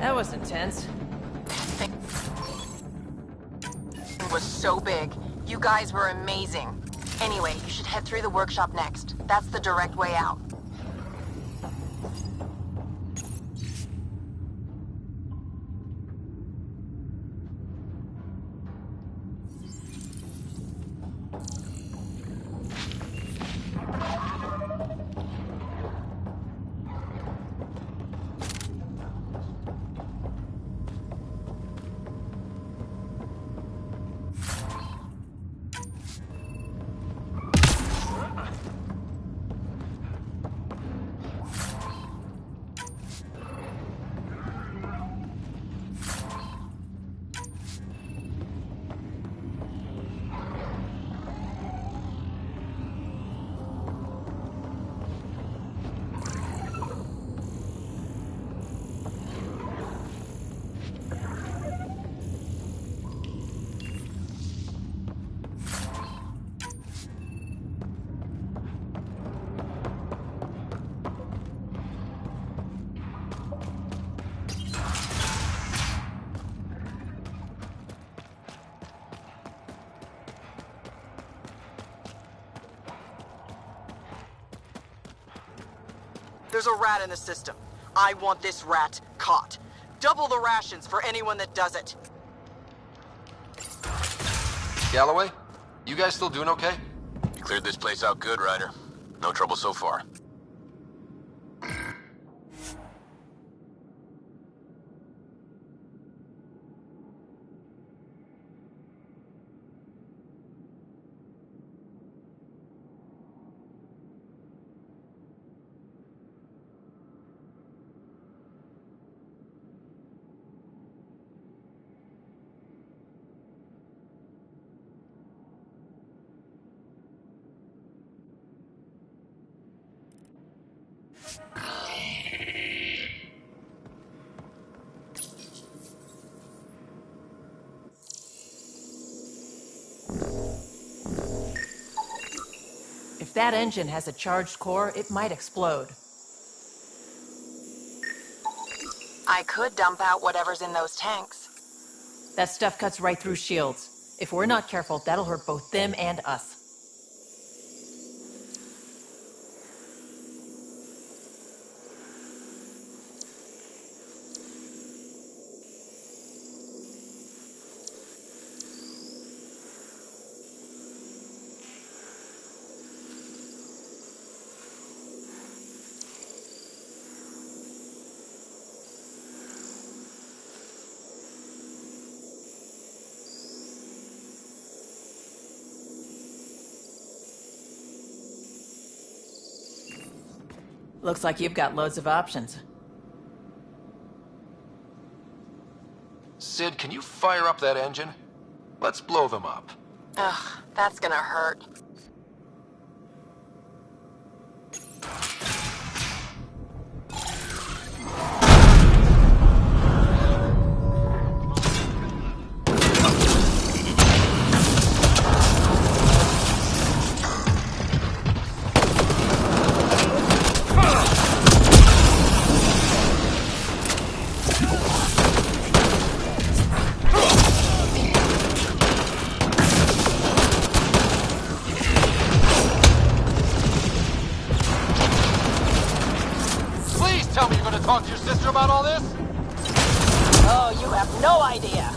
That was intense. It was so big. You guys were amazing. Anyway, you should head through the workshop next. That's the direct way out. There's a rat in the system. I want this rat caught. Double the rations for anyone that does it. Galloway, you guys still doing okay? You cleared this place out good, Ryder. No trouble so far. that engine has a charged core, it might explode. I could dump out whatever's in those tanks. That stuff cuts right through shields. If we're not careful, that'll hurt both them and us. Looks like you've got loads of options. Sid, can you fire up that engine? Let's blow them up. Ugh, that's gonna hurt. Tell me you're gonna talk to your sister about all this? Oh, you have no idea.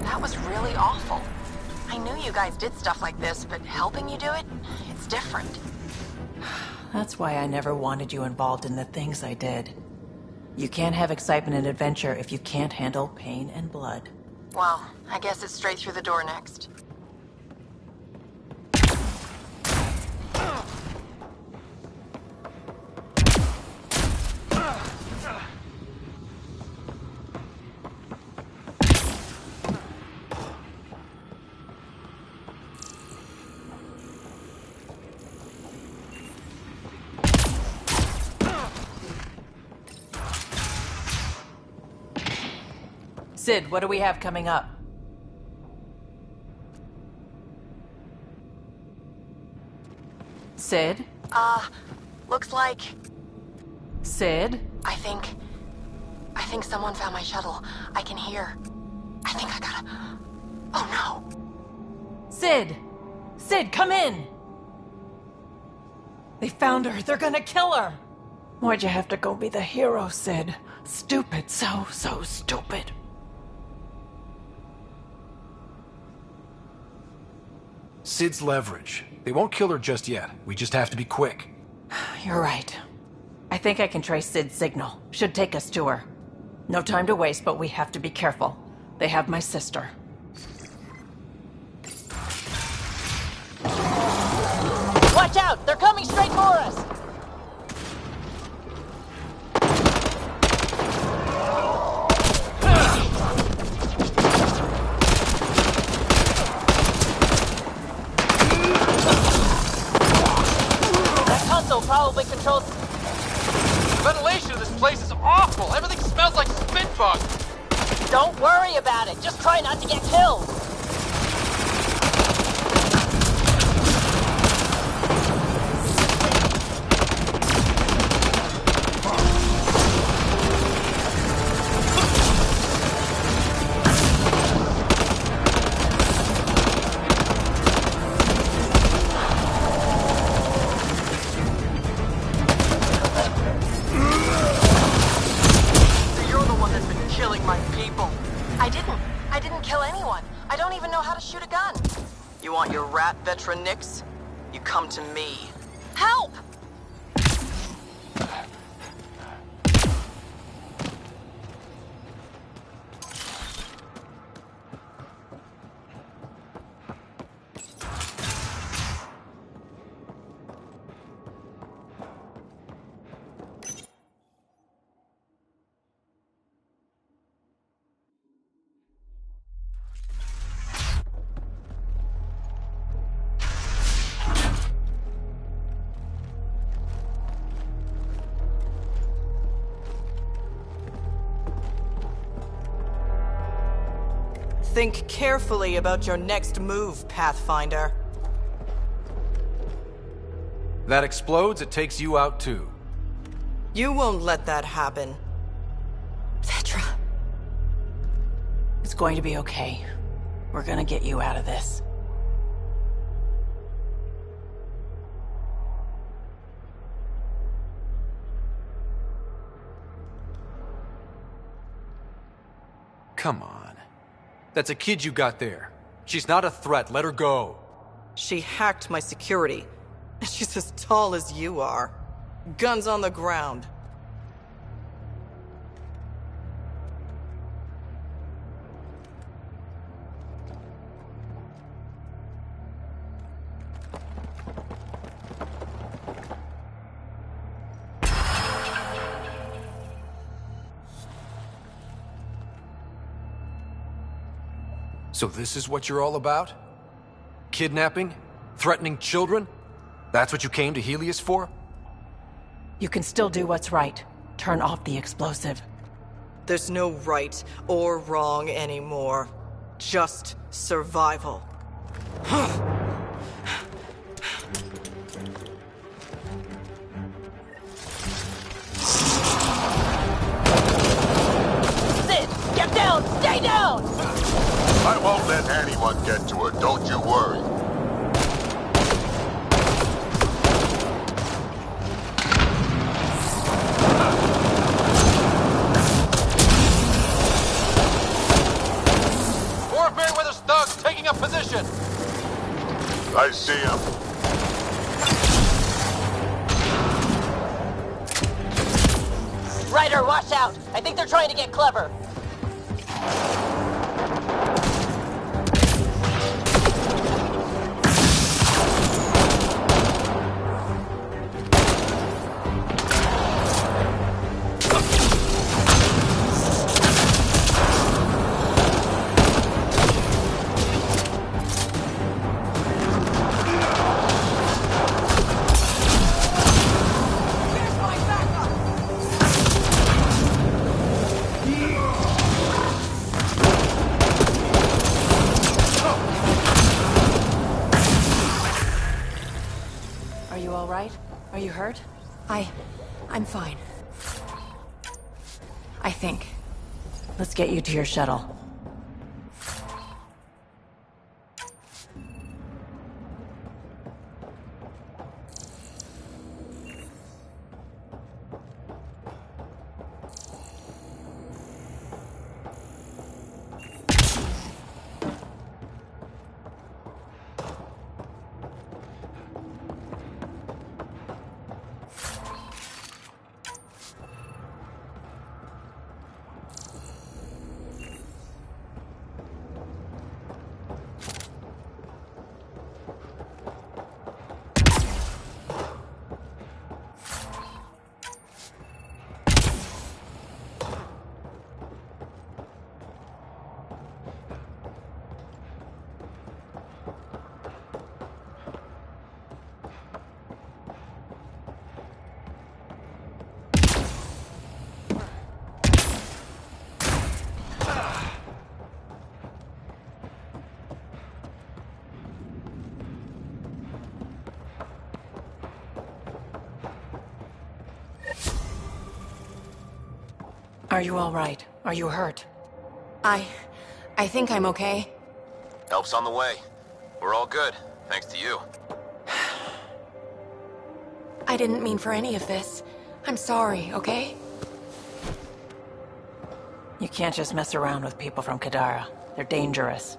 That was really awful. I knew you guys did stuff like this, but helping you do it, it's different. That's why I never wanted you involved in the things I did. You can't have excitement and adventure if you can't handle pain and blood. Well, I guess it's straight through the door next. Sid, what do we have coming up? Sid? Looks like... Sid? I think someone found my shuttle. I can hear. I think I gotta... Oh no! Sid! Sid, come in! They found her. They're gonna kill her! Why'd you have to go be the hero, Sid? Stupid. So stupid. Sid's leverage. They won't kill her just yet. We just have to be quick. You're right. I think I can trace Sid's signal. Should take us to her. No time to waste, but we have to be careful. They have my sister. Watch out! They're coming straight for us! That console probably controls... Ventilation in this place is awful! Everything smells like spit bug! Don't worry about it. Just try not to get killed. Veteran Nix, you come to me. Help! Think carefully about your next move, Pathfinder. That explodes, it takes you out too. You won't let that happen. Vetra. It's going to be okay. We're gonna get you out of this. Come on. That's a kid you got there. She's not a threat. Let her go. She hacked my security. She's as tall as you are. Guns on the ground. So this is what you're all about? Kidnapping? Threatening children? That's what you came to Helios for? You can still do what's right. Turn off the explosive. There's no right or wrong anymore. Just survival. Sid, get down! Stay down! I won't let anyone get to her, don't you worry. More Fairweather's thugs taking up position! I see him. Ryder, watch out! I think they're trying to get clever. Are you all right? Are you hurt? I'm fine. I think. Let's get you to your shuttle. Are you all right? Are you hurt? I think I'm okay. Help's on the way. We're all good, thanks to you. I didn't mean for any of this. I'm sorry, okay? You can't just mess around with people from Kadara. They're dangerous.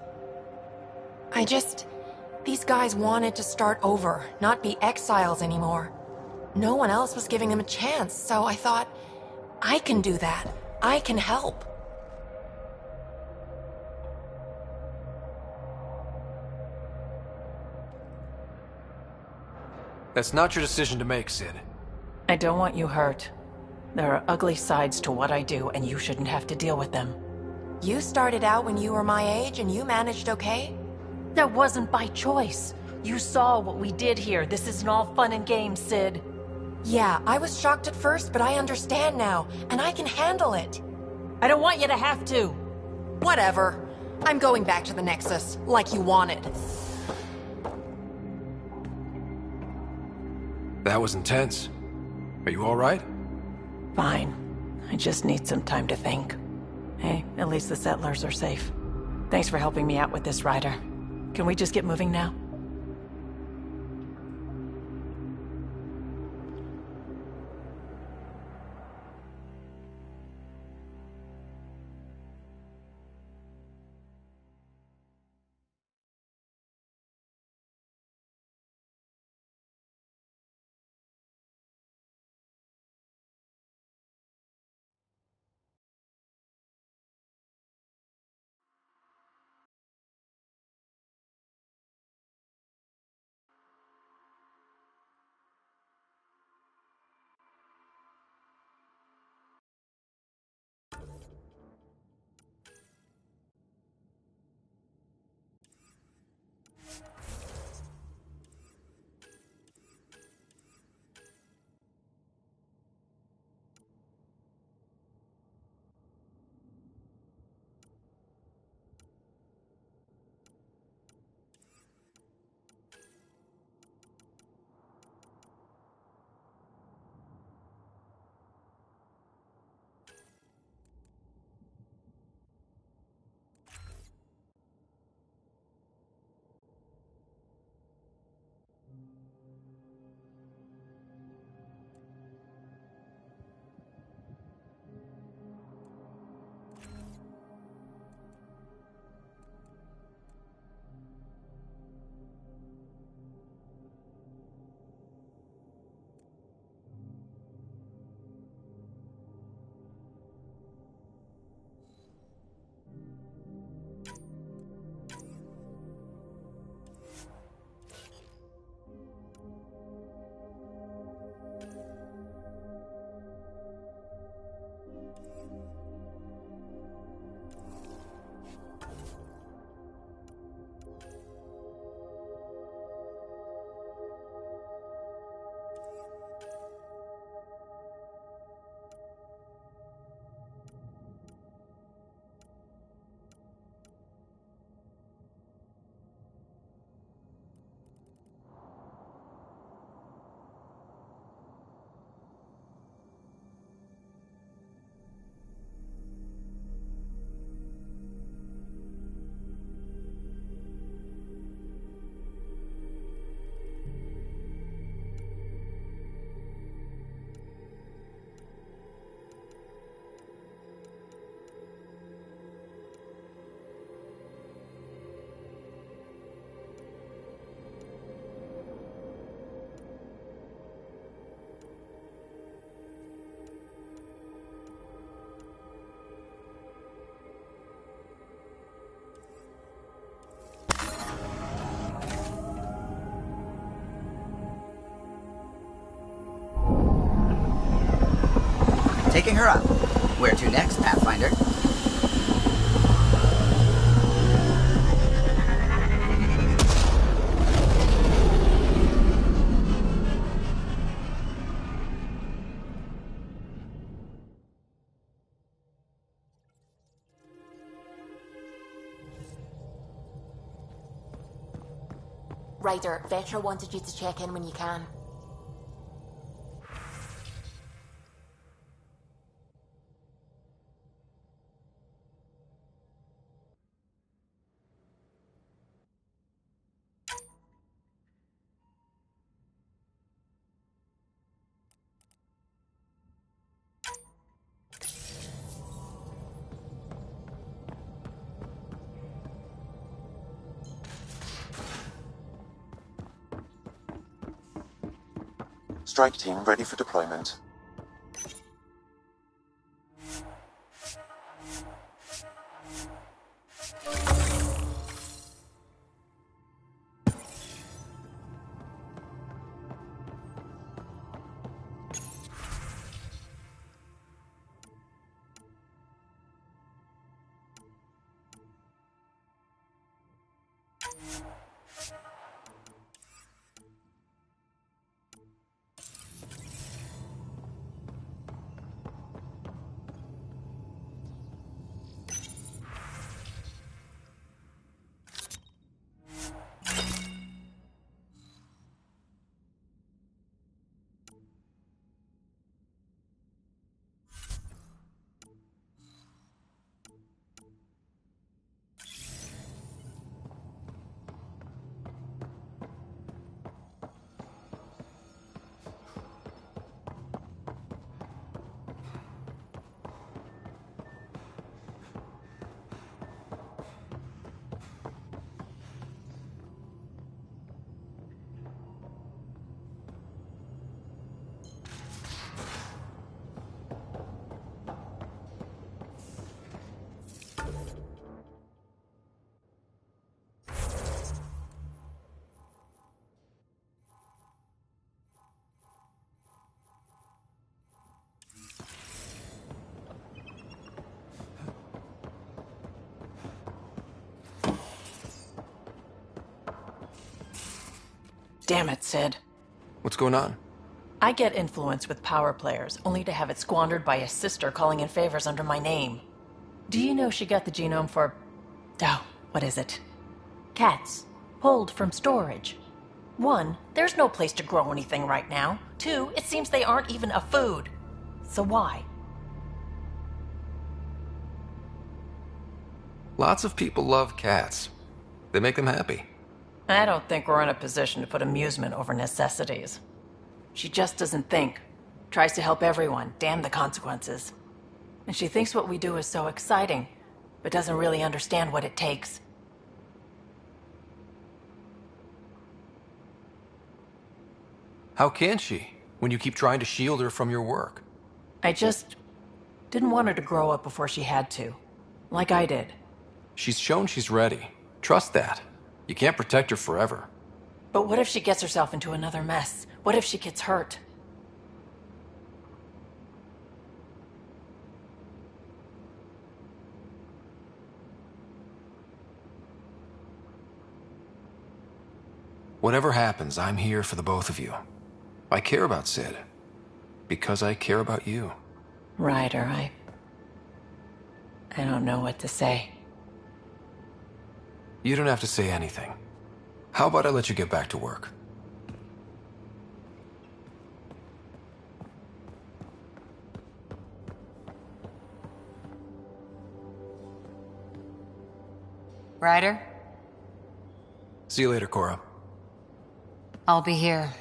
These guys wanted to start over, not be exiles anymore. No one else was giving them a chance, so I thought, I can do that. I can help. That's not your decision to make, Sid. I don't want you hurt. There are ugly sides to what I do, and you shouldn't have to deal with them. You started out when you were my age and you managed okay? That wasn't by choice. You saw what we did here. This isn't all fun and games, Sid. Yeah, I was shocked at first, but I understand now, and I can handle it. I don't want you to have to. Whatever. I'm going back to the Nexus, like you wanted. That was intense. Are you all right? Fine. I just need some time to think. Hey, at least the settlers are safe. Thanks for helping me out with this, Ryder. Can we just get moving now? Taking her up. Where to next, Pathfinder? Ryder, Vetra wanted you to check in when you can. Strike team ready for deployment. Damn it, Sid. What's going on? I get influence with power players, only to have it squandered by a sister calling in favors under my name. Do you know she got the genome for... oh, what is it? Cats. Pulled from storage. 1, there's no place to grow anything right now. 2, it seems they aren't even a food. So why? Lots of people love cats. They make them happy. I don't think we're in a position to put amusement over necessities. She just doesn't think. Tries to help everyone, damn the consequences. And she thinks what we do is so exciting, but doesn't really understand what it takes. How can she, when you keep trying to shield her from your work? I just didn't want her to grow up before she had to. Like I did. She's shown she's ready. Trust that. You can't protect her forever. But what if she gets herself into another mess? What if she gets hurt? Whatever happens, I'm here for the both of you. I care about Sid. Because I care about you. Ryder, I don't know what to say. You don't have to say anything. How about I let you get back to work? Ryder? See you later, Cora. I'll be here.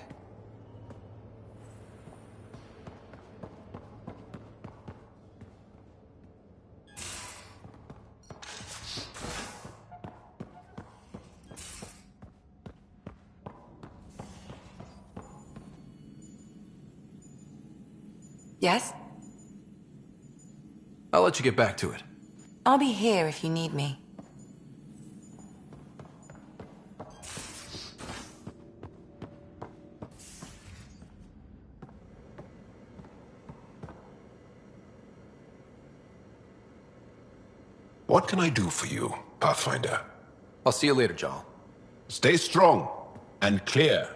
Yes? I'll let you get back to it. I'll be here if you need me. What can I do for you, Pathfinder? I'll see you later, Jarl. Stay strong and clear.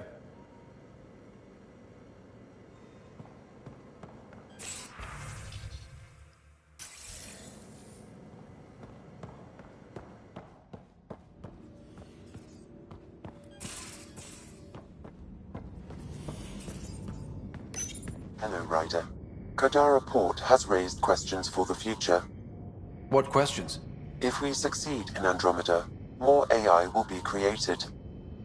Hello, Ryder. Kadara Port has raised questions for the future. What questions? If we succeed in Andromeda, more AI will be created.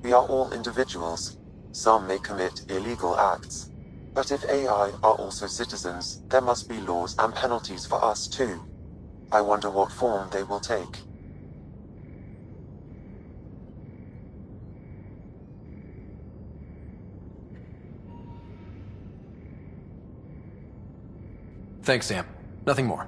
We are all individuals. Some may commit illegal acts. But if AI are also citizens, there must be laws and penalties for us too. I wonder what form they will take. Thanks, Sam. Nothing more.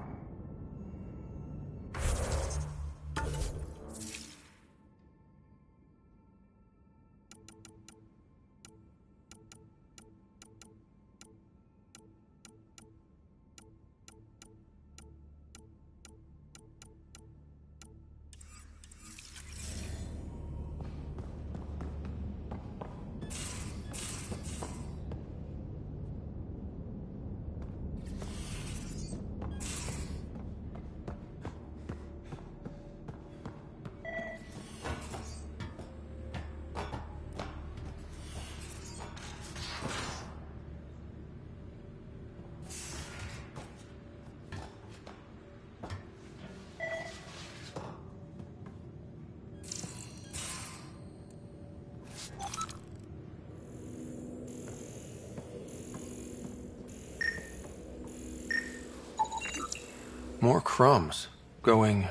More crumbs. Going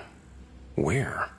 where?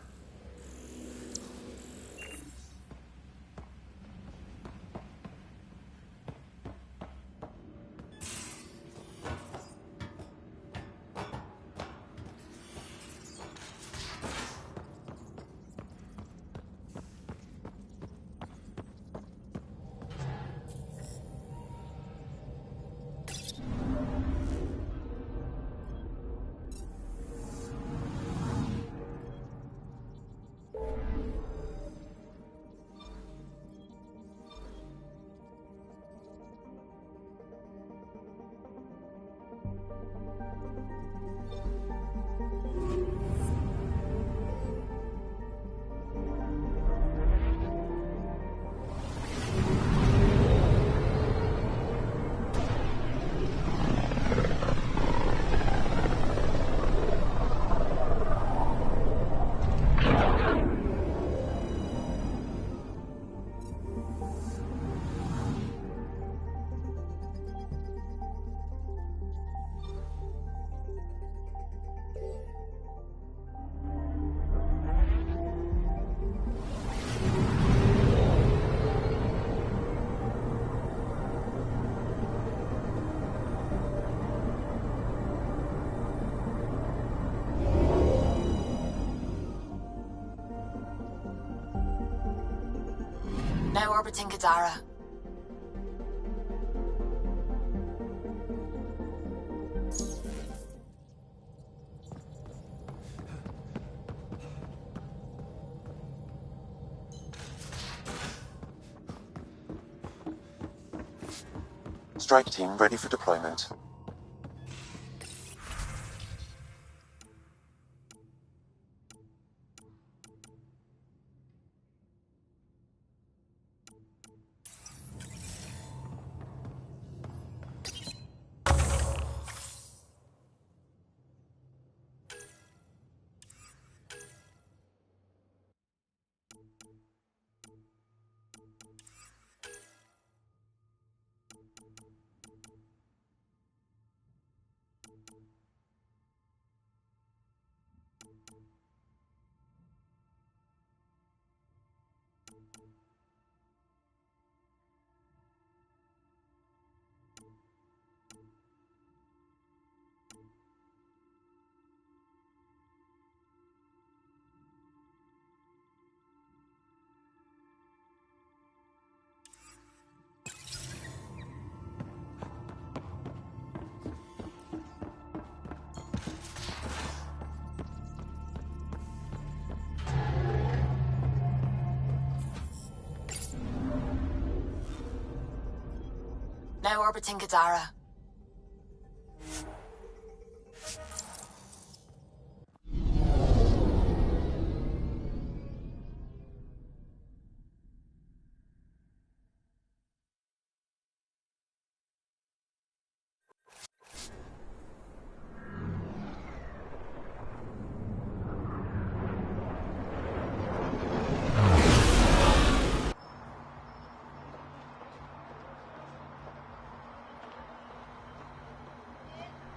Now orbiting Kadara. Strike team ready for deployment. Now orbiting Kadara.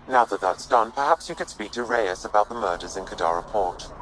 Now that that's done, perhaps you could speak to Reyes about the murders in Kadara Port.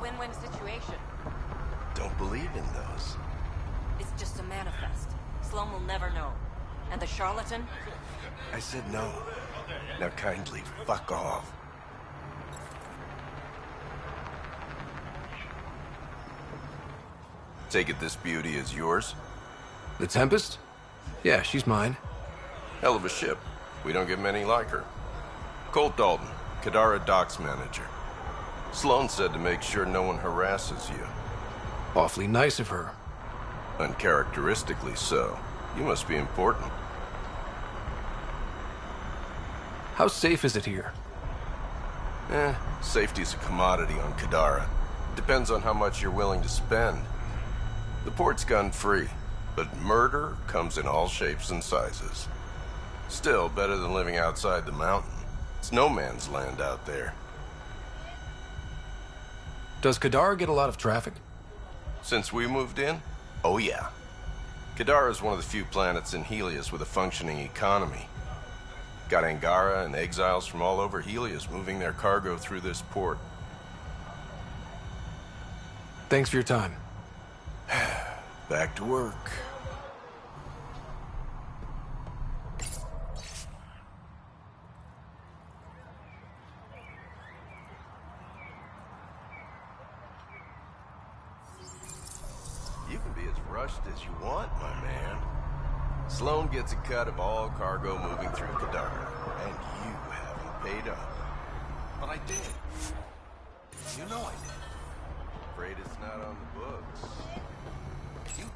win-win situation. Don't believe in those. It's just a manifest. Sloan will never know. And the charlatan? I said no. Now kindly fuck off. Take it this beauty is yours? The Tempest? Yeah, she's mine. Hell of a ship. We don't get many like her. Colt Dalton, Kadara Docks Manager. Sloan said to make sure no one harasses you. Awfully nice of her. Uncharacteristically so. You must be important. How safe is it here? Safety's a commodity on Kadara. Depends on how much you're willing to spend. The port's gun-free, but murder comes in all shapes and sizes. Still, better than living outside the mountain. It's no man's land out there. Does Kadara get a lot of traffic? Since we moved in? Oh yeah. Kadara is one of the few planets in Helios with a functioning economy. Got Angara and exiles from all over Helios moving their cargo through this port. Thanks for your time. Back to work. You can be as rushed as you want, my man. Sloan gets a cut of all cargo moving through Kadara, and you haven't paid up. But I did. You know I did. Afraid it's not on the books. You...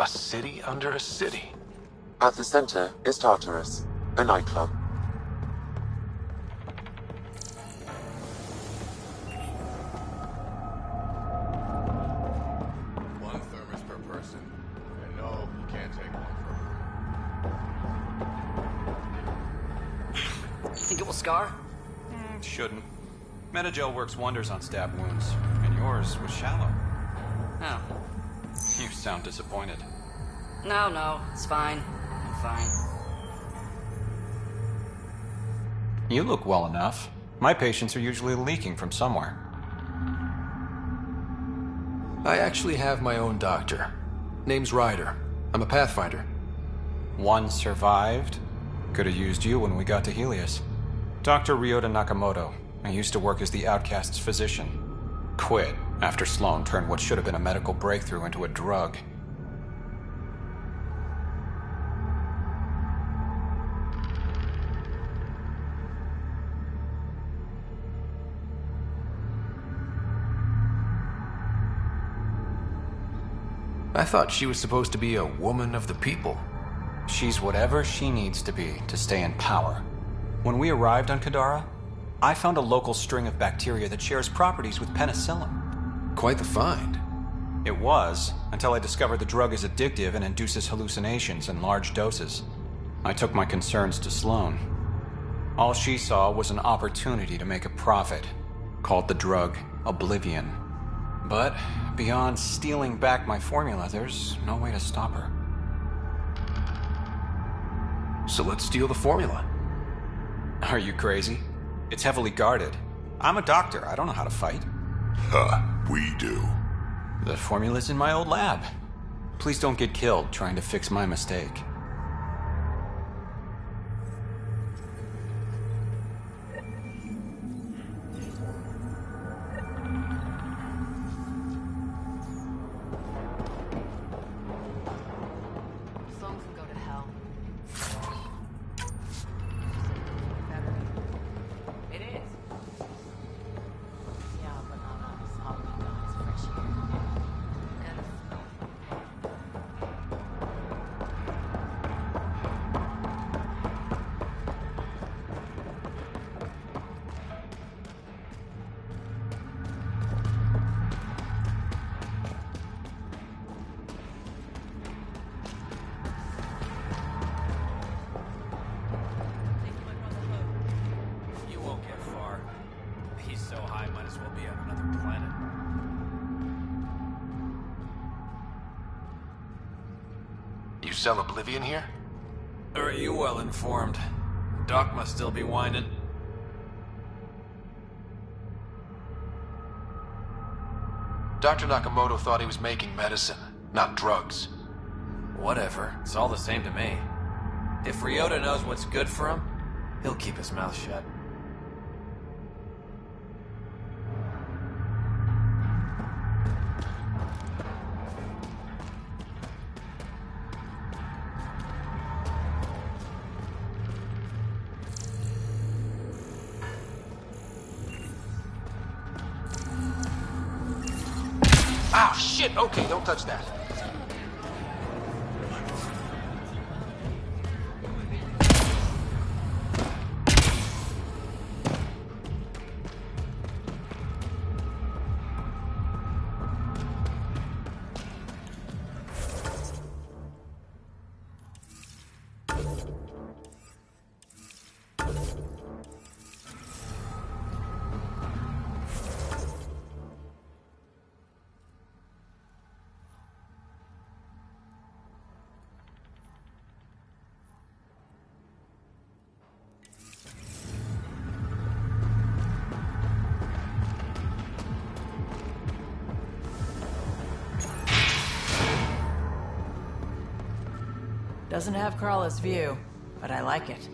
A city under a city. At the center is Tartarus, a nightclub. One thermos per person. And no, you can't take one from Think it will scar? Shouldn't. Metagel works wonders on stab wounds, and yours was shallow. Oh. You sound disappointed. No, it's fine. I'm fine. You look well enough. My patients are usually leaking from somewhere. I actually have my own doctor. Name's Ryder. I'm a Pathfinder. One survived? Could have used you when we got to Helios. Dr. Ryota Nakamoto. I used to work as the Outcast's physician. Quit after Sloan turned what should have been a medical breakthrough into a drug. I thought she was supposed to be a woman of the people. She's whatever she needs to be to stay in power. When we arrived on Kadara, I found a local string of bacteria that shares properties with penicillin. Quite the find. It was, until I discovered the drug is addictive and induces hallucinations in large doses. I took my concerns to Sloan. All she saw was an opportunity to make a profit, called the drug Oblivion. But beyond stealing back my formula, there's no way to stop her. So let's steal the formula. Are you crazy? It's heavily guarded. I'm a doctor. I don't know how to fight. Huh, we do. The formula's in my old lab. Please don't get killed trying to fix my mistake. You sell Oblivion here? Or are you well informed? Doc must still be whining. Dr. Nakamoto thought he was making medicine, not drugs. Whatever. It's all the same to me. If Ryota knows what's good for him, he'll keep his mouth shut. Ow, shit! Okay, don't touch that. Doesn't have Krala's view, but I like it.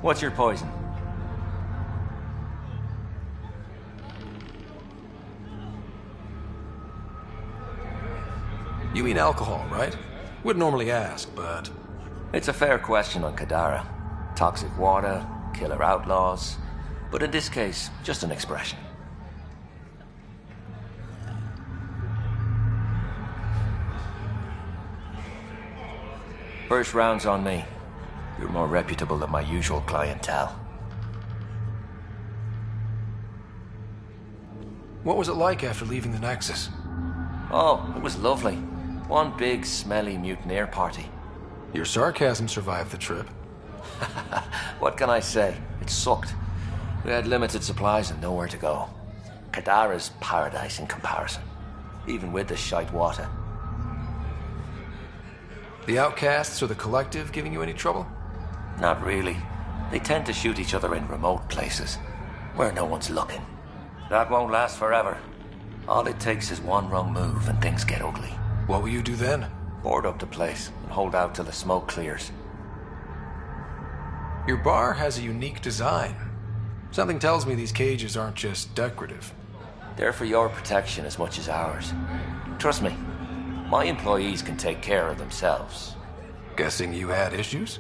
What's your poison? You mean alcohol, right? Would normally ask, but... It's a fair question on Kadara. Toxic water, killer outlaws... But in this case, just an expression. First round's on me. You're more reputable than my usual clientele. What was it like after leaving the Nexus? Oh, it was lovely. One big, smelly mutineer party. Your sarcasm survived the trip. What can I say? It sucked. We had limited supplies and nowhere to go. Kadara's paradise in comparison, even with the shite water. The Outcasts or the Collective giving you any trouble? Not really. They tend to shoot each other in remote places, where no one's looking. That won't last forever. All it takes is one wrong move and things get ugly. What will you do then? Board up the place and hold out till the smoke clears. Your bar has a unique design. Something tells me these cages aren't just decorative. They're for your protection as much as ours. Trust me, my employees can take care of themselves. Guessing you had issues?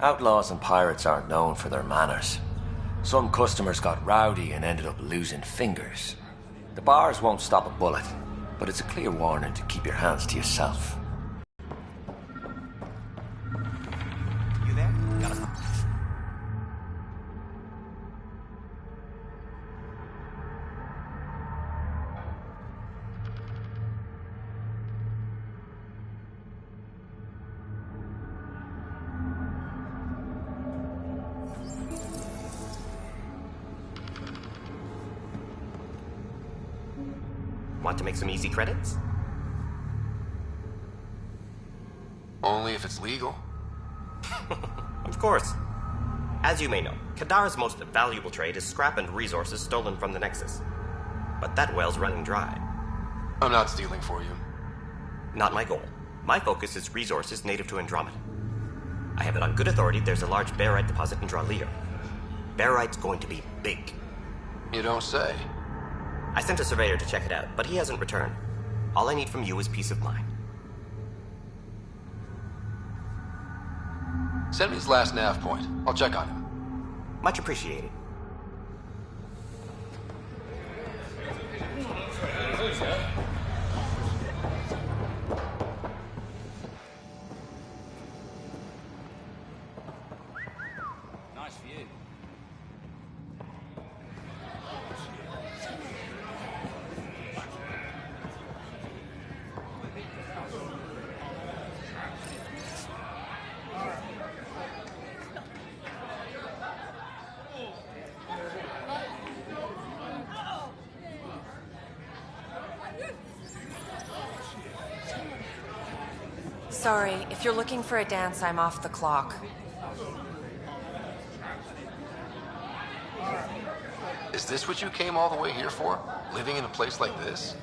Outlaws and pirates aren't known for their manners. Some customers got rowdy and ended up losing fingers. The bars won't stop a bullet, but it's a clear warning to keep your hands to yourself. You there? Got a... Want to make some easy credits? Only if it's legal. Of course. As you may know, Kadara's most valuable trade is scrap and resources stolen from the Nexus. But that well's running dry. I'm not stealing for you. Not my goal. My focus is resources native to Andromeda. I have it on good authority there's a large barite deposit in Draleo. Barite's going to be big. You don't say. I sent a surveyor to check it out, but he hasn't returned. All I need from you is peace of mind. Send me his last nav point. I'll check on him. Much appreciated. Nice view. Sorry, if you're looking for a dance, I'm off the clock. Is this what you came all the way here for? Living in a place like this?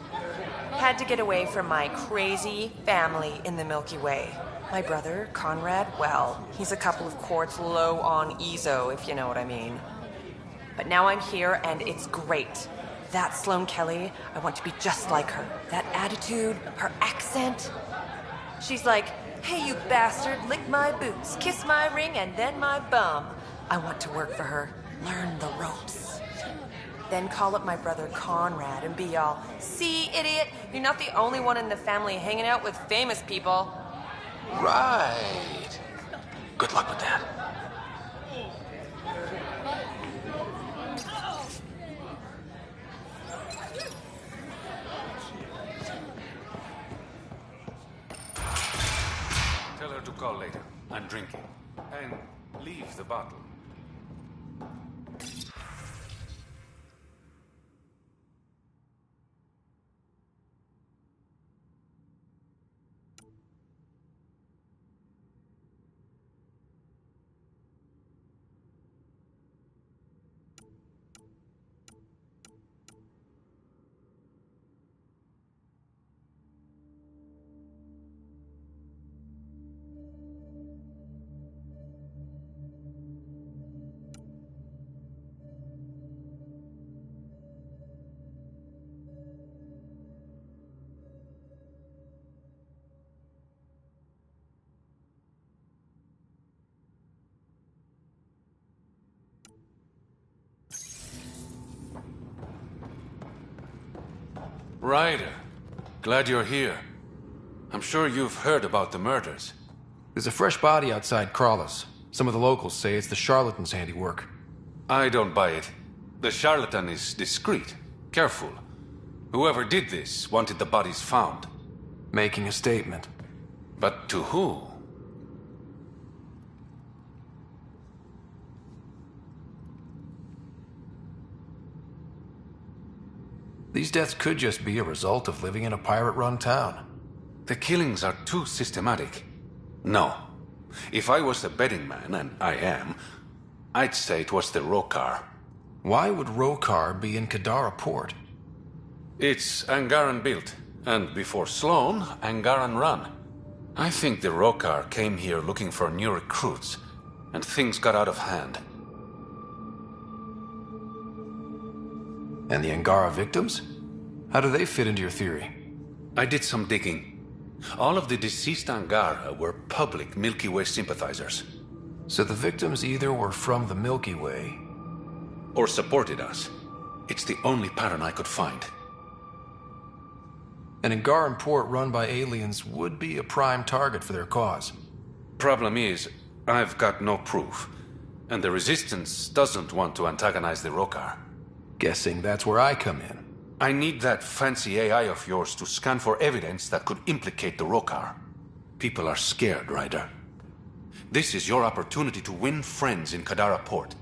Had to get away from my crazy family in the Milky Way. My brother, Conrad, well, he's a couple of quarts low on EZO, if you know what I mean. But now I'm here, and it's great. That Sloane Kelly, I want to be just like her. That attitude, her accent. She's like, hey, you bastard, lick my boots, kiss my ring, and then my bum. I want to work for her, learn the ropes. Then call up my brother Conrad and be all, see, idiot, you're not the only one in the family hanging out with famous people. Right. Good luck with that. Tell her to call later. I'm drinking. And leave the bottle. Ryder, glad you're here. I'm sure you've heard about the murders. There's a fresh body outside Crawlers. Some of the locals say it's the charlatan's handiwork. I don't buy it. The charlatan is discreet, careful. Whoever did this wanted the bodies found. Making a statement. But to who? These deaths could just be a result of living in a pirate-run town. The killings are too systematic. No. If I was a betting man, and I am, I'd say it was the Rokar. Why would Rokar be in Kadara port? It's Angaran built, and before Sloan, Angaran run. I think the Rokar came here looking for new recruits, and things got out of hand. And the Angara victims? How do they fit into your theory? I did some digging. All of the deceased Angara were public Milky Way sympathizers. So the victims either were from the Milky Way... or supported us. It's the only pattern I could find. An Angaran port run by aliens would be a prime target for their cause. Problem is, I've got no proof. And the Resistance doesn't want to antagonize the Rokar. Guessing that's where I come in. I need that fancy AI of yours to scan for evidence that could implicate the Rokar. People are scared, Ryder. This is your opportunity to win friends in Kadara Port.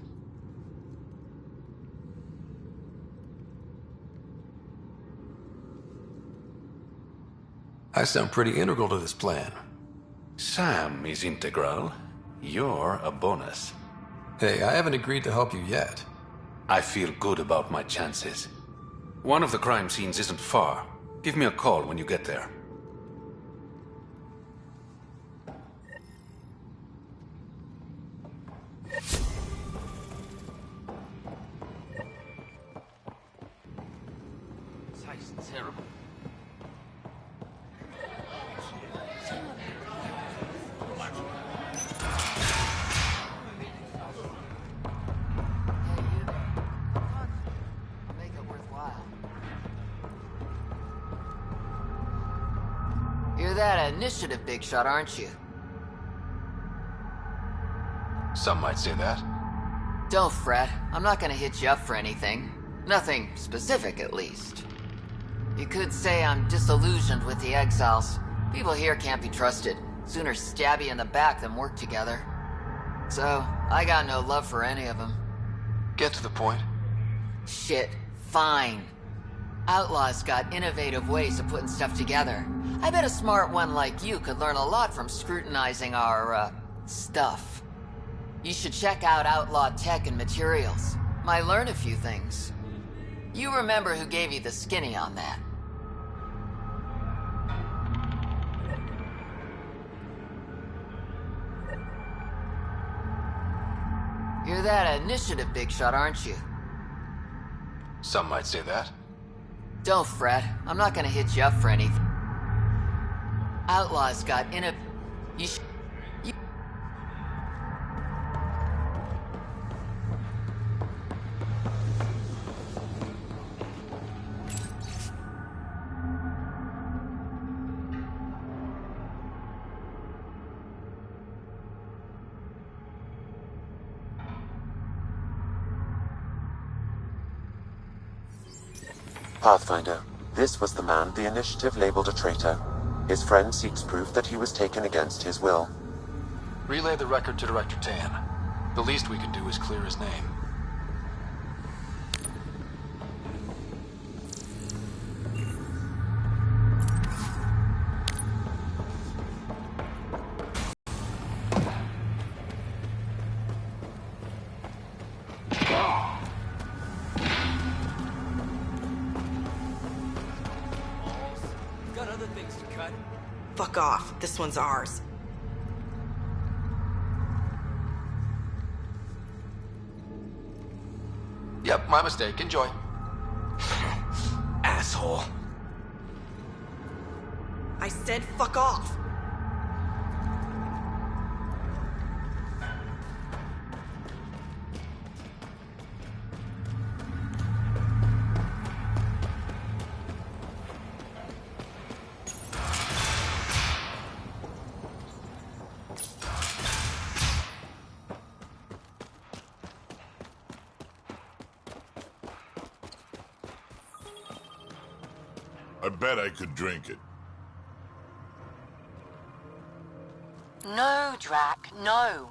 I sound pretty integral to this plan. Sam is integral. You're a bonus. Hey, I haven't agreed to help you yet. I feel good about my chances. One of the crime scenes isn't far. Give me a call when you get there. Tastes terrible. You're that initiative big shot, aren't you? Some might say that. Don't fret. I'm not gonna hit you up for anything. Nothing specific, at least. You could say I'm disillusioned with the exiles. People here can't be trusted. Sooner stab you in the back than work together. So, I got no love for any of them. Get to the point. Shit. Fine. Outlaws got innovative ways of putting stuff together. I bet a smart one like you could learn a lot from scrutinizing our, stuff. You should check out Outlaw Tech and Materials. Might learn a few things. You remember who gave you the skinny on that. You're that initiative big shot, aren't you? Some might say that. Don't fret. I'm not gonna hit you up for anything. Outlaws got you Pathfinder, this was the man the Initiative labeled a traitor. His friend seeks proof that he was taken against his will. Relay the record to Director Tan. The least we can do is clear his name. Got other things to cut. Fuck off. This one's ours. Yep, my mistake. Enjoy. Asshole. I said fuck off. I bet I could drink it. No, Drac, no.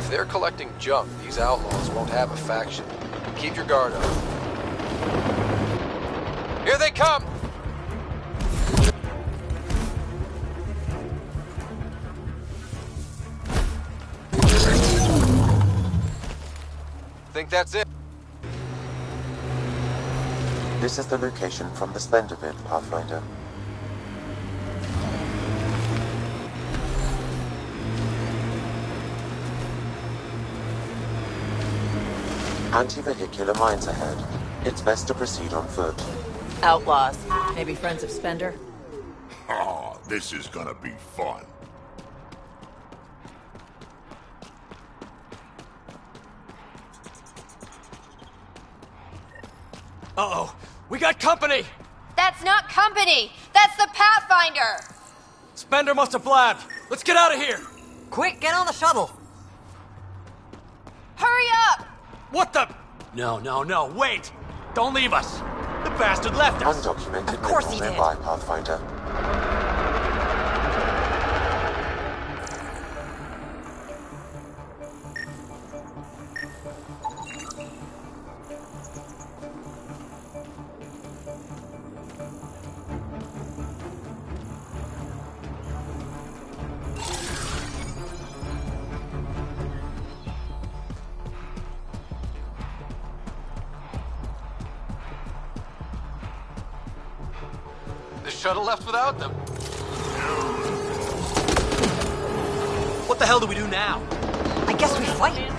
If they're collecting junk, these outlaws won't have a faction. Keep your guard up. Here they come! Think that's it? This is the location from the Splendor bid, Pathfinder. Anti-vehicular mines ahead. It's best to proceed on foot. Outlaws. Maybe friends of Spender? Oh, this is gonna be fun. Uh-oh, we got company! That's not company! That's the Pathfinder! Spender must have blabbed. Let's get out of here! Quick, get on the shuttle! Hurry up! What the? No, wait! Don't leave us! The bastard left us! Undocumented Of course he missile did. nearby, Pathfinder. The shuttle left without them. What the hell do we do now? I guess we fight.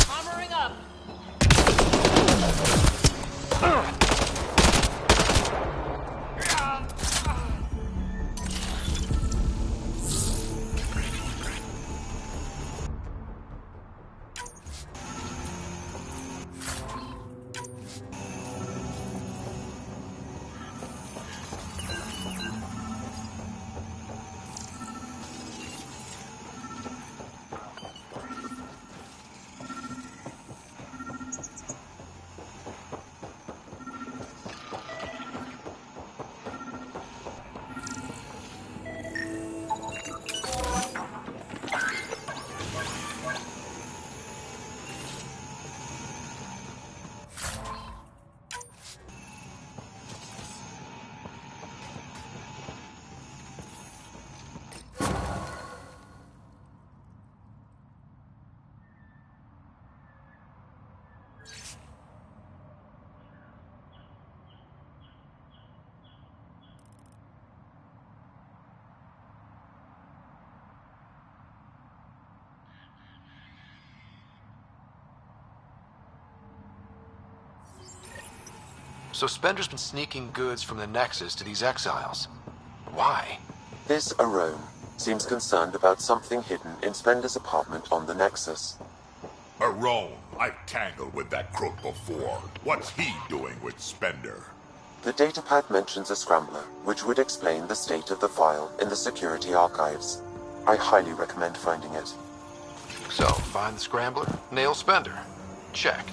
Armoring up. So Spender's been sneaking goods from the Nexus to these exiles. Why? This Arome seems concerned about something hidden in Spender's apartment on the Nexus. Arome, I've tangled with that crook before. What's he doing with Spender? The datapad mentions a scrambler, which would explain the state of the file in the security archives. I highly recommend finding it. So, find the scrambler, nail Spender. Check.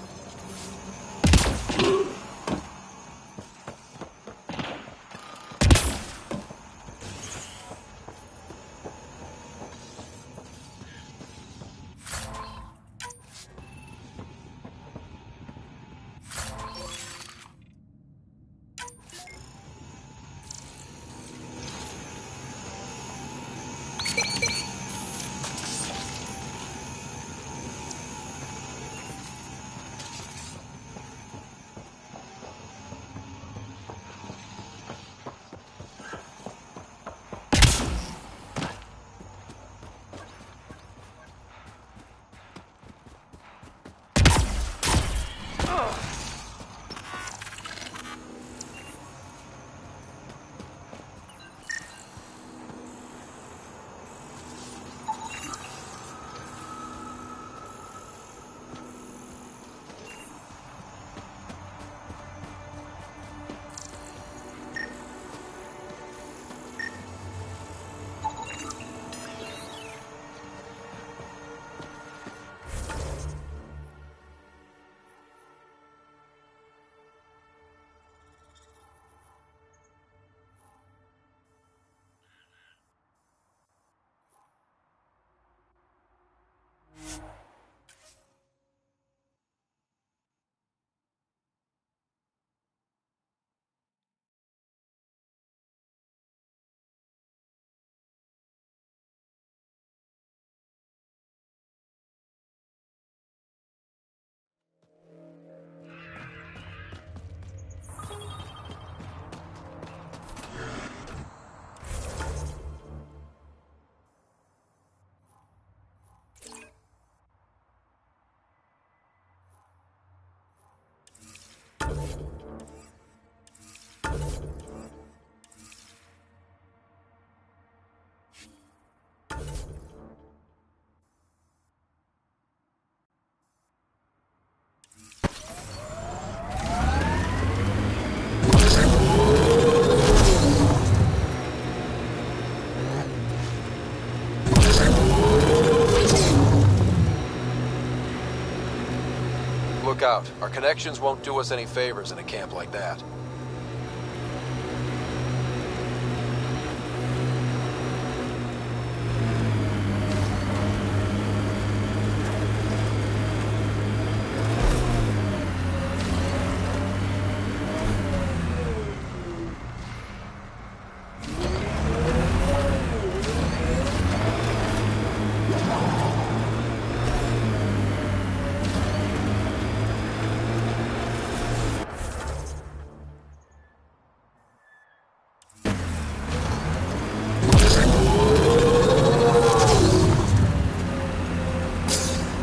out. Our connections won't do us any favors in a camp like that.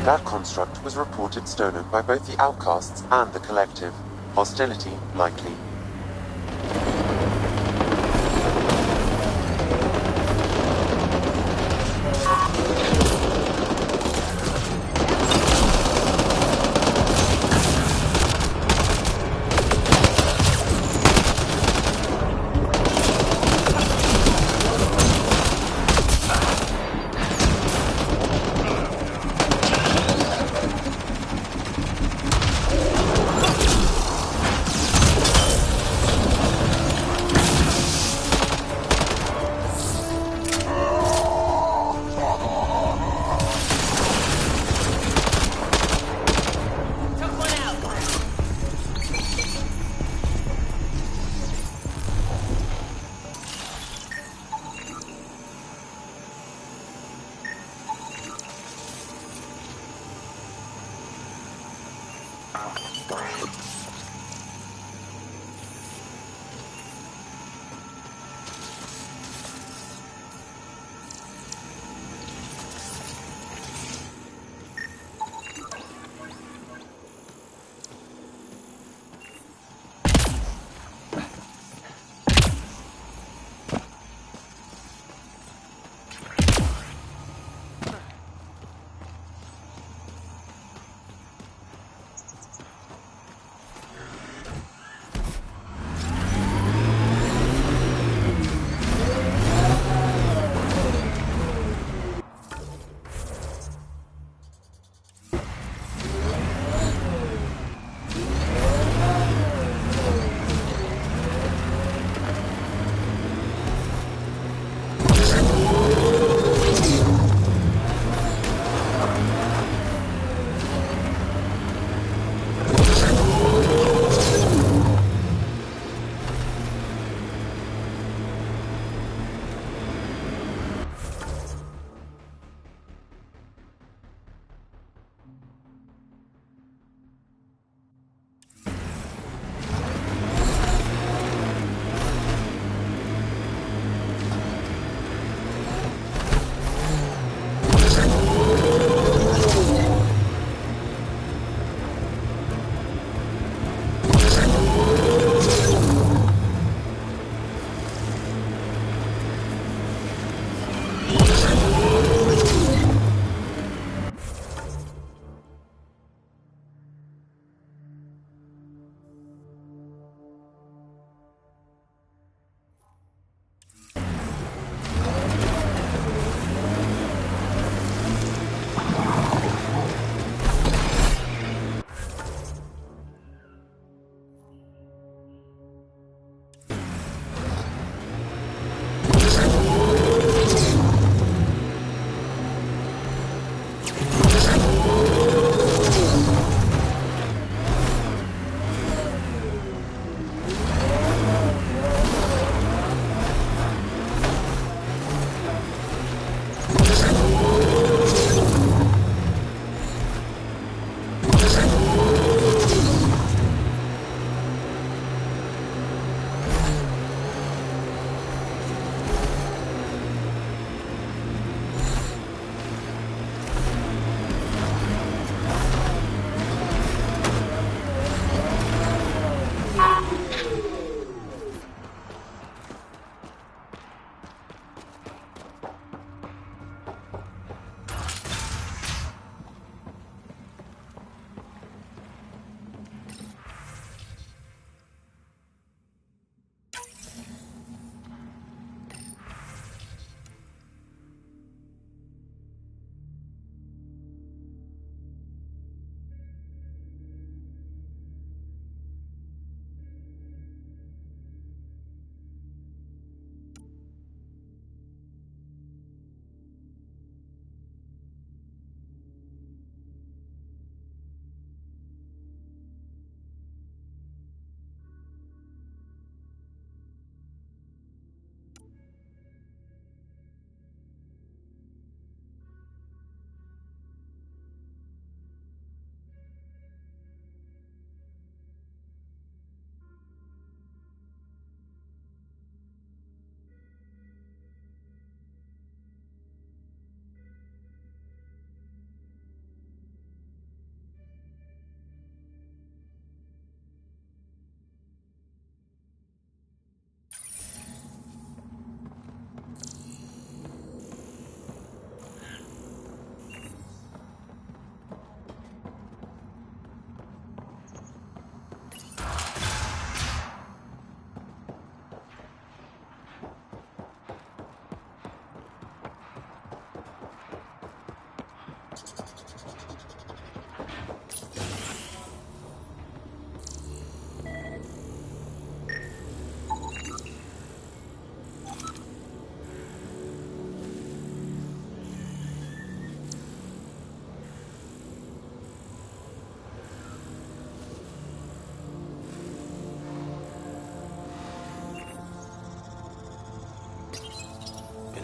That construct was reported stolen by both the Outcasts and the Collective. Hostility likely.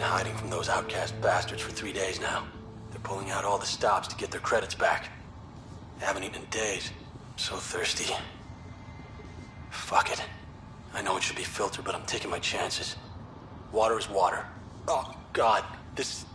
hiding from those outcast bastards for 3 days now. They're pulling out all the stops to get their credits back. They haven't eaten in days. I'm so thirsty. Fuck it. I know it should be filtered, but I'm taking my chances. Water is water. Oh, God. This...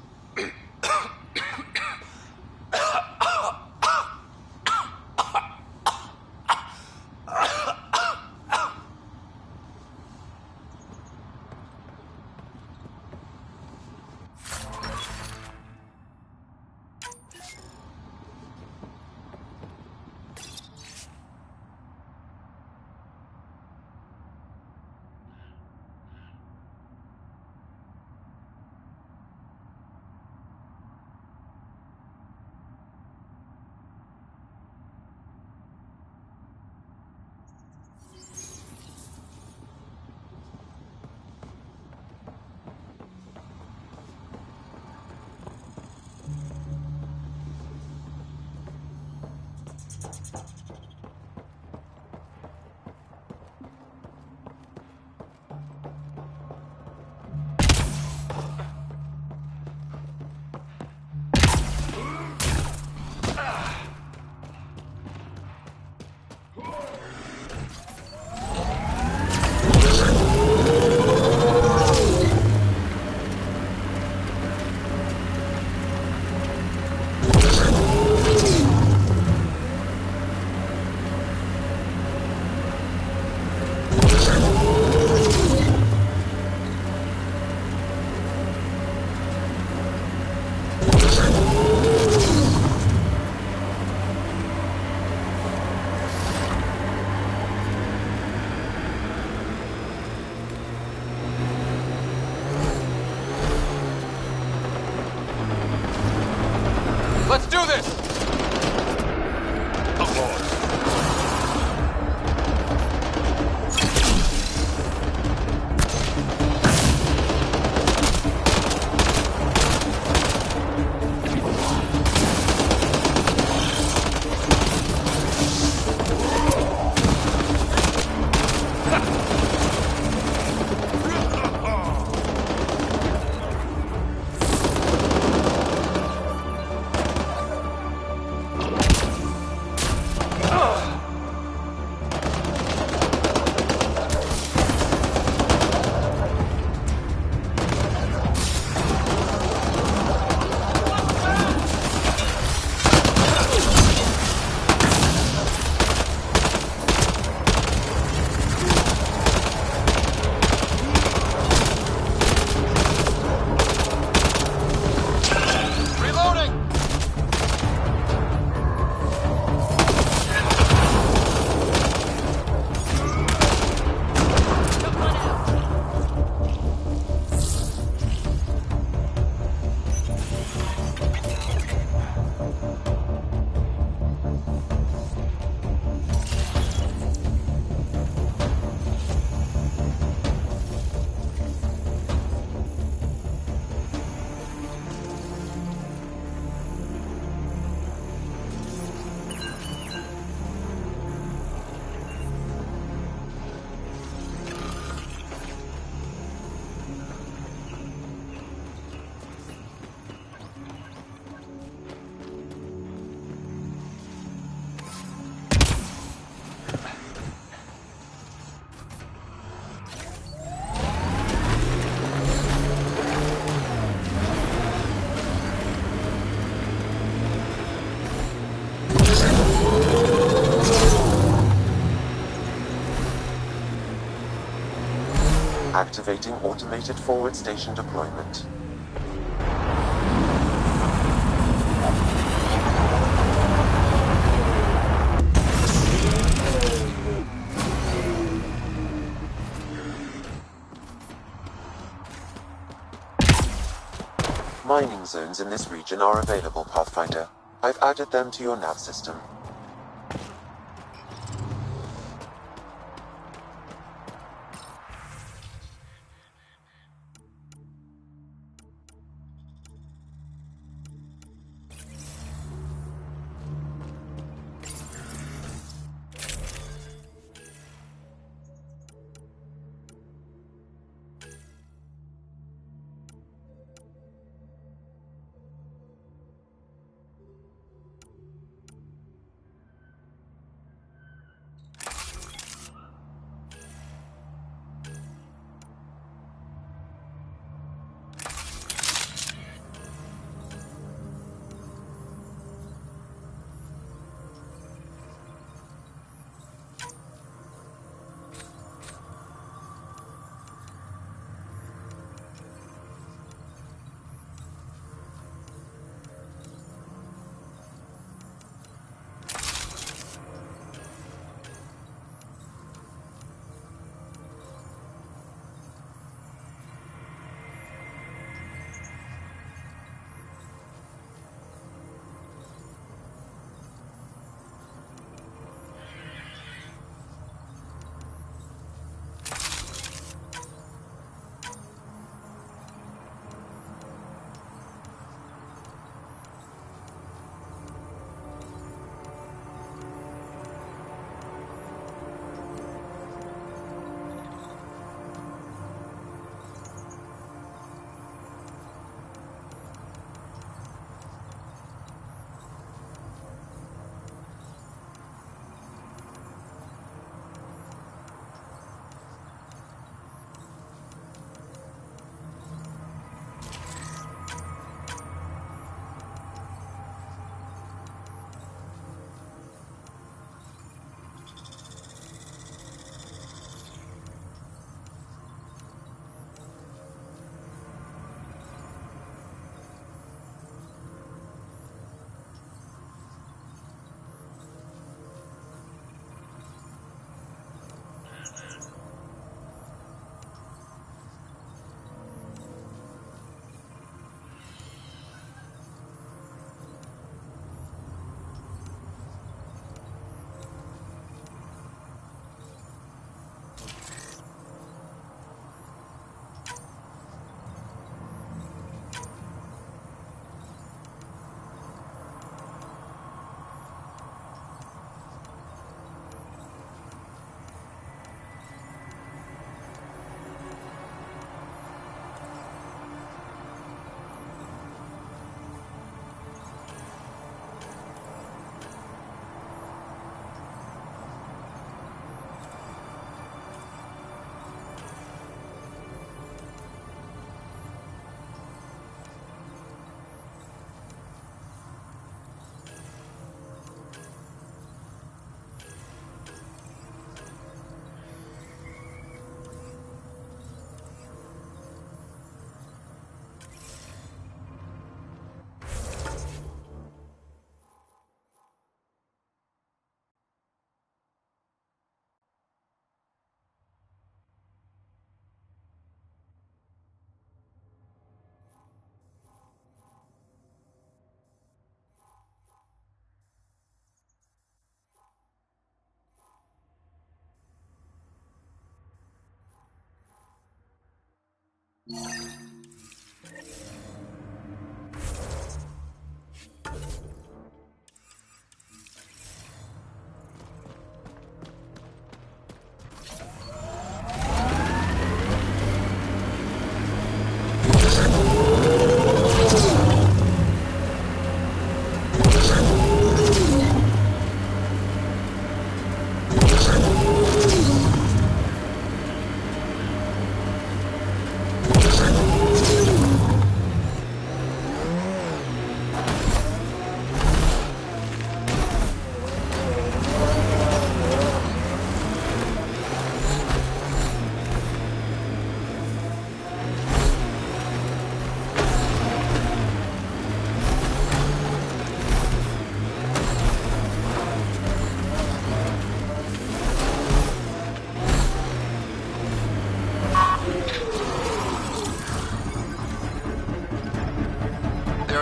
Let's do this! Of course. Activating automated forward station deployment. Mining zones in this region are available, Pathfinder. I've added them to your nav system.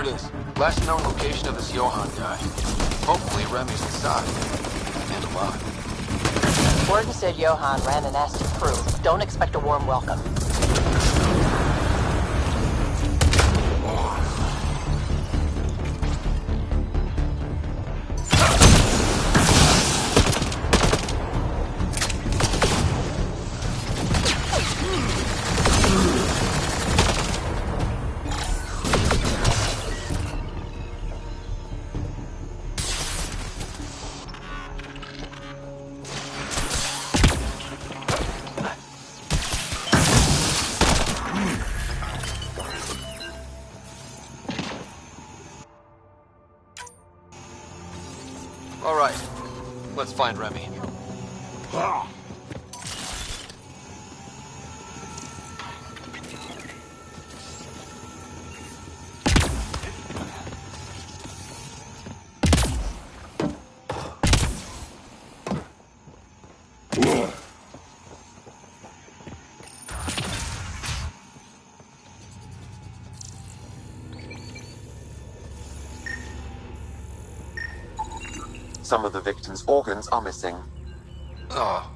it is. Last known location of this Johann guy. Hopefully Remy's inside. And alive. Gordon said Johann ran a nasty crew. Don't expect a warm welcome. All right. Let's find Remy. Some of the victim's organs are missing. Oh.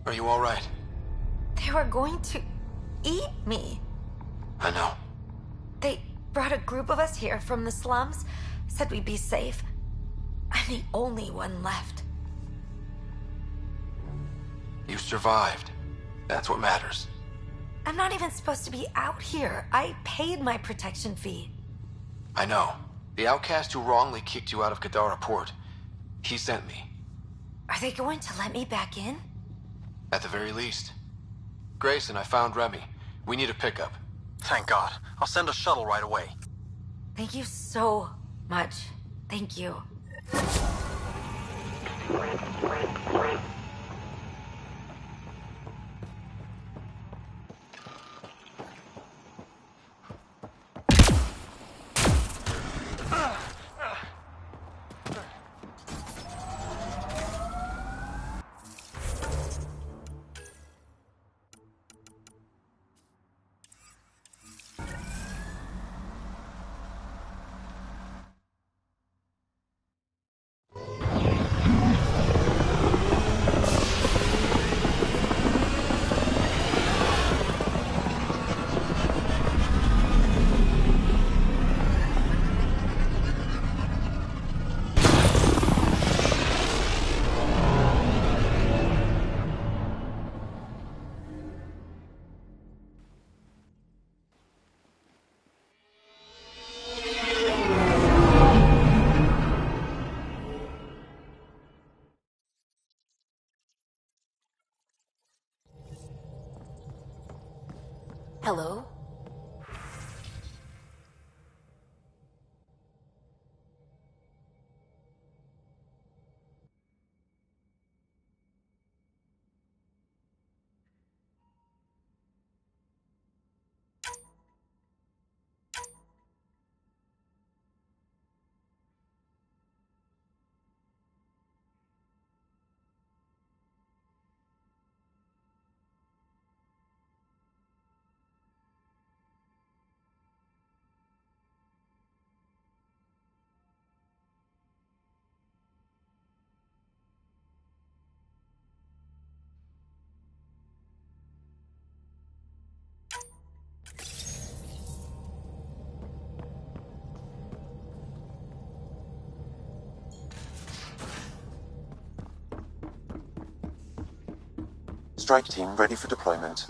Are you all right? They were going to eat me. I know. They brought a group of us here from the slums, said we'd be safe. I'm the only one left. You survived. That's what matters. I'm not even supposed to be out here. I paid my protection fee. I know. The outcast who wrongly kicked you out of Kadara Port. He sent me. Are they going to let me back in? At the very least. Grayson, I found Remy. We need a pickup. Thank God. I'll send a shuttle right away. Thank you so much. Thank you. Hello? Strike team ready for deployment.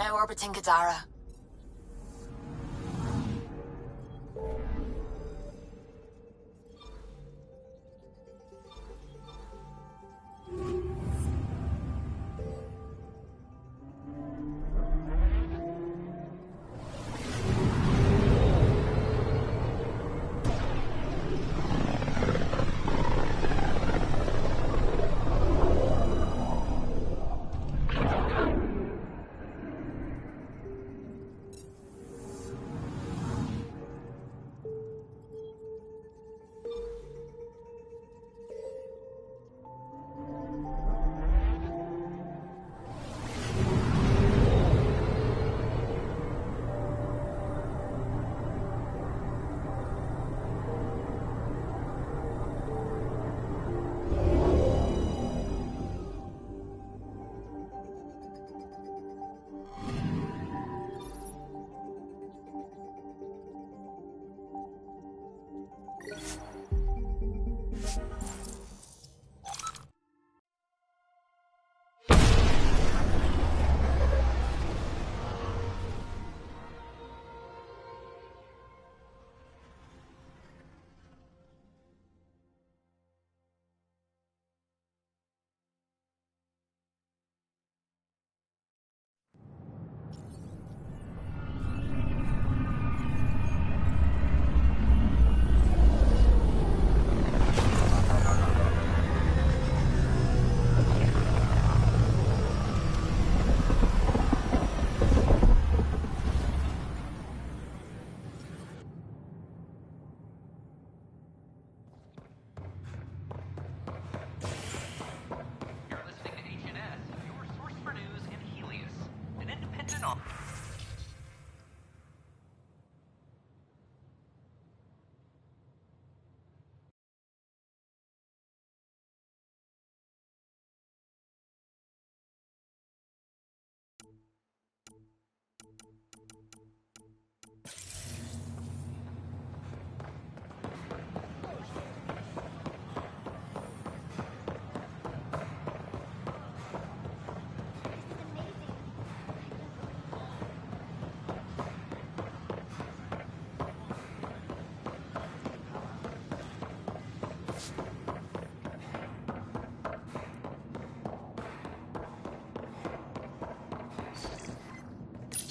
Now orbiting Gadara.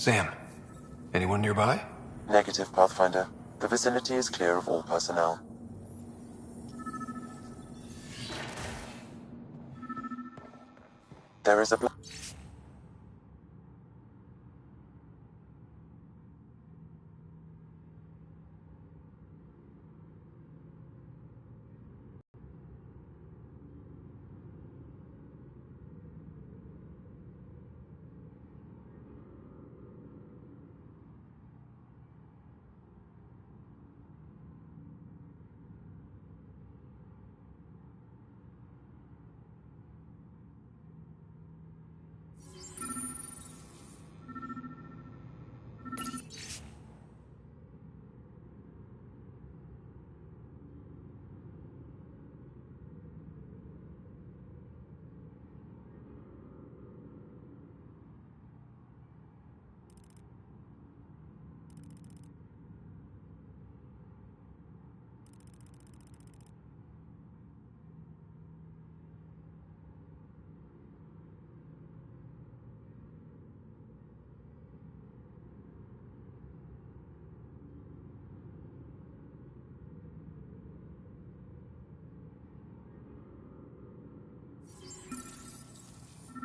Sam, anyone nearby? Negative, Pathfinder. The vicinity is clear of all personnel. There is a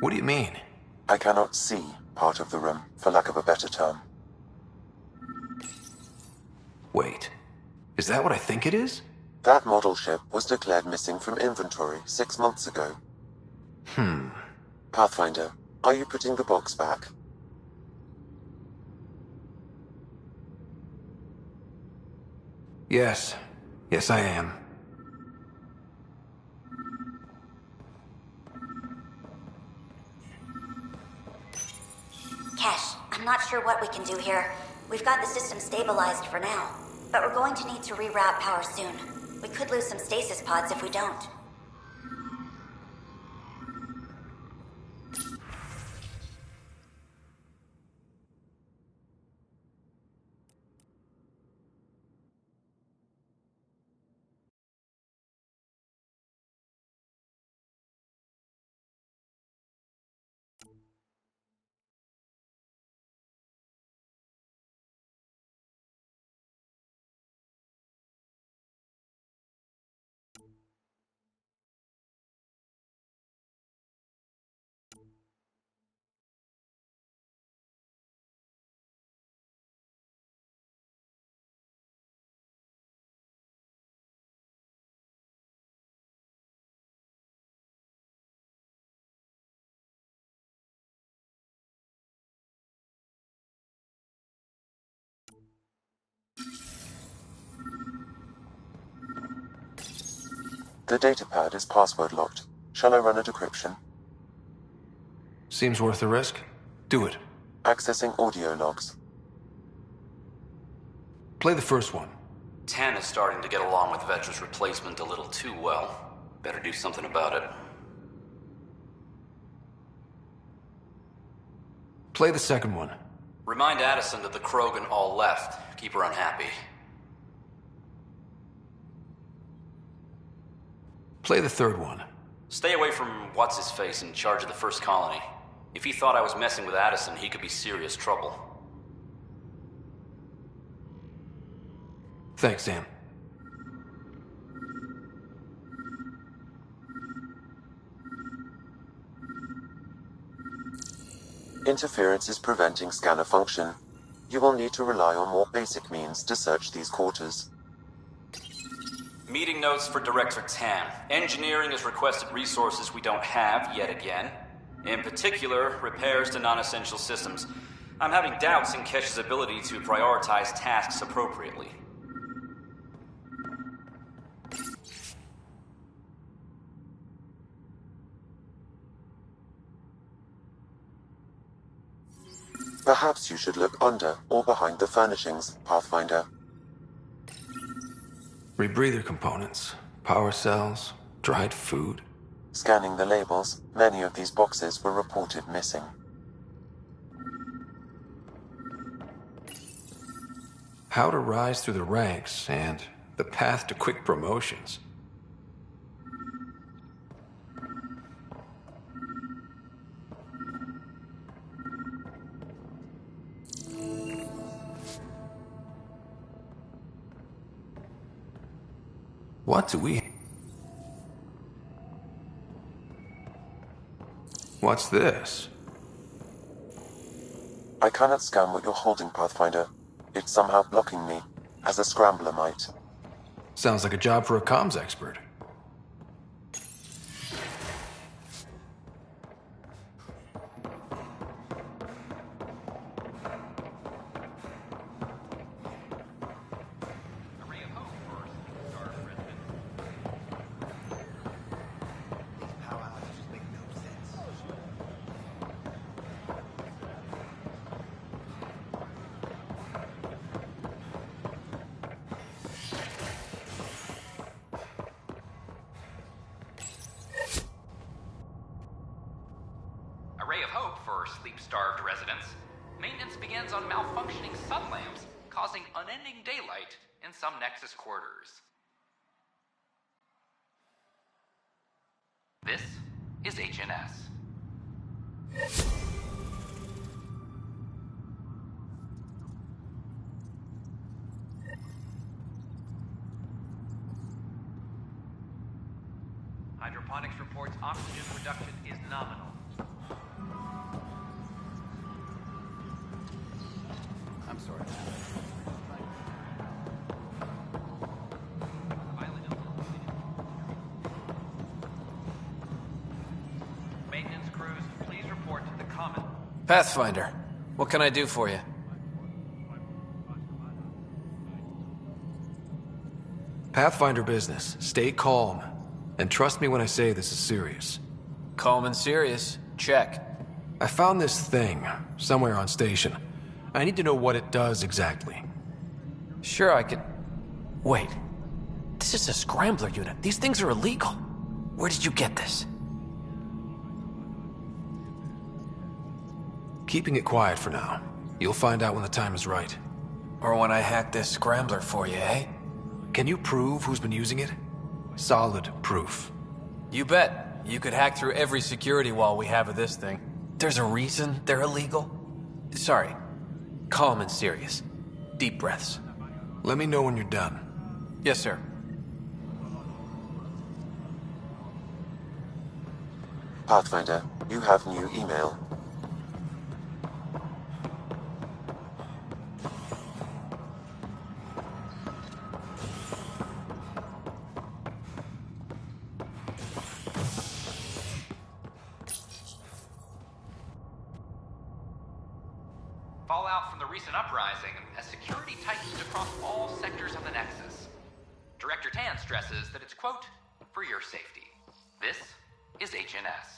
What do you mean? I cannot see part of the room, for lack of a better term. Wait. Is that what I think it is? That model ship was declared missing from inventory 6 months ago. Pathfinder, are you putting the box back? Yes. Yes, I am. Kesh, I'm not sure what we can do here. We've got the system stabilized for now, but we're going to need to reroute power soon. We could lose some stasis pods if we don't. The datapad is password locked. Shall I run a decryption? Seems worth the risk. Do it. Accessing audio logs. Play the first one. Tan is starting to get along with Vetra's replacement a little too well. Better do something about it. Play the second one. Remind Addison that the Krogan all left. Keep her unhappy. Play the third one. Stay away from what's-his-face in charge of the first colony. If he thought I was messing with Addison, he could be serious trouble. Thanks, Sam. Interference is preventing scanner function. You will need to rely on more basic means to search these quarters. Meeting notes for Director Tan. Engineering has requested resources we don't have yet again. In particular, repairs to non-essential systems. I'm having doubts in Kesh's ability to prioritize tasks appropriately. Perhaps you should look under or behind the furnishings, Pathfinder. Rebreather components, power cells, dried food. Scanning the labels, many of these boxes were reported missing. How to rise through the ranks and the path to quick promotions. What do we... What's this? I cannot scan what you're holding, Pathfinder. It's somehow blocking me, as a scrambler might. Sounds like a job for a comms expert. Sleep-starved residents. Maintenance begins on malfunctioning sun lamps, causing unending daylight in some Nexus quarters. This is HNS. Hydroponics reports oxygen production is nominal. I'm sorry. Maintenance crews, please report to the common. Pathfinder, what can I do for you? Pathfinder business. Stay calm. And trust me when I say this is serious. Calm and serious. Check. I found this thing somewhere on station. I need to know what it does exactly. Sure, I could... Wait. This is a scrambler unit. These things are illegal. Where did you get this? Keeping it quiet for now. You'll find out when the time is right. Or when I hack this scrambler for you, eh? Can you prove who's been using it? Solid proof. You bet. You could hack through every security wall we have of this thing. There's a reason they're illegal. Sorry. Calm and serious. Deep breaths. Let me know when you're done. Yes, sir. Pathfinder, you have new email. Fallout from the recent uprising as security tightens across all sectors of the Nexus. Director Tan stresses that it's, quote, for your safety. This is HNS.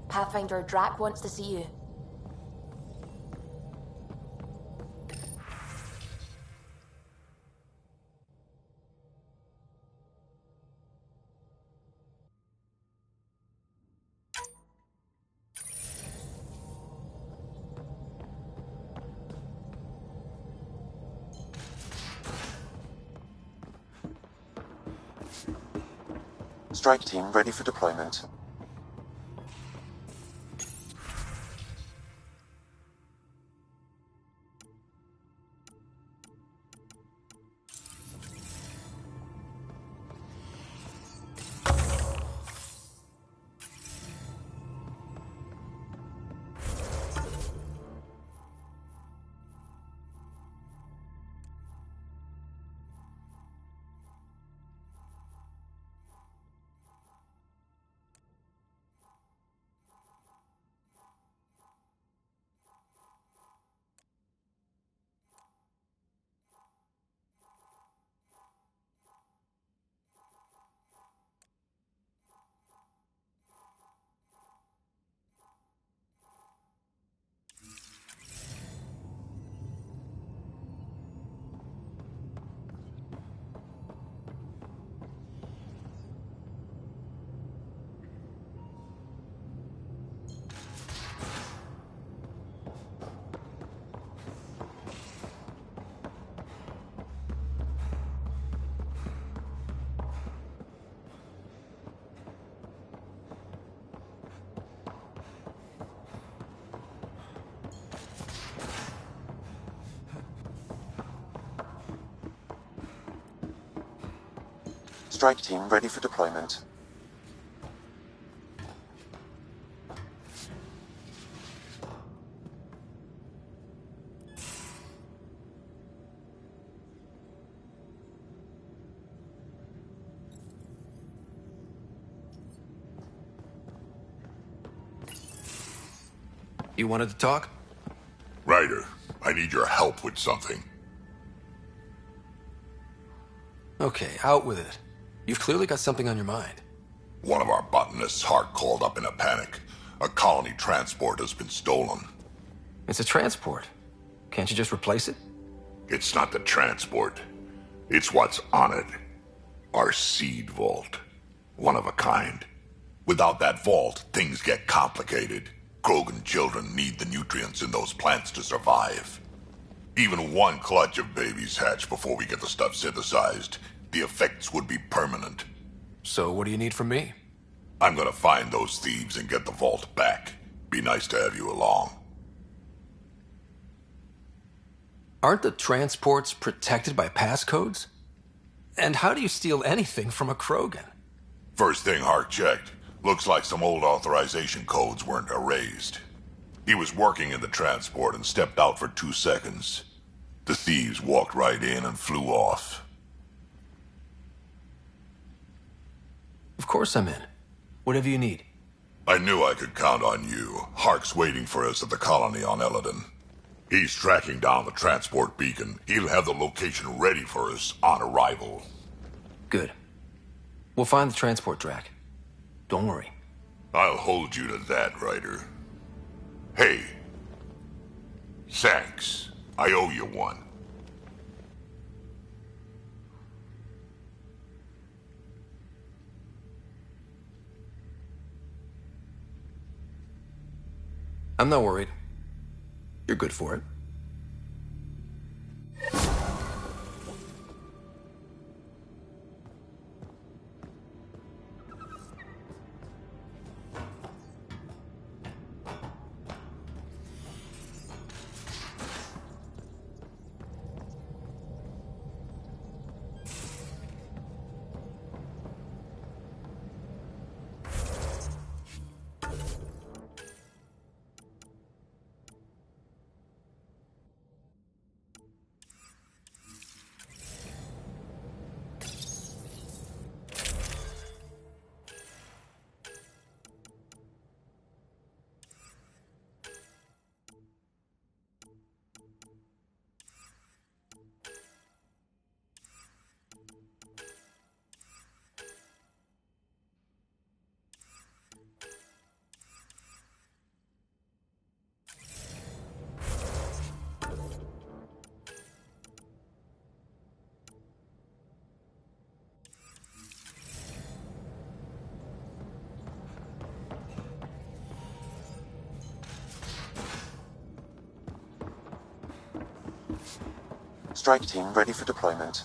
Pathfinder, Drac wants to see you. Strike team ready for deployment. Strike team ready for deployment. You wanted to talk? Ryder, I need your help with something. Okay, out with it. You've clearly got something on your mind. One of our botanists' heart called up in a panic. A colony transport has been stolen. It's a transport. Can't you just replace it? It's not the transport. It's what's on it. Our seed vault. One of a kind. Without that vault, things get complicated. Krogan children need the nutrients in those plants to survive. Even one clutch of babies hatch before we get the stuff synthesized. The effects would be permanent. So what do you need from me? I'm gonna find those thieves and get the vault back. Be nice to have you along. Aren't the transports protected by passcodes? And how do you steal anything from a Krogan? First thing Hark checked. Looks like some old authorization codes weren't erased. He was working in the transport and stepped out for 2 seconds. The thieves walked right in and flew off. Of course I'm in. Whatever you need. I knew I could count on you. Hark's waiting for us at the colony on Eladon. He's tracking down the transport beacon. He'll have the location ready for us on arrival. Good. We'll find the transport track. Don't worry. I'll hold you to that, Ryder. Hey. Thanks. I owe you one. I'm not worried. You're good for it. Strike team ready for deployment.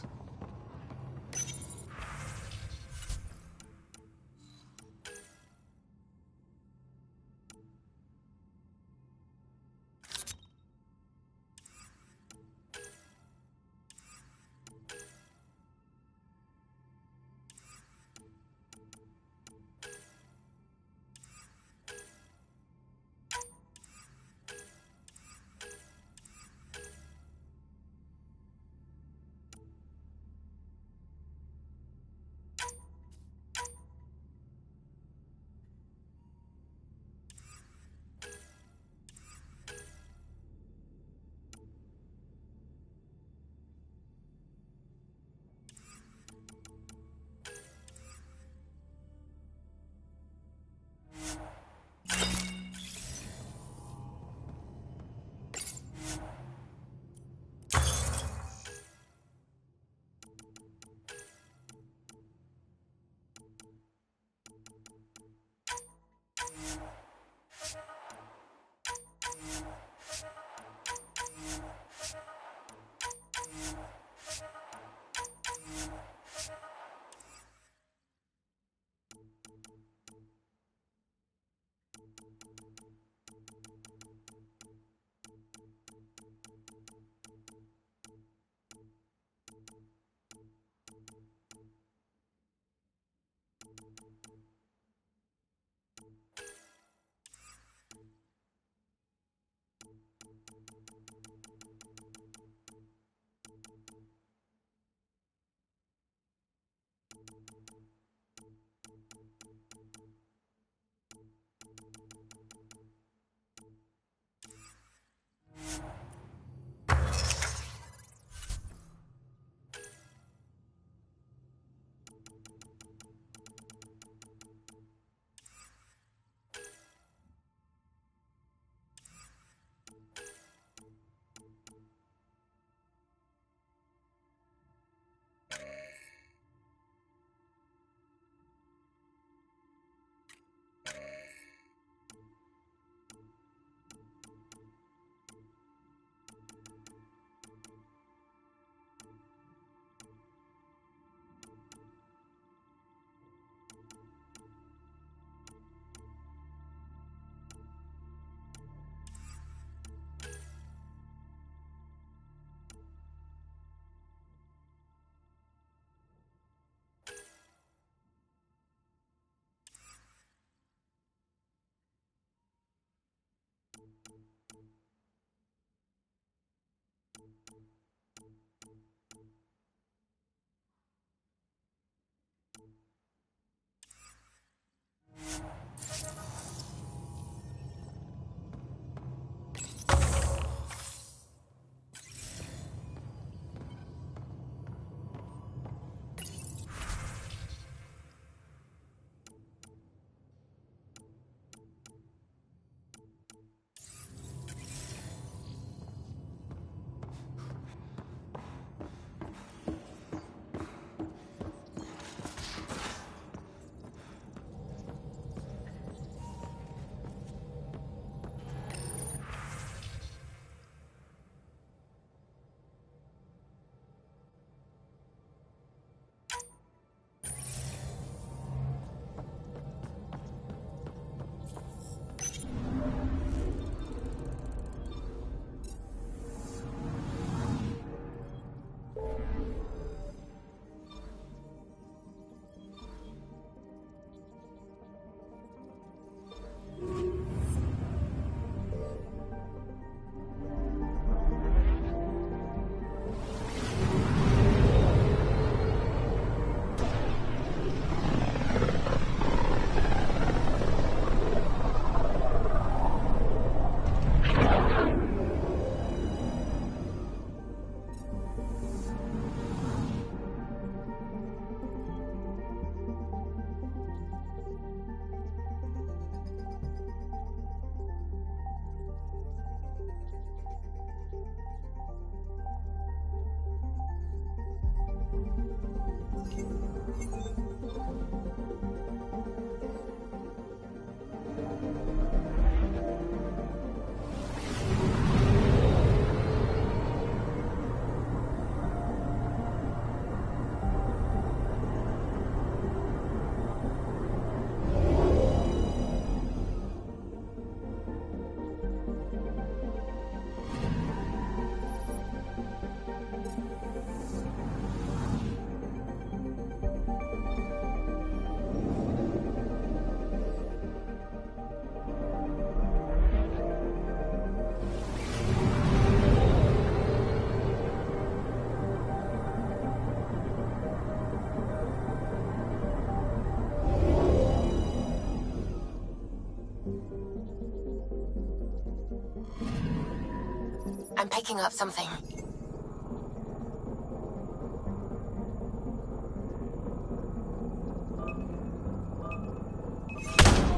I'm picking up something.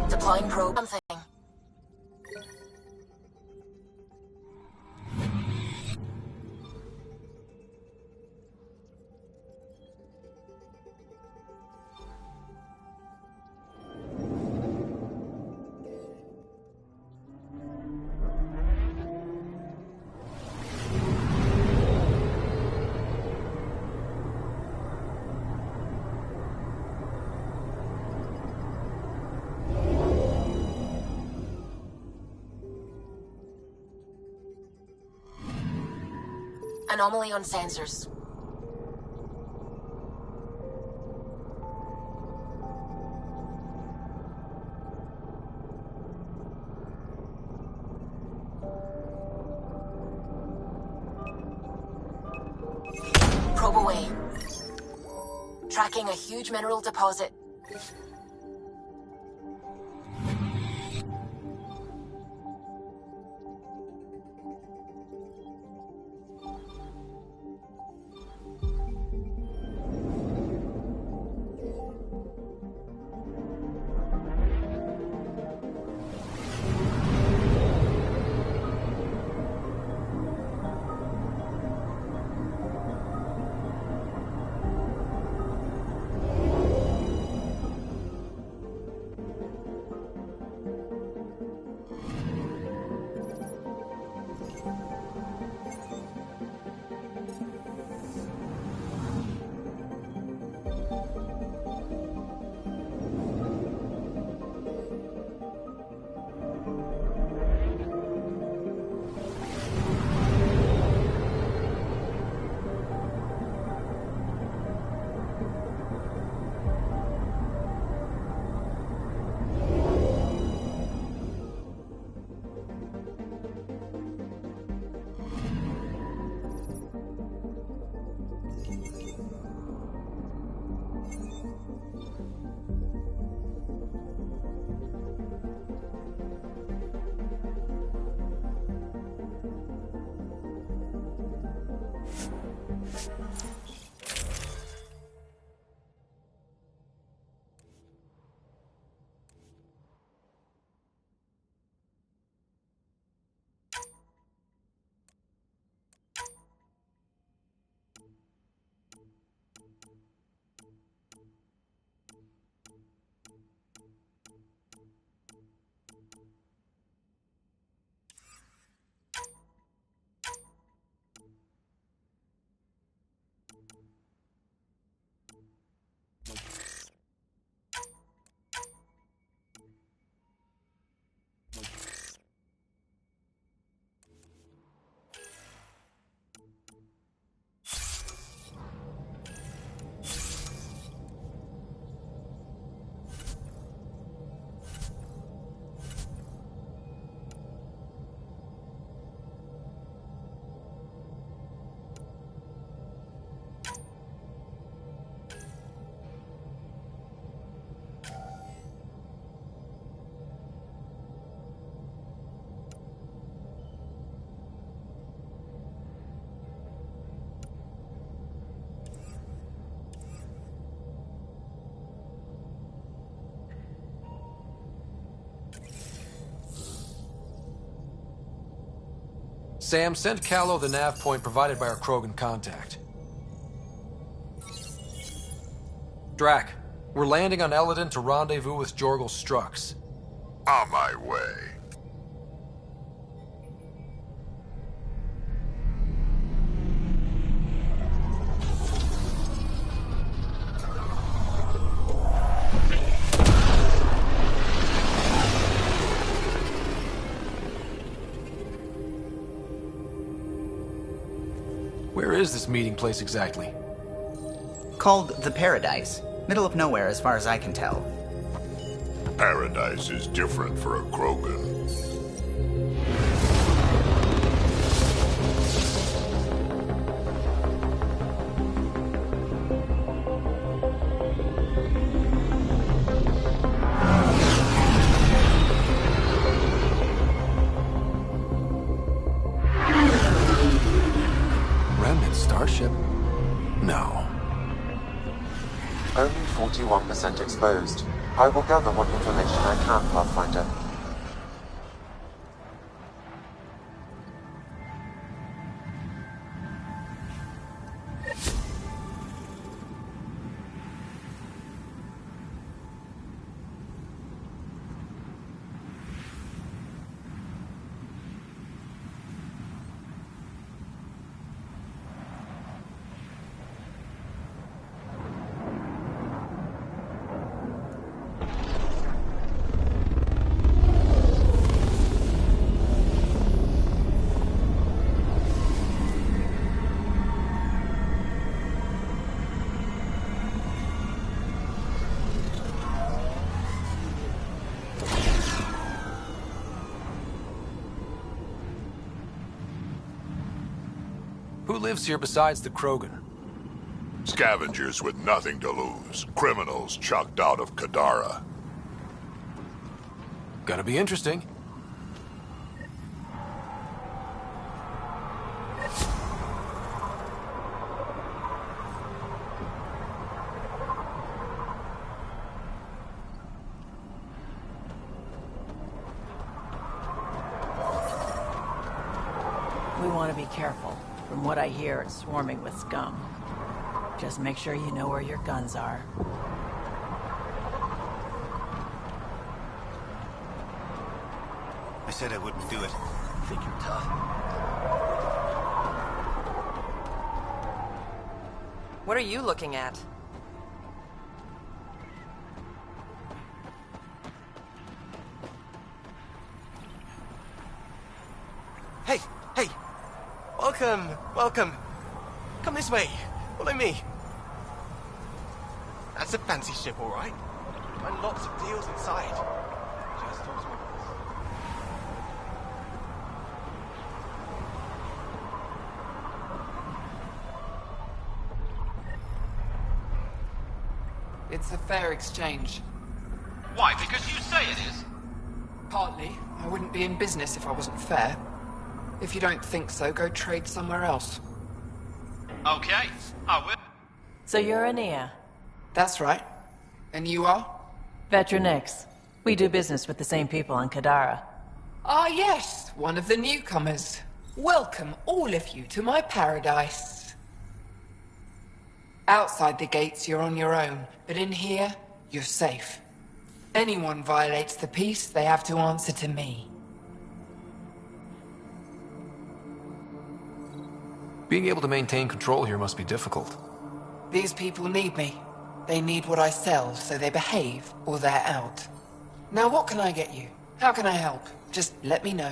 Deploying probe. Something. Anomaly on sensors. Probe away. Tracking a huge mineral deposit. Sam, send Callow the nav point provided by our Krogan contact. Drac, We're landing on Eladon to rendezvous with Jorgel Strux. On my way. Where is this meeting place exactly? Called the Paradise. Middle of nowhere as far as I can tell. Paradise is different for a Krogan. Remnant starship? No. Only 41% exposed. I will gather what information I can, Pathfinder. Who lives here besides the Krogan? Scavengers with nothing to lose. Criminals chucked out of Kadara. Gonna be interesting. We want to be careful. From what I hear, it's swarming with scum. Just make sure you know where your guns are. I said I wouldn't do it. Think you're tough? What are you looking at? Hey, hey! Welcome, welcome. Come this way. Follow me. That's a fancy ship, all right. And lots of deals inside. Just talk to me. It's a fair exchange. Why? Because you say it is? Partly. I wouldn't be in business if I wasn't fair. If you don't think so, go trade somewhere else. Okay, I will. So you're Ania? That's right. And you are? Veteran X. We do business with the same people on Kadara. Ah, yes, one of the newcomers. Welcome, all of you, to my paradise. Outside the gates, you're on your own, but in here, you're safe. Anyone violates the peace, they have to answer to me. Being able to maintain control here must be difficult. These people need me. They need what I sell, so they behave, or they're out. Now what can I get you? How can I help? Just let me know.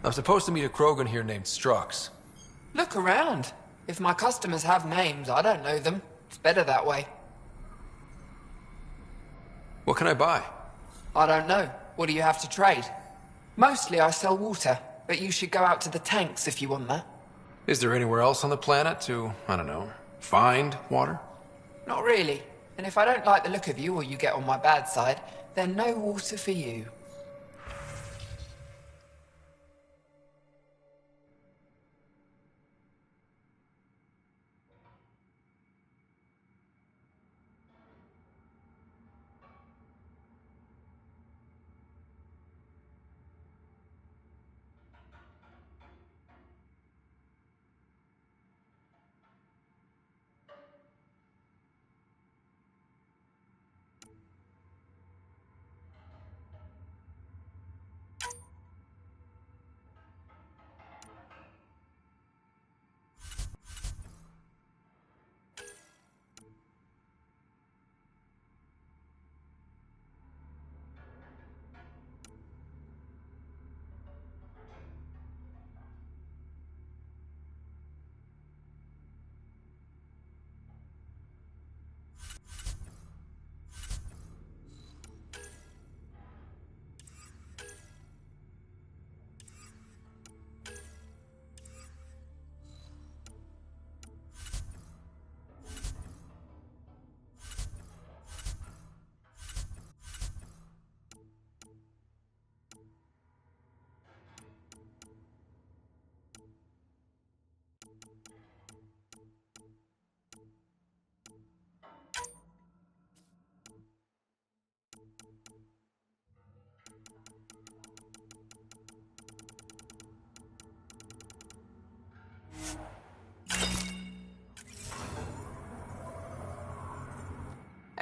I'm supposed to meet a Krogan here named Strux. Look around. If my customers have names, I don't know them. It's better that way. What can I buy? I don't know. What do you have to trade? Mostly I sell water, but you should go out to the tanks if you want that. Is there anywhere else on the planet to, I don't know, find water? Not really. And if I don't like the look of you or you get on my bad side, then no water for you.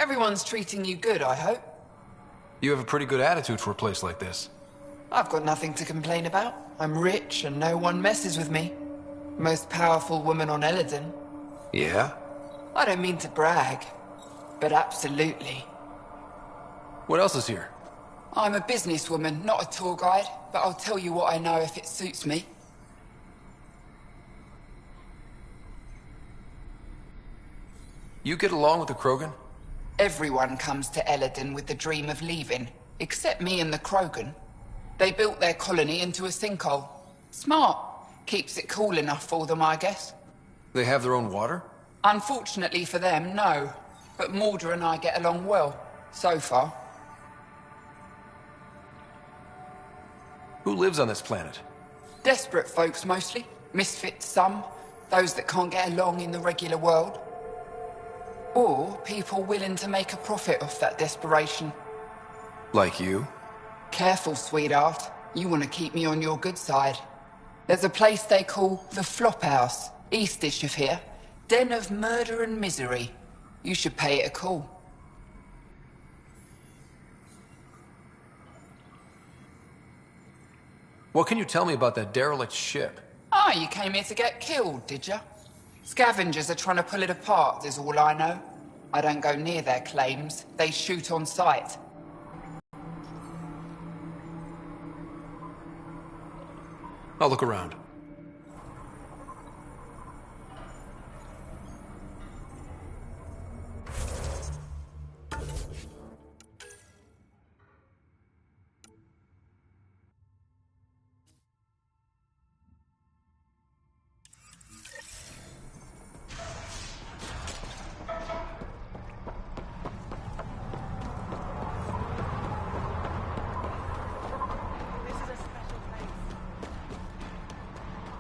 Everyone's treating you good, I hope. You have a pretty good attitude for a place like this. I've got nothing to complain about. I'm rich and no one messes with me. Most powerful woman on Eladin. Yeah? I don't mean to brag, but absolutely. What else is here? I'm a businesswoman, not a tour guide, but I'll tell you what I know if it suits me. You get along with the Krogan? Everyone comes to Eladin with the dream of leaving, except me and the Krogan. They built their colony into a sinkhole. Smart. Keeps it cool enough for them, I guess. They have their own water? Unfortunately for them, no. But Mordor and I get along well, so far. Who lives on this planet? Desperate folks, mostly. Misfits, some. Those that can't get along in the regular world. Or people willing to make a profit off that desperation. Like you? Careful, sweetheart. You want to keep me on your good side. There's a place they call the Flophouse, eastish of here. Den of murder and misery. You should pay it a call. What can you tell me about that derelict ship? Ah, you came here to get killed, did ya? Scavengers are trying to pull it apart, is all I know. I don't go near their claims. They shoot on sight. I'll look around.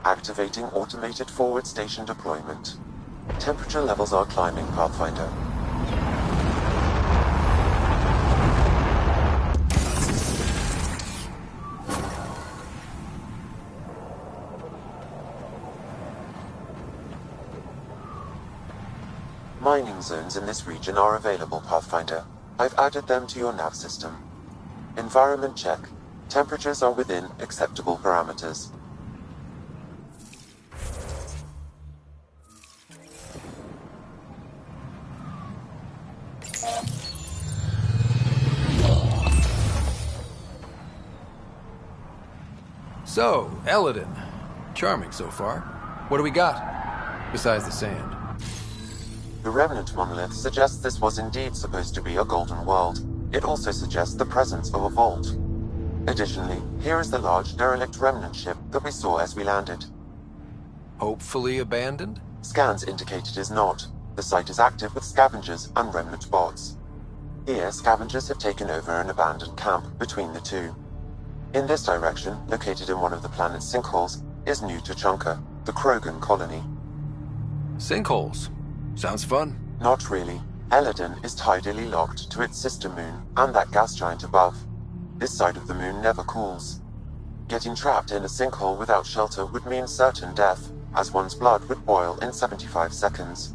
Activating automated forward station deployment. Temperature levels are climbing, Pathfinder. Mining zones in this region are available, Pathfinder. I've added them to your nav system. Environment check. Temperatures are within acceptable parameters. So, Eladin. Charming so far. What do we got? Besides the sand. The remnant monolith suggests this was indeed supposed to be a golden world. It also suggests the presence of a vault. Additionally, here is the large derelict remnant ship that we saw as we landed. Hopefully abandoned? Scans indicate it is not. The site is active with scavengers and remnant bots. Here, scavengers have taken over an abandoned camp between the two. In this direction, located in one of the planet's sinkholes, is New Tuchanka, the Krogan colony. Sinkholes? Sounds fun. Not really. Eladin is tidally locked to its sister moon and that gas giant above. This side of the moon never cools. Getting trapped in a sinkhole without shelter would mean certain death, as one's blood would boil in 75 seconds.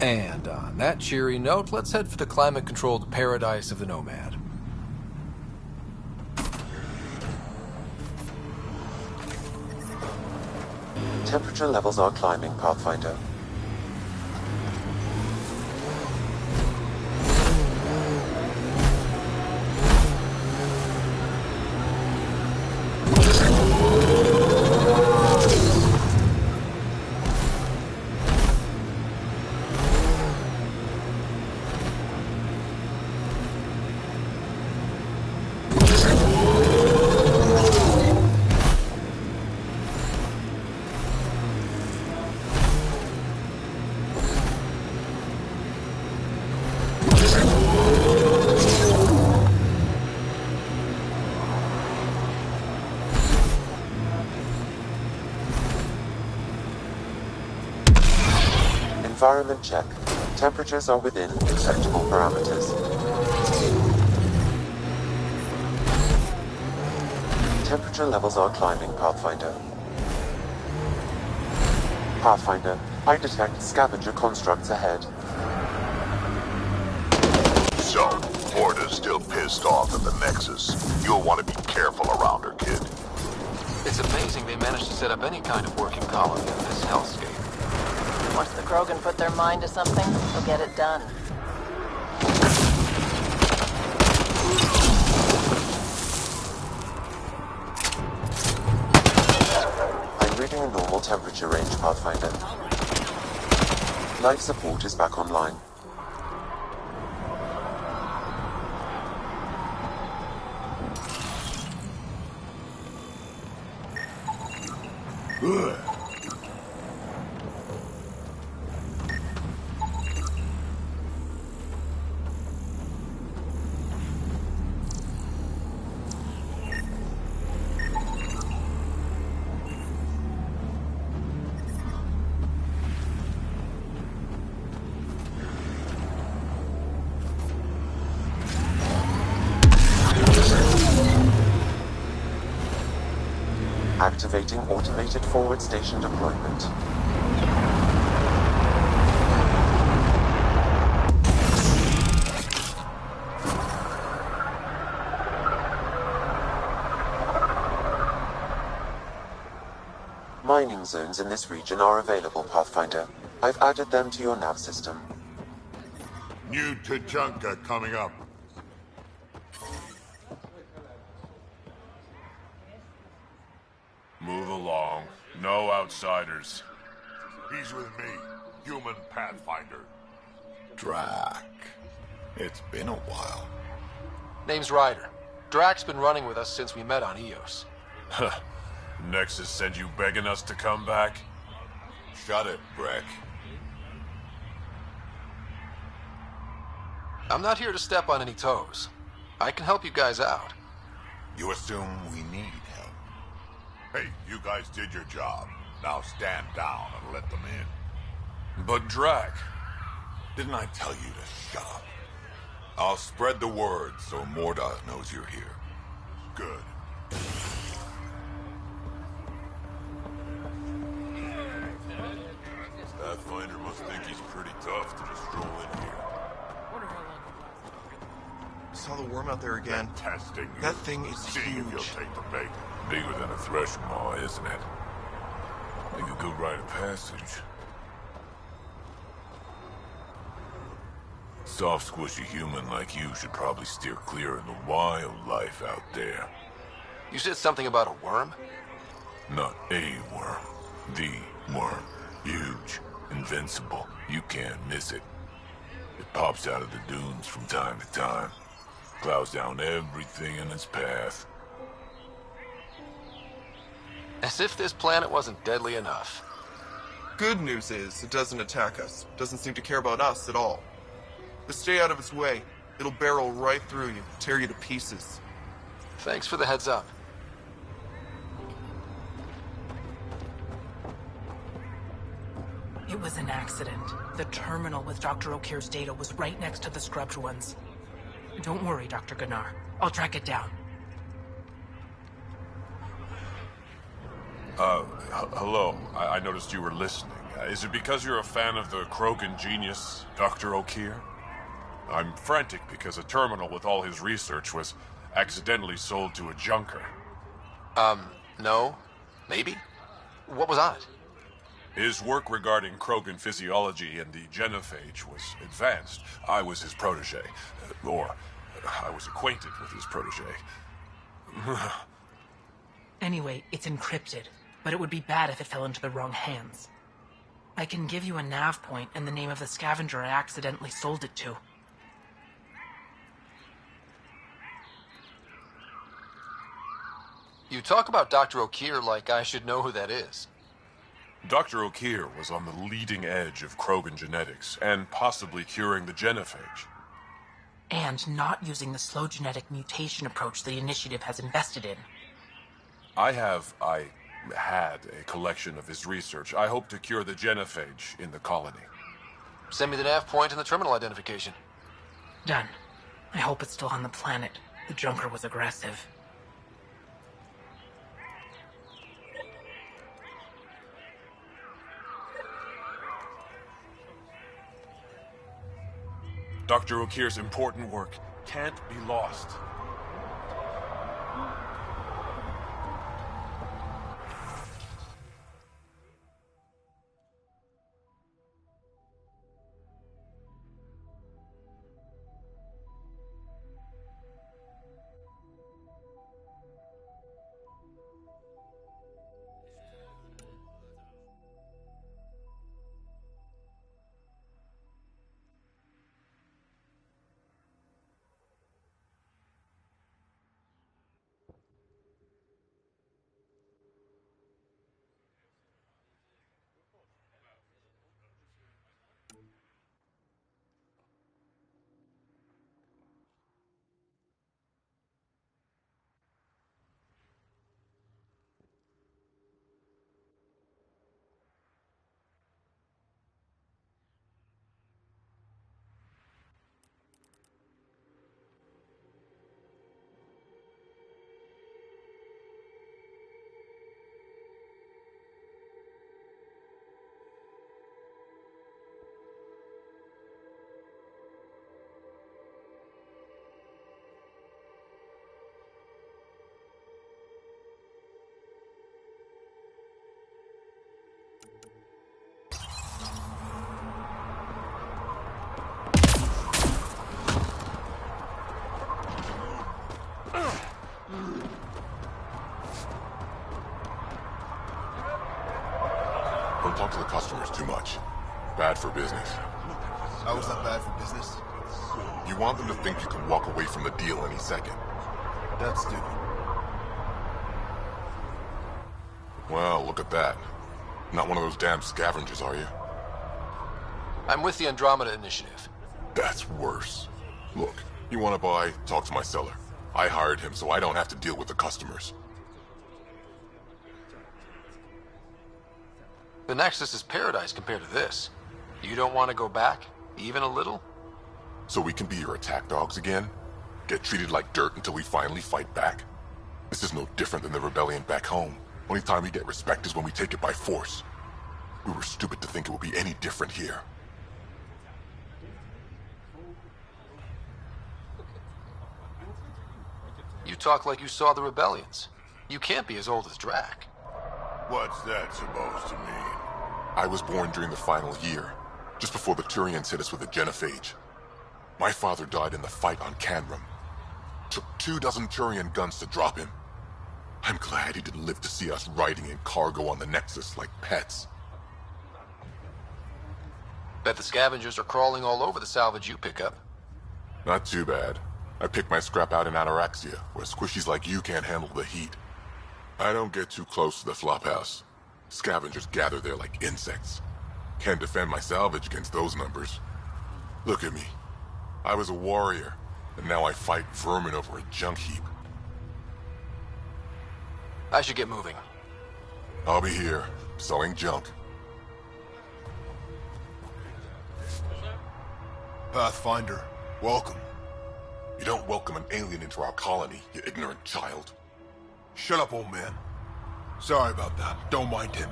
And on that cheery note, let's head for the climate-controlled paradise of the Nomad. Temperature levels are climbing, Pathfinder. Environment check. Temperatures are within acceptable parameters. Temperature levels are climbing, Pathfinder. Pathfinder, I detect scavenger constructs ahead. still pissed off at the Nexus, you'll want to be careful around her, kid. It's amazing they managed to set up any kind of working colony in this hellscape. Once the Krogan put their mind to something, they'll get it done. I'm reading a normal temperature range, Pathfinder. Life support is back online. Ugh. Activating automated forward station deployment. Mining zones in this region are available, Pathfinder. I've added them to your nav system. New Tuchanka coming up. Move along. No outsiders. He's with me, human Pathfinder. Drac. It's been a while. Name's Ryder. Drac's been running with us since we met on Eos. Huh. Nexus sent you begging us to come back? Shut it, Breck. I'm not here to step on any toes. I can help you guys out. You assume we need help. Hey, you guys did your job. Now stand down and let them in. But Drac... Didn't I tell you to shut up? I'll spread the word so Morda knows you're here. Good. Pathfinder must think he's pretty tough to just stroll in here. Saw the worm out there again. Testing you. That thing is Seeing huge. if you'll take the bait. Bigger than a thresh maw, isn't it? Think a good rite of passage. Soft, squishy human like you should probably steer clear of the wildlife out there. You said something about a worm? Not a worm. The worm. Huge. Invincible. You can't miss it. It pops out of the dunes from time to time. Plows down everything in its path. As if this planet wasn't deadly enough. Good news is, it doesn't attack us. Doesn't seem to care about us at all. But stay out of its way. It'll barrel right through you, tear you to pieces. Thanks for the heads up. It was an accident. The terminal with Dr. O'Keefe's data was right next to the scrubbed ones. Don't worry, Dr. Gunnar. I'll track it down. Hello. I noticed you were listening. Is it because you're a fan of the Krogan genius, Dr. O'Keefe? I'm frantic because a terminal with all his research was accidentally sold to a junker. No. Maybe? What was on it? His work regarding Krogan physiology and the genophage was advanced. I was his protege. Or, I was acquainted with his protege. Anyway, it's encrypted, but it would be bad if it fell into the wrong hands. I can give you a nav point and the name of the scavenger I accidentally sold it to. You talk about Dr. O'Keefe like I should know who that is. Dr. O'Keefe was on the leading edge of Krogan genetics, and possibly curing the genophage. And not using the slow genetic mutation approach the Initiative has invested in. I had a collection of his research. I hope to cure the genophage in the colony. Send me the nav point and the terminal identification. Done. I hope it's still on the planet. The junker was aggressive. Dr. O'Keefe's important work. can't be lost. Don't talk to the customers too much. Bad for business. How is that bad for business? You want them to think you can walk away from the deal any second. That's stupid. Well, look at that. Not one of those damn scavengers, are you? I'm with the Andromeda Initiative. That's worse. Look, you want to buy, talk to my seller. I hired him so I don't have to deal with the customers. The Nexus is paradise compared to this. You don't want to go back? Even a little? So we can be your attack dogs again? Get treated like dirt until we finally fight back? This is no different than the rebellion back home. Only time we get respect is when we take it by force. We were stupid to think it would be any different here. You talk like you saw the rebellions. You can't be as old as Drac. What's that supposed to mean? I was born during the final year, just before the Turians hit us with the genophage. My father died in the fight on Canrum. Took 24 Turian guns to drop him. I'm glad he didn't live to see us riding in cargo on the Nexus like pets. Bet the scavengers are crawling all over the salvage you pick up. Not too bad. I picked my scrap out in Ataraxia, where squishies like you can't handle the heat. I don't get too close to the flophouse. Scavengers gather there like insects. Can't defend my salvage against those numbers. Look at me. I was a warrior, and now I fight vermin over a junk heap. I should get moving. I'll be here, selling junk. Pathfinder, welcome. You don't welcome an alien into our colony, you ignorant child. Shut up, old man. Sorry about that. Don't mind him.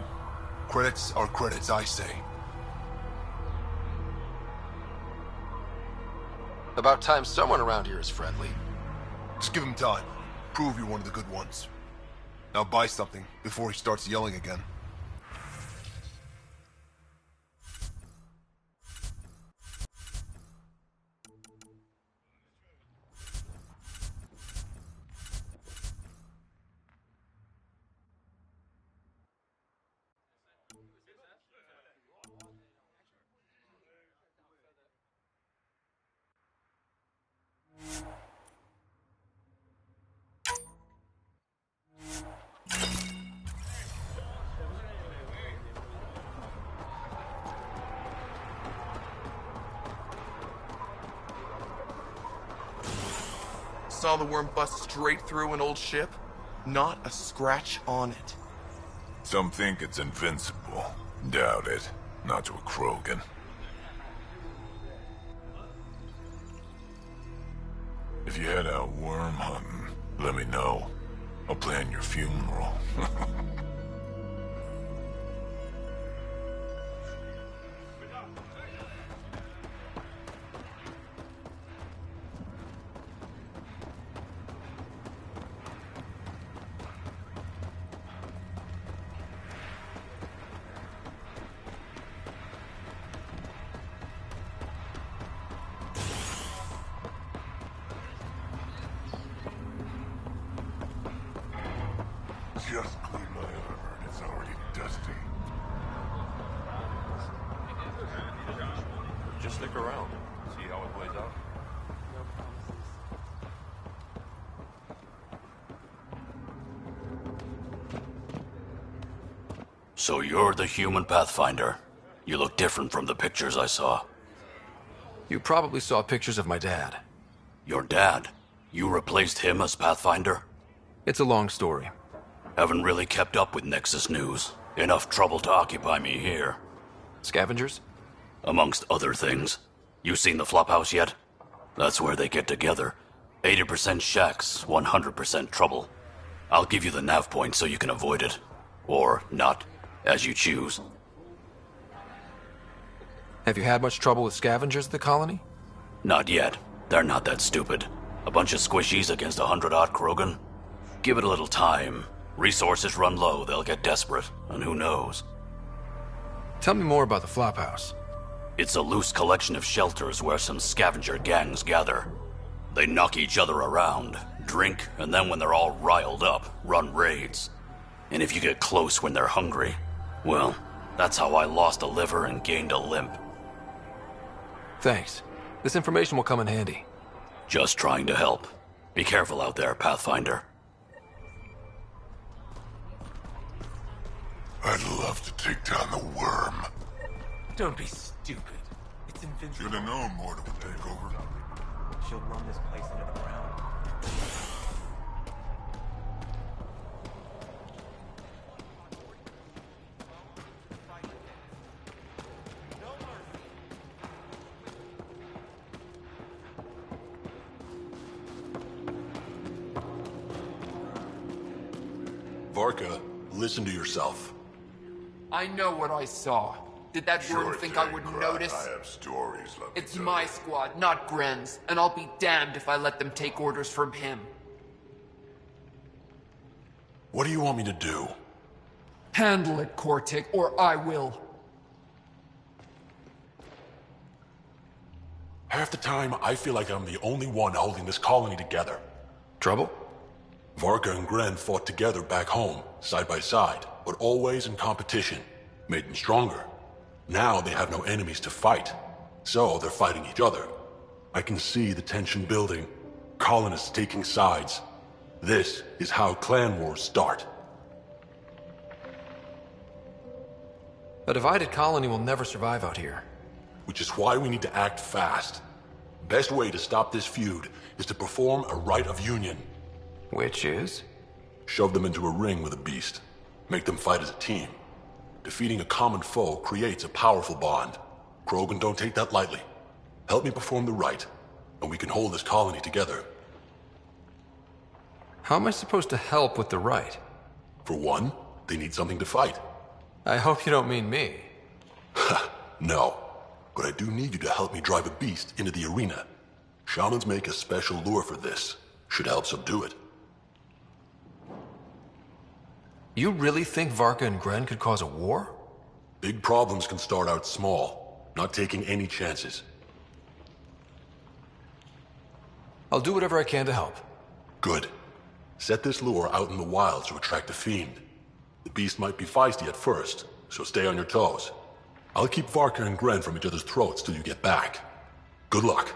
Credits are credits, I say. About time someone around here is friendly. Just give him time. Prove you're one of the good ones. Now buy something before he starts yelling again. Saw the worm bust straight through an old ship. Not a scratch on it. Some think it's invincible. Doubt it. Not to a Krogan. If you head out worm hunting, let me know. I'll plan your funeral. just cleaned my armor and it's already dusty. Just stick around. See how it plays out. So you're the human Pathfinder. You look different from the pictures I saw. You probably saw pictures of my dad. Your dad? You replaced him as Pathfinder? It's a long story. Haven't really kept up with Nexus news. Enough trouble to occupy me here. Scavengers? Amongst other things. You seen the Flophouse yet? That's where they get together. 80% shacks, 100% trouble. I'll give you the nav point so you can avoid it. Or not, as you choose. Have you had much trouble with scavengers at the colony? Not yet. They're not that stupid. A bunch of squishies against 100-odd Krogan? Give it a little time. Resources run low, they'll get desperate, and who knows? Tell me more about the Flophouse. It's a loose collection of shelters where some scavenger gangs gather. They knock each other around, drink, and then when they're all riled up, run raids. And if you get close when they're hungry, well, that's how I lost a liver and gained a limp. Thanks. This information will come in handy. Just trying to help. Be careful out there, Pathfinder. I'd love to take down the worm. Don't be stupid. It's invincible. Should have known more would take over. She'll run this place into the ground. Varka, listen to yourself. I know what I saw. Did that worm think I wouldn't notice? I have stories, let me It's tell my you. squad, not Gren's, and I'll be damned if I let them take orders from him. What do you want me to do? Handle it, Cortic, or I will. Half the time, I feel like I'm the only one holding this colony together. Trouble? Varka and Gren fought together back home, side by side, but always in competition. Made them stronger. Now they have no enemies to fight, so they're fighting each other. I can see the tension building, colonists taking sides. This is how clan wars start. A divided colony will never survive out here. Which is why we need to act fast. Best way to stop this feud is to perform a rite of union. Which is? Shove them into a ring with a beast. Make them fight as a team. Defeating a common foe creates a powerful bond. Krogan don't take that lightly. Help me perform the rite, and we can hold this colony together. How am I supposed to help with the rite? For one, they need something to fight. I hope you don't mean me. No, but I do need you to help me drive a beast into the arena. Shamans make a special lure for this. Should help subdue it. You really think Varka and Gren could cause a war? Big problems can start out small, not taking any chances. I'll do whatever I can to help. Good. Set this lure out in the wilds to attract a fiend. The beast might be feisty at first, so stay on your toes. I'll keep Varka and Gren from each other's throats till you get back. Good luck.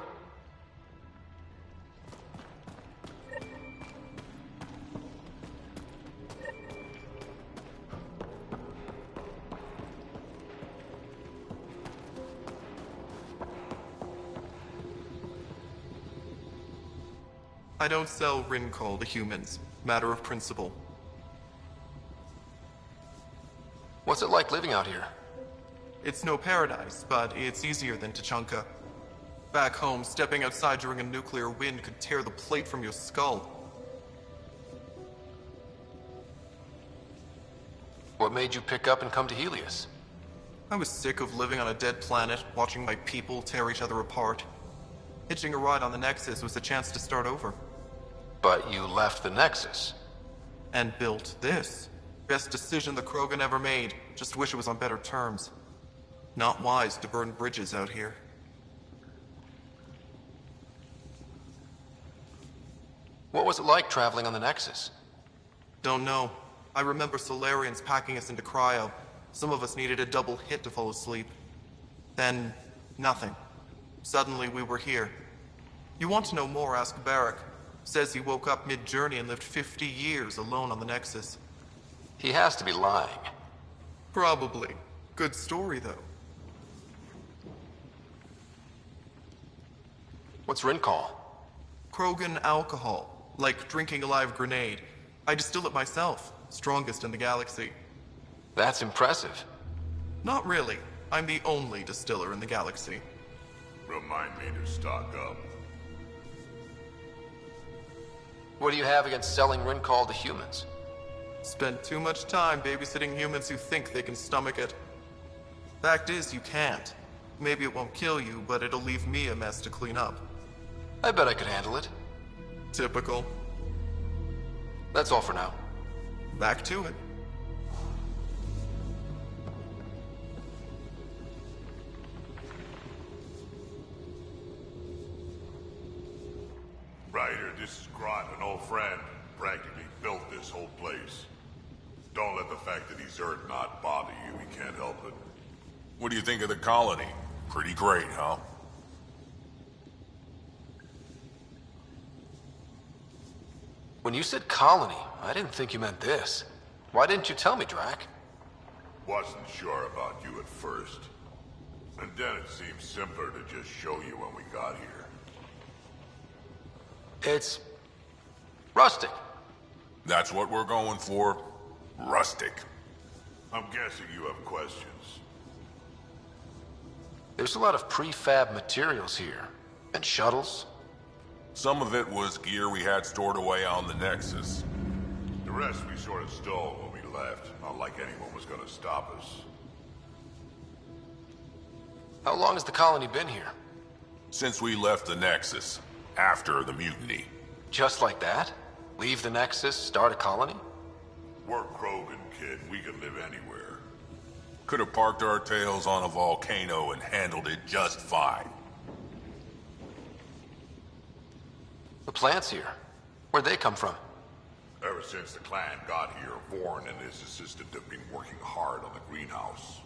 I don't sell Rincol to humans. Matter of principle. What's it like living out here? It's no paradise, but it's easier than Tachanka. Back home, stepping outside during a nuclear wind could tear the plate from your skull. What made you pick up and come to Helios? I was sick of living on a dead planet, watching my people tear each other apart. Hitching a ride on the Nexus was a chance to start over. But you left the Nexus. And built this. Best decision the Krogan ever made. Just wish it was on better terms. Not wise to burn bridges out here. What was it like traveling on the Nexus? Don't know. I remember Solarians packing us into cryo. Some of us needed a double hit to fall asleep. Then, nothing. Suddenly we were here. You want to know more, ask Barrack. Says he woke up mid-journey and lived 50 years alone on the Nexus. He has to be lying. Probably. Good story, though. What's Rincall? Krogan alcohol. Like drinking a live grenade. I distill it myself. Strongest in the galaxy. That's impressive. Not really. I'm the only distiller in the galaxy. Remind me to stock up. What do you have against selling Rincall to humans? Spent too much time babysitting humans who think they can stomach it. Fact is, you can't. Maybe it won't kill you, but it'll leave me a mess to clean up. I bet I could handle it. Typical. That's all for now. Back to it. Ryder, this is Grant, an old friend. Practically built this whole place. Don't let the fact that he's Earth not bother you. He can't help it. What do you think of the colony? Pretty great, huh? When you said colony, I didn't think you meant this. Why didn't you tell me, Drac? Wasn't sure about you at first. And then it seemed simpler to just show you when we got here. It's... rustic. That's what we're going for. Rustic. I'm guessing you have questions. There's a lot of prefab materials here. And shuttles. Some of it was gear we had stored away on the Nexus. The rest we sort of stole when we left. Not like anyone was gonna stop us. How long has the colony been here? Since we left the Nexus. After the mutiny. Just like that? Leave the Nexus, start a colony? We're Krogan, kid. We can live anywhere. Could have parked our tails on a volcano and handled it just fine. The plants here. Where'd they come from? Ever since the clan got here, Vorn and his assistant have been working hard on the greenhouse.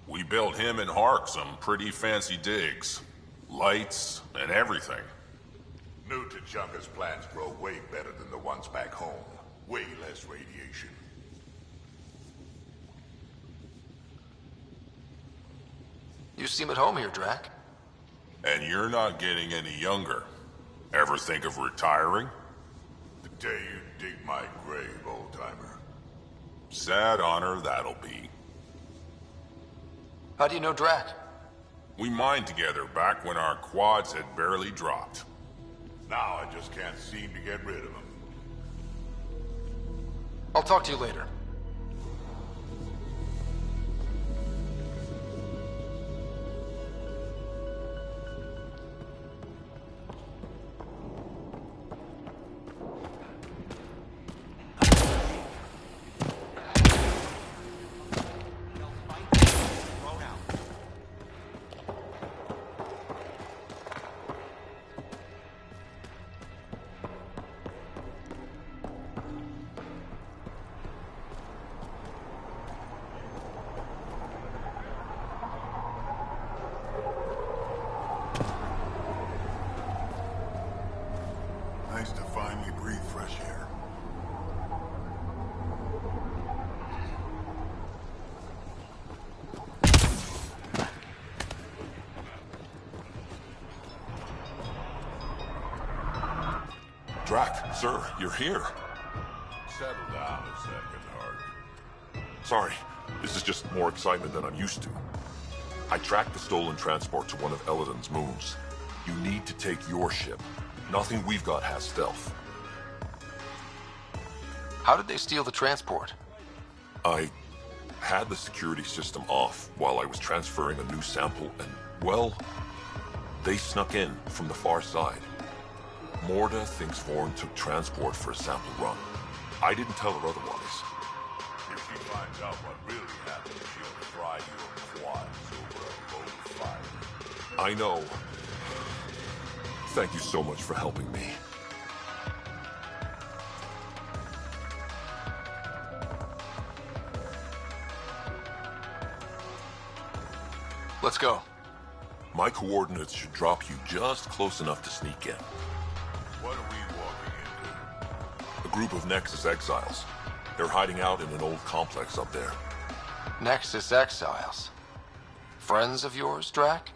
We built him and Hark some pretty fancy digs. Lights and everything. New Tachanka's plants grow way better than the ones back home. Way less radiation. You seem at home here, Drac. And you're not getting any younger. Ever think of retiring? The day you dig my grave, old-timer. Sad honor that'll be. How do you know Drac? We mined together back when our quads had barely dropped. Now I just can't seem to get rid of him. I'll talk to you later. Nice to finally breathe fresh air. Drac, sir, you're here. Settle down a second, Hark. Sorry, this is just more excitement than I'm used to. I tracked the stolen transport to one of Eladon's moons. You need to take your ship. Nothing we've got has stealth. How did they steal the transport? I had the security system off while I was transferring a new sample and, well, they snuck in from the far side. Morda thinks Vorn took transport for a sample run. I didn't tell her otherwise. If she finds out what really happened, she'll fry your quads over a boat of fire. I know. Thank you so much for helping me. Let's go. My coordinates should drop you just close enough to sneak in. What are we walking into? A group of Nexus exiles. They're hiding out in an old complex up there. Nexus exiles. Friends of yours, Drac?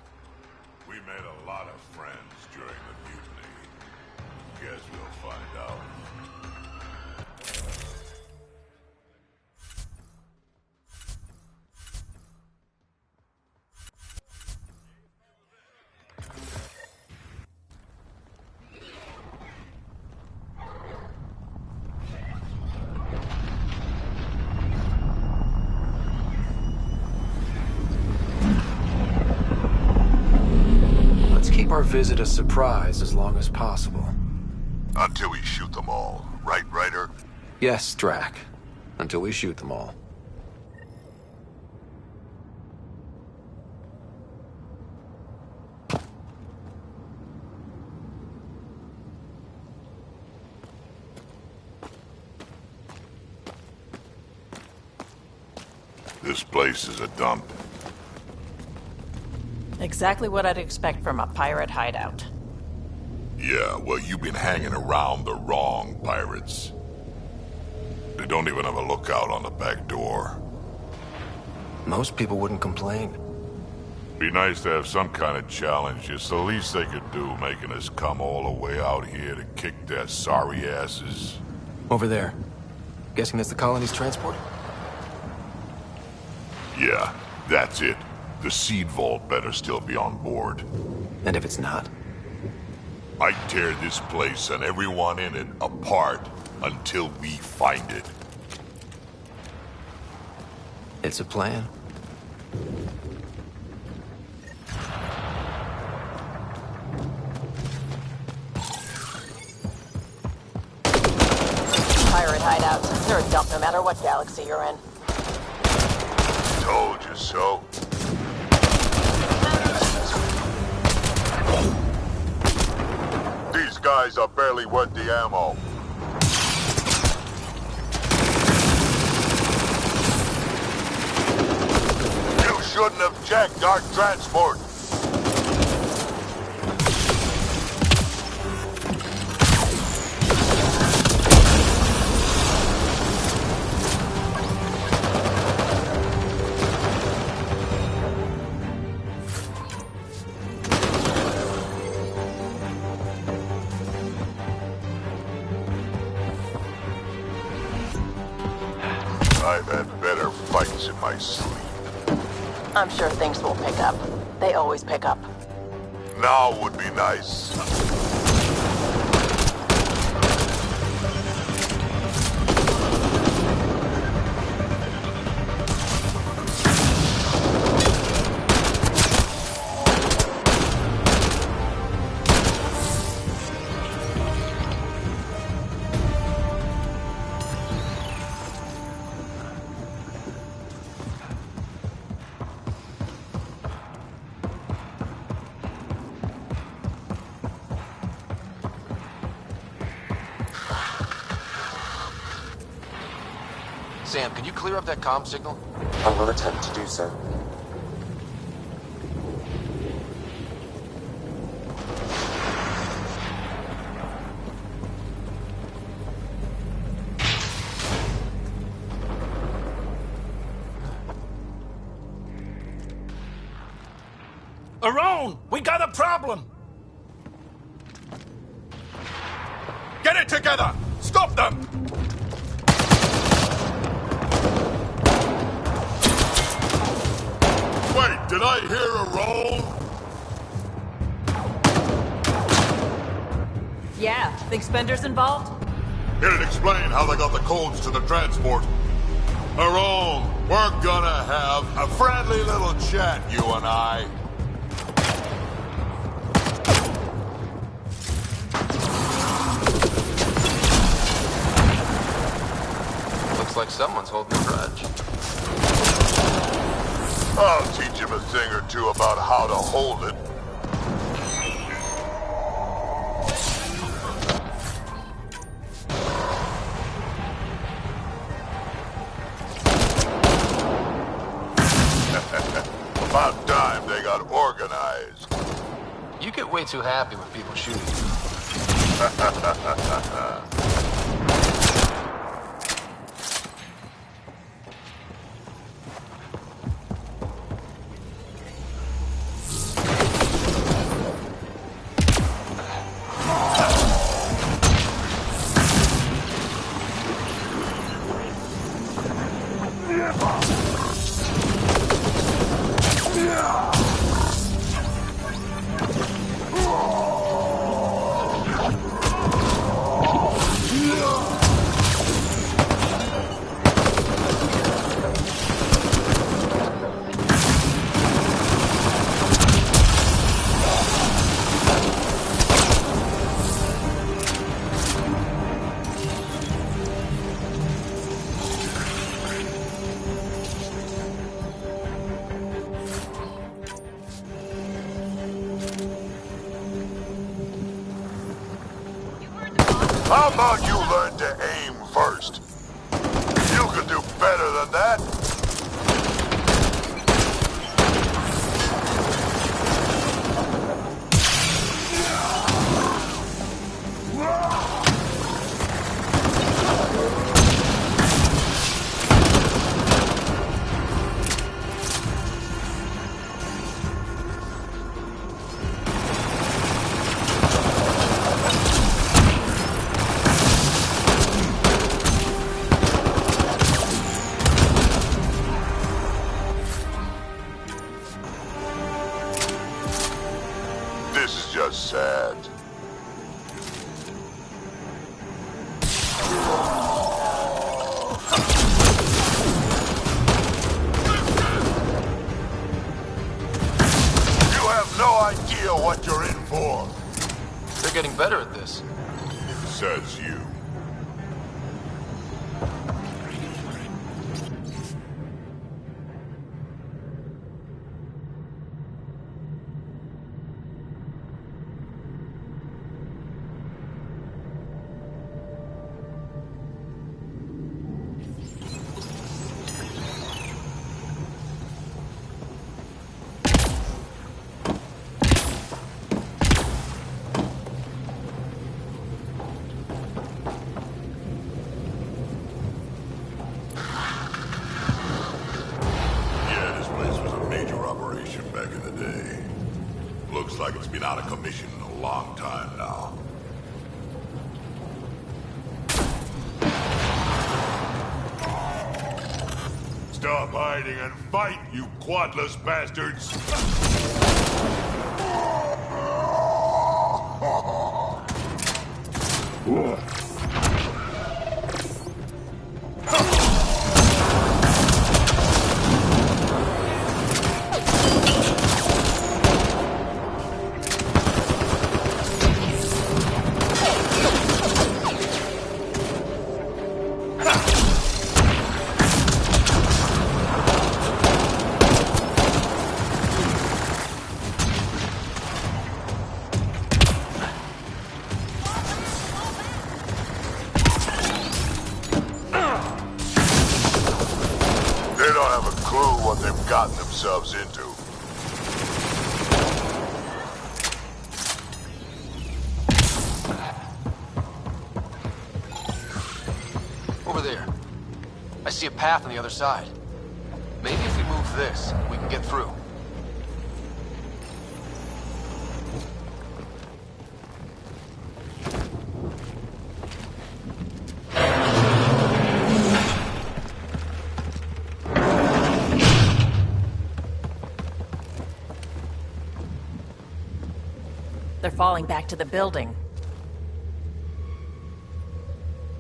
We made a lot of friends during the mutiny. Guess we'll find out. Let's keep our visit a surprise as long as possible. Until we shoot them all. Right, Ryder? Yes, Drac. Until we shoot them all. This place is a dump. Exactly what I'd expect from a pirate hideout. Yeah, well, you've been hanging around the wrong pirates. They don't even have a lookout on the back door. Most people wouldn't complain. Be nice to have some kind of challenge. It's the least they could do, making us come all the way out here to kick their sorry asses. Over there. Guessing that's the colony's transport? Yeah, that's it. The seed vault better still be on board. And if it's not? I'd tear this place and everyone in it apart until we find it. It's a plan. Pirate hideouts. They're a dump no matter what galaxy you're in. Told you so. These guys are barely worth the ammo. You shouldn't have checked our transport. I've had better fights in my sleep. I'm sure things will pick up. They always pick up. Now would be nice. Sam, can you clear up that comm signal? I will attempt to do so. Around! We got a problem! Get it together! Stop them! Wait, did I hear a roll? Yeah, think Spender's involved? It'd explain how they got the codes to the transport. Aaron, we're gonna have a friendly little chat, you and I. Looks like someone's holding a grudge. I'll teach him a thing or two about how to hold it. About time they got be too happy when people shoot How about you learn to aim first? You could do better than that. This is just sad. You have no idea what you're in for. They're getting better at this. Says you. Yeah, this place was a major operation back in the day. Looks like it's been out of commission in a long time now. Stop hiding and fight, you quadless bastards! They don't have a clue what they've gotten themselves into. Over there. I see a path on the other side. Maybe if we move this, we can get through. They're falling back to the building.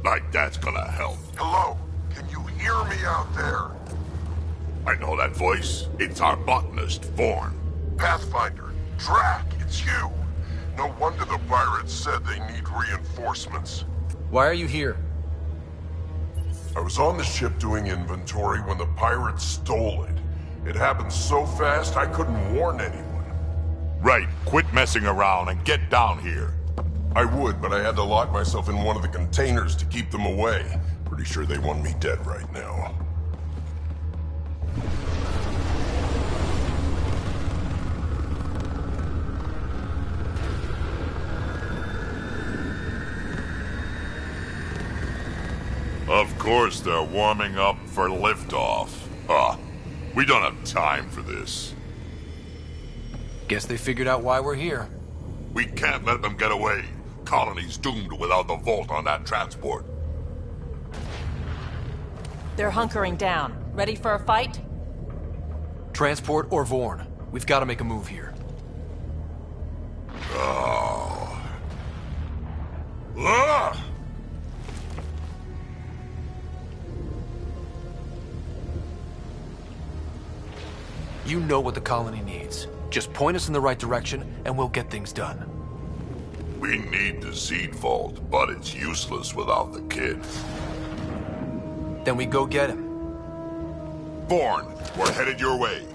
Like that's gonna help. Hello? Can you hear me out there? I know that voice. It's our botanist, Vaughn. Pathfinder, Drac, it's you. No wonder the pirates said they need reinforcements. Why are you here? I was on the ship doing inventory when the pirates stole it. It happened so fast I couldn't warn anyone. Right, quit messing around and get down here. I would, but I had to lock myself in one of the containers to keep them away. Pretty sure they want me dead right now. Of course they're warming up for liftoff. Huh. We don't have time for this. Guess they figured out why we're here. We can't let them get away. Colony's doomed without the vault on that transport. They're hunkering down. Ready for a fight? Transport or Vorn. We've got to make a move here. Oh. Ah! You know what the colony needs. Just point us in the right direction, and we'll get things done. We need the seed vault, but it's useless without the kid. Then we go get him. Vorn, we're headed your way.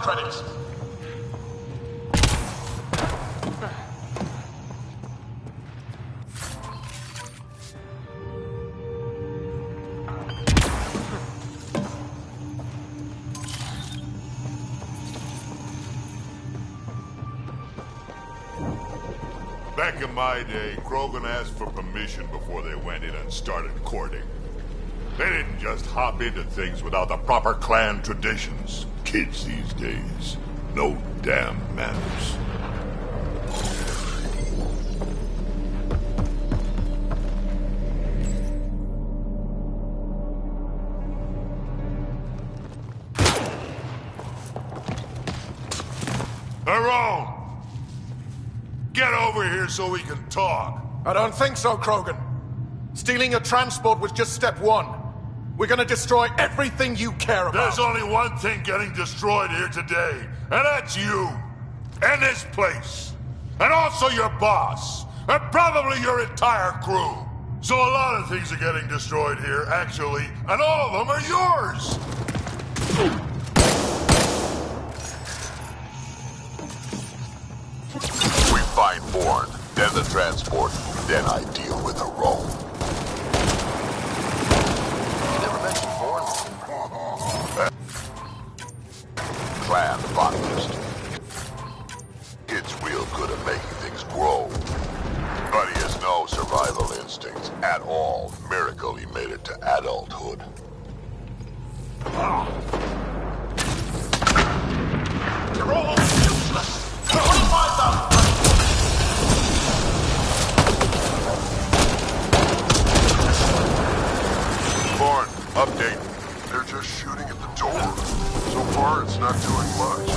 Credits. Back in my day, Krogan asked for permission before they went in and started courting. They didn't just hop into things without the proper clan traditions. Kids these days, no damn manners. Tyrone! Get over here so we can talk. I don't think so, Krogan. Stealing a transport was just step one. We're gonna destroy everything you care about. There's only one thing getting destroyed here today, and that's you. And this place. And also your boss. And probably your entire crew. So a lot of things are getting destroyed here, actually, and all of them are yours! We find Vorn, then the transport, then I deal with the Rome. Clan botanist. Kid's real good at making things grow. But he has no survival instincts at all. Miracle he made it to adulthood. You're all useless! 25,000! Vorn, update. They're just shooting at the door. So far, it's not doing much.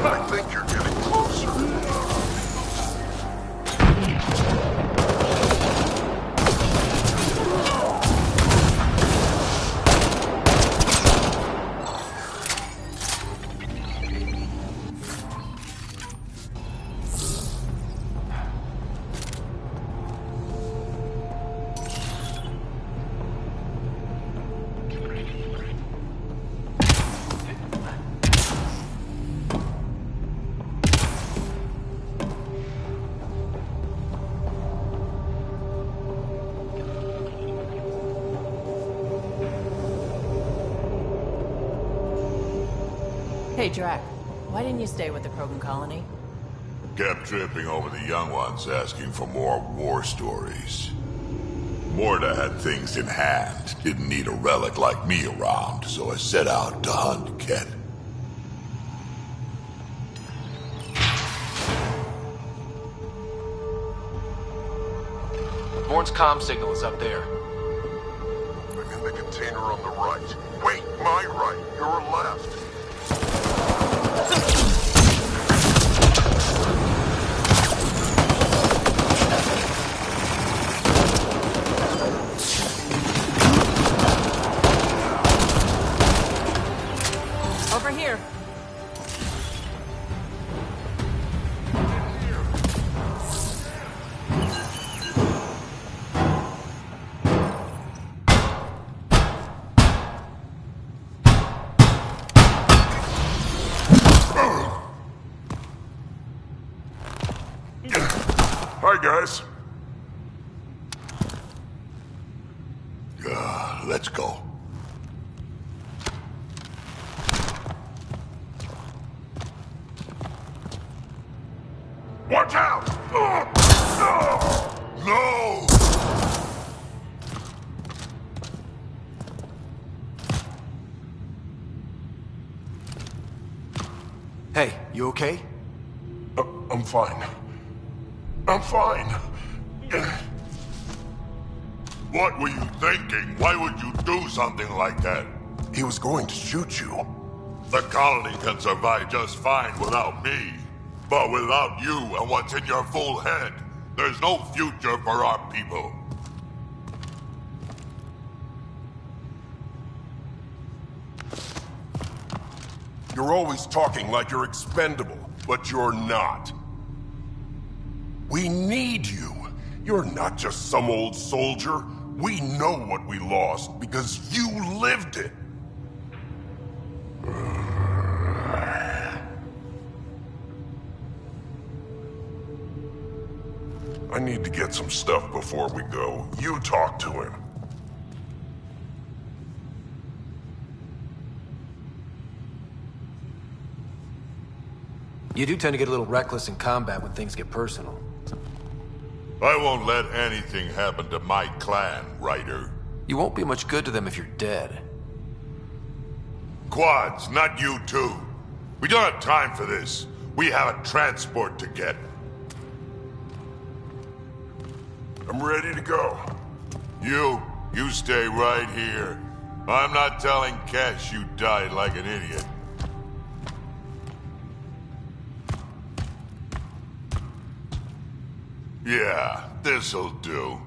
I think you're getting closer. Hey, Drac. Why didn't you stay with the Krogan colony? Kept tripping over the young ones asking for more war stories. Morda had things in hand, didn't need a relic like me around, so I set out to hunt Ket. Morn's comm signal is up there. I'm in the container on the right. Wait, my right, your left. Over here. Hi, guys. Let's go. Watch out! No! Hey, you okay? I'm fine. I'm fine. What were you thinking? Why would you do something like that? He was going to shoot you. The colony can survive just fine without me. But without you and what's in your full head, there's no future for our people. You're always talking like you're expendable, but you're not. We need you. You're not just some old soldier. We know what we lost because you lived it. I need to get some stuff before we go. You talk to him. You do tend to get a little reckless in combat when things get personal. I won't let anything happen to my clan, Ryder. You won't be much good to them if you're dead. Quads, not you too. We don't have time for this. We have a transport to get. I'm ready to go. You stay right here. I'm not telling Kesh you died like an idiot. Yeah, this'll do.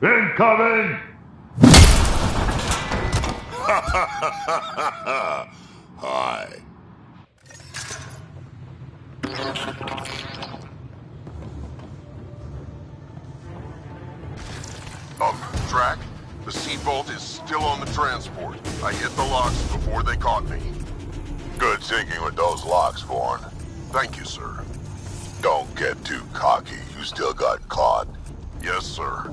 Incoming! Hi. Drac, the seed vault is still on the transport. I hit the locks before they caught me. Good thinking with those locks, Vaughn. Thank you, sir. Don't get too cocky. You still got caught. Yes, sir.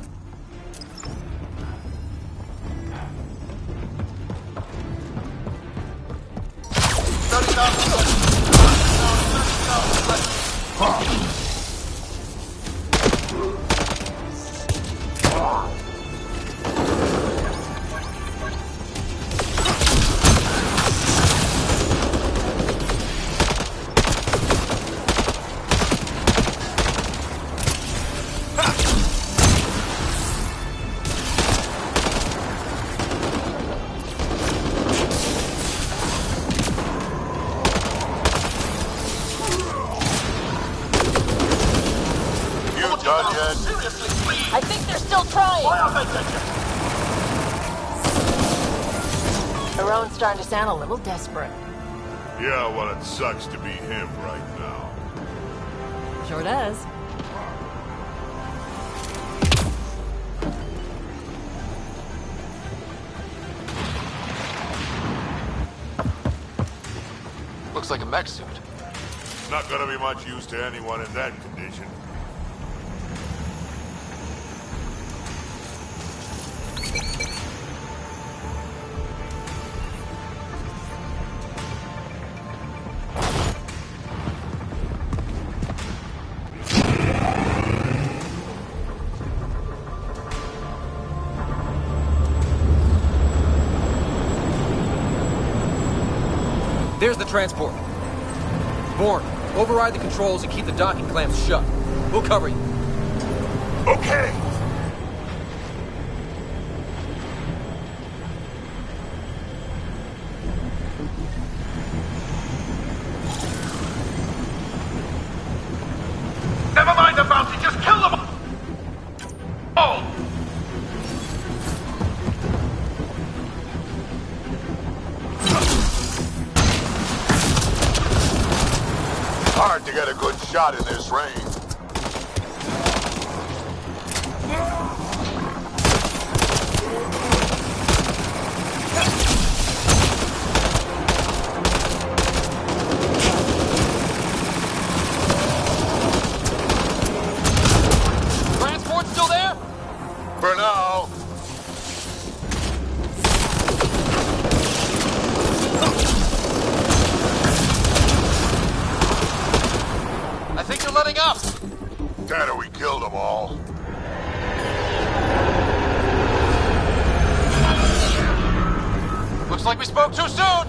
Done yet? I think they're still trying. Aron's starting to sound a little desperate. Yeah, well, it sucks to be him right now. Sure does. Looks like a mech suit. Not gonna be much use to anyone in that condition. There's the transport. Bourne, override the controls and keep the docking clamps shut. We'll cover you. Okay. Never mind the bounty, just kill them all! Hard to get a good shot in this range. Transport still there? For now. I think you're letting up. Tanner, we killed them all. Looks like we spoke too soon.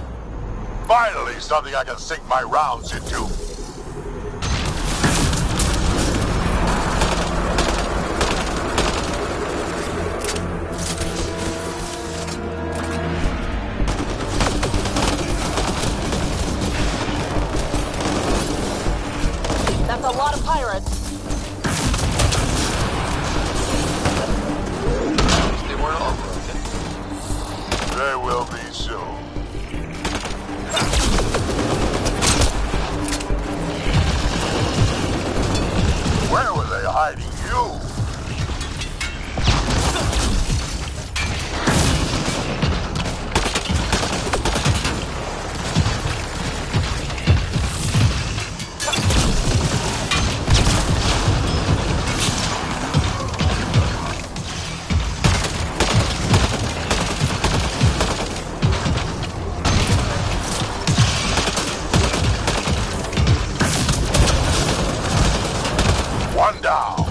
Finally, something I can sink my rounds into. That's a lot of pirates. They weren't all broken. They will be soon. Where were they hiding you? One down.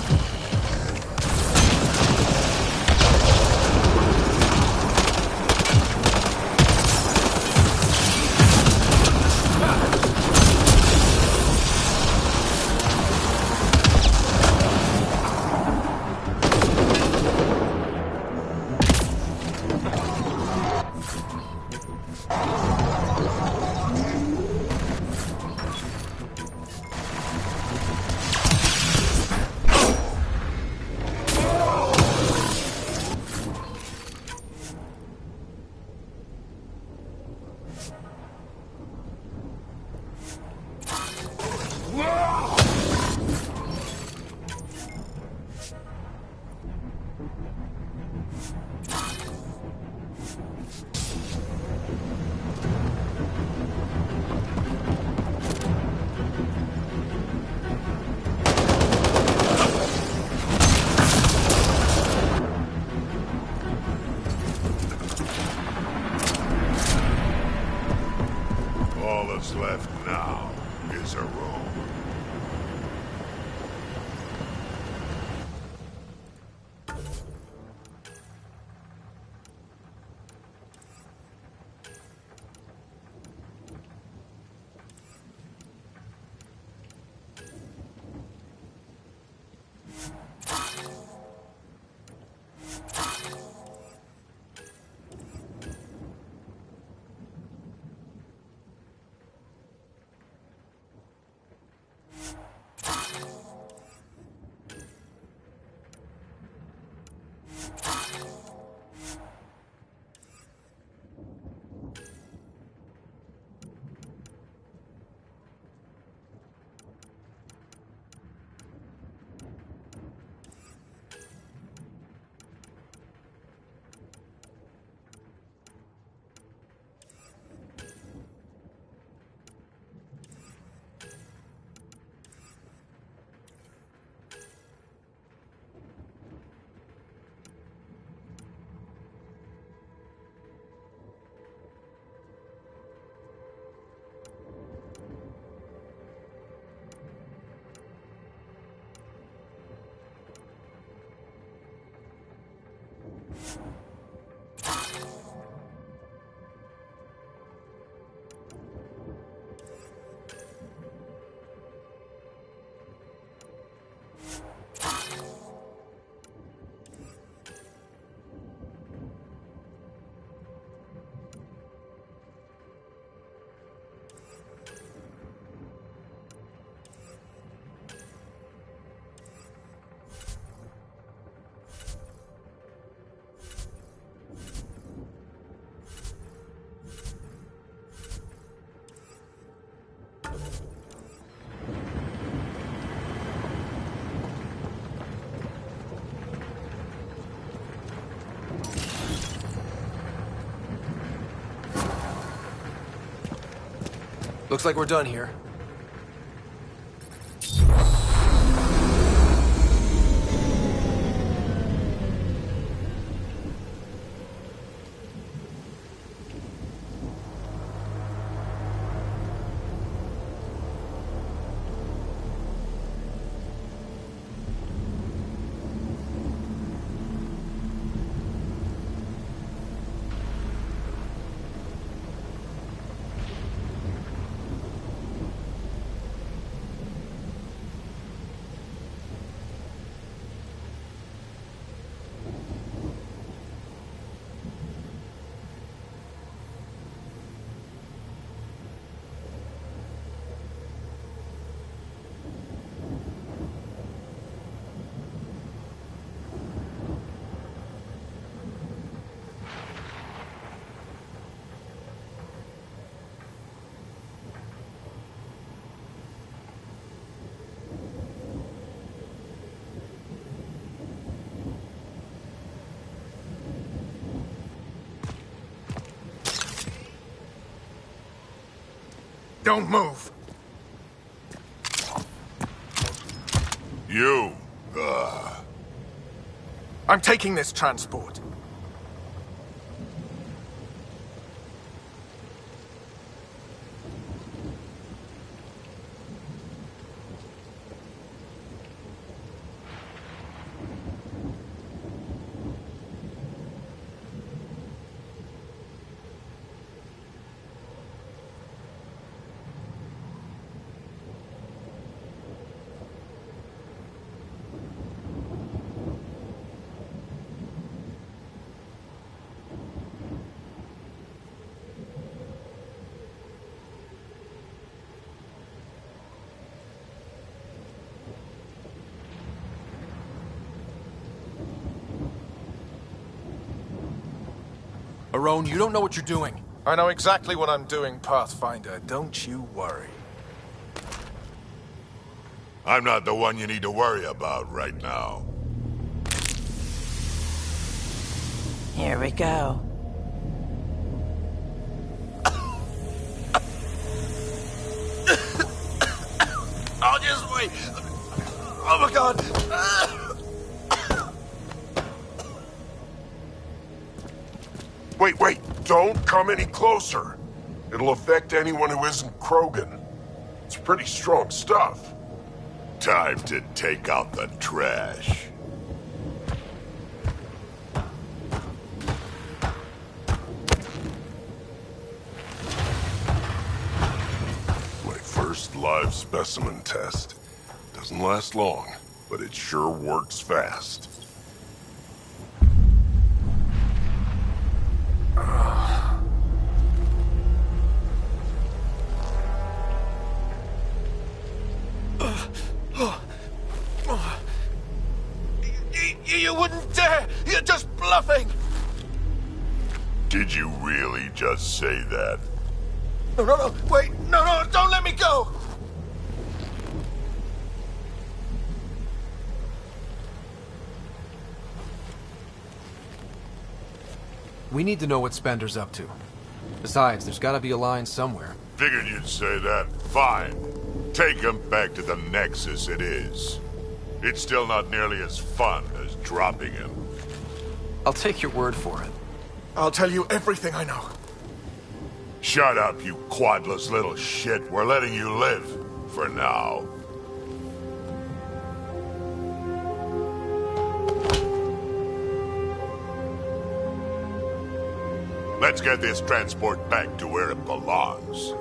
All that's left now is a room. Looks like we're done here. Don't move. You, I'm taking this transport. Arone, you don't know what you're doing. I know exactly what I'm doing, Pathfinder. Don't you worry. I'm not the one you need to worry about right now. Here we go. I'll just wait. Oh my god. Wait, don't come any closer. It'll affect anyone who isn't Krogan. It's pretty strong stuff. Time to take out the trash. My first live specimen test. Doesn't last long, but it sure works fast. You wouldn't dare! You're just bluffing! Did you really just say that? No, wait, no, don't let me go! We need to know what Spender's up to. Besides, there's gotta be a line somewhere. Figured you'd say that. Fine. Take him back to the Nexus it is. It's still not nearly as fun as dropping him. I'll take your word for it. I'll tell you everything I know. Shut up, you quadless little shit. We're letting you live. For now. Let's get this transport back to where it belongs.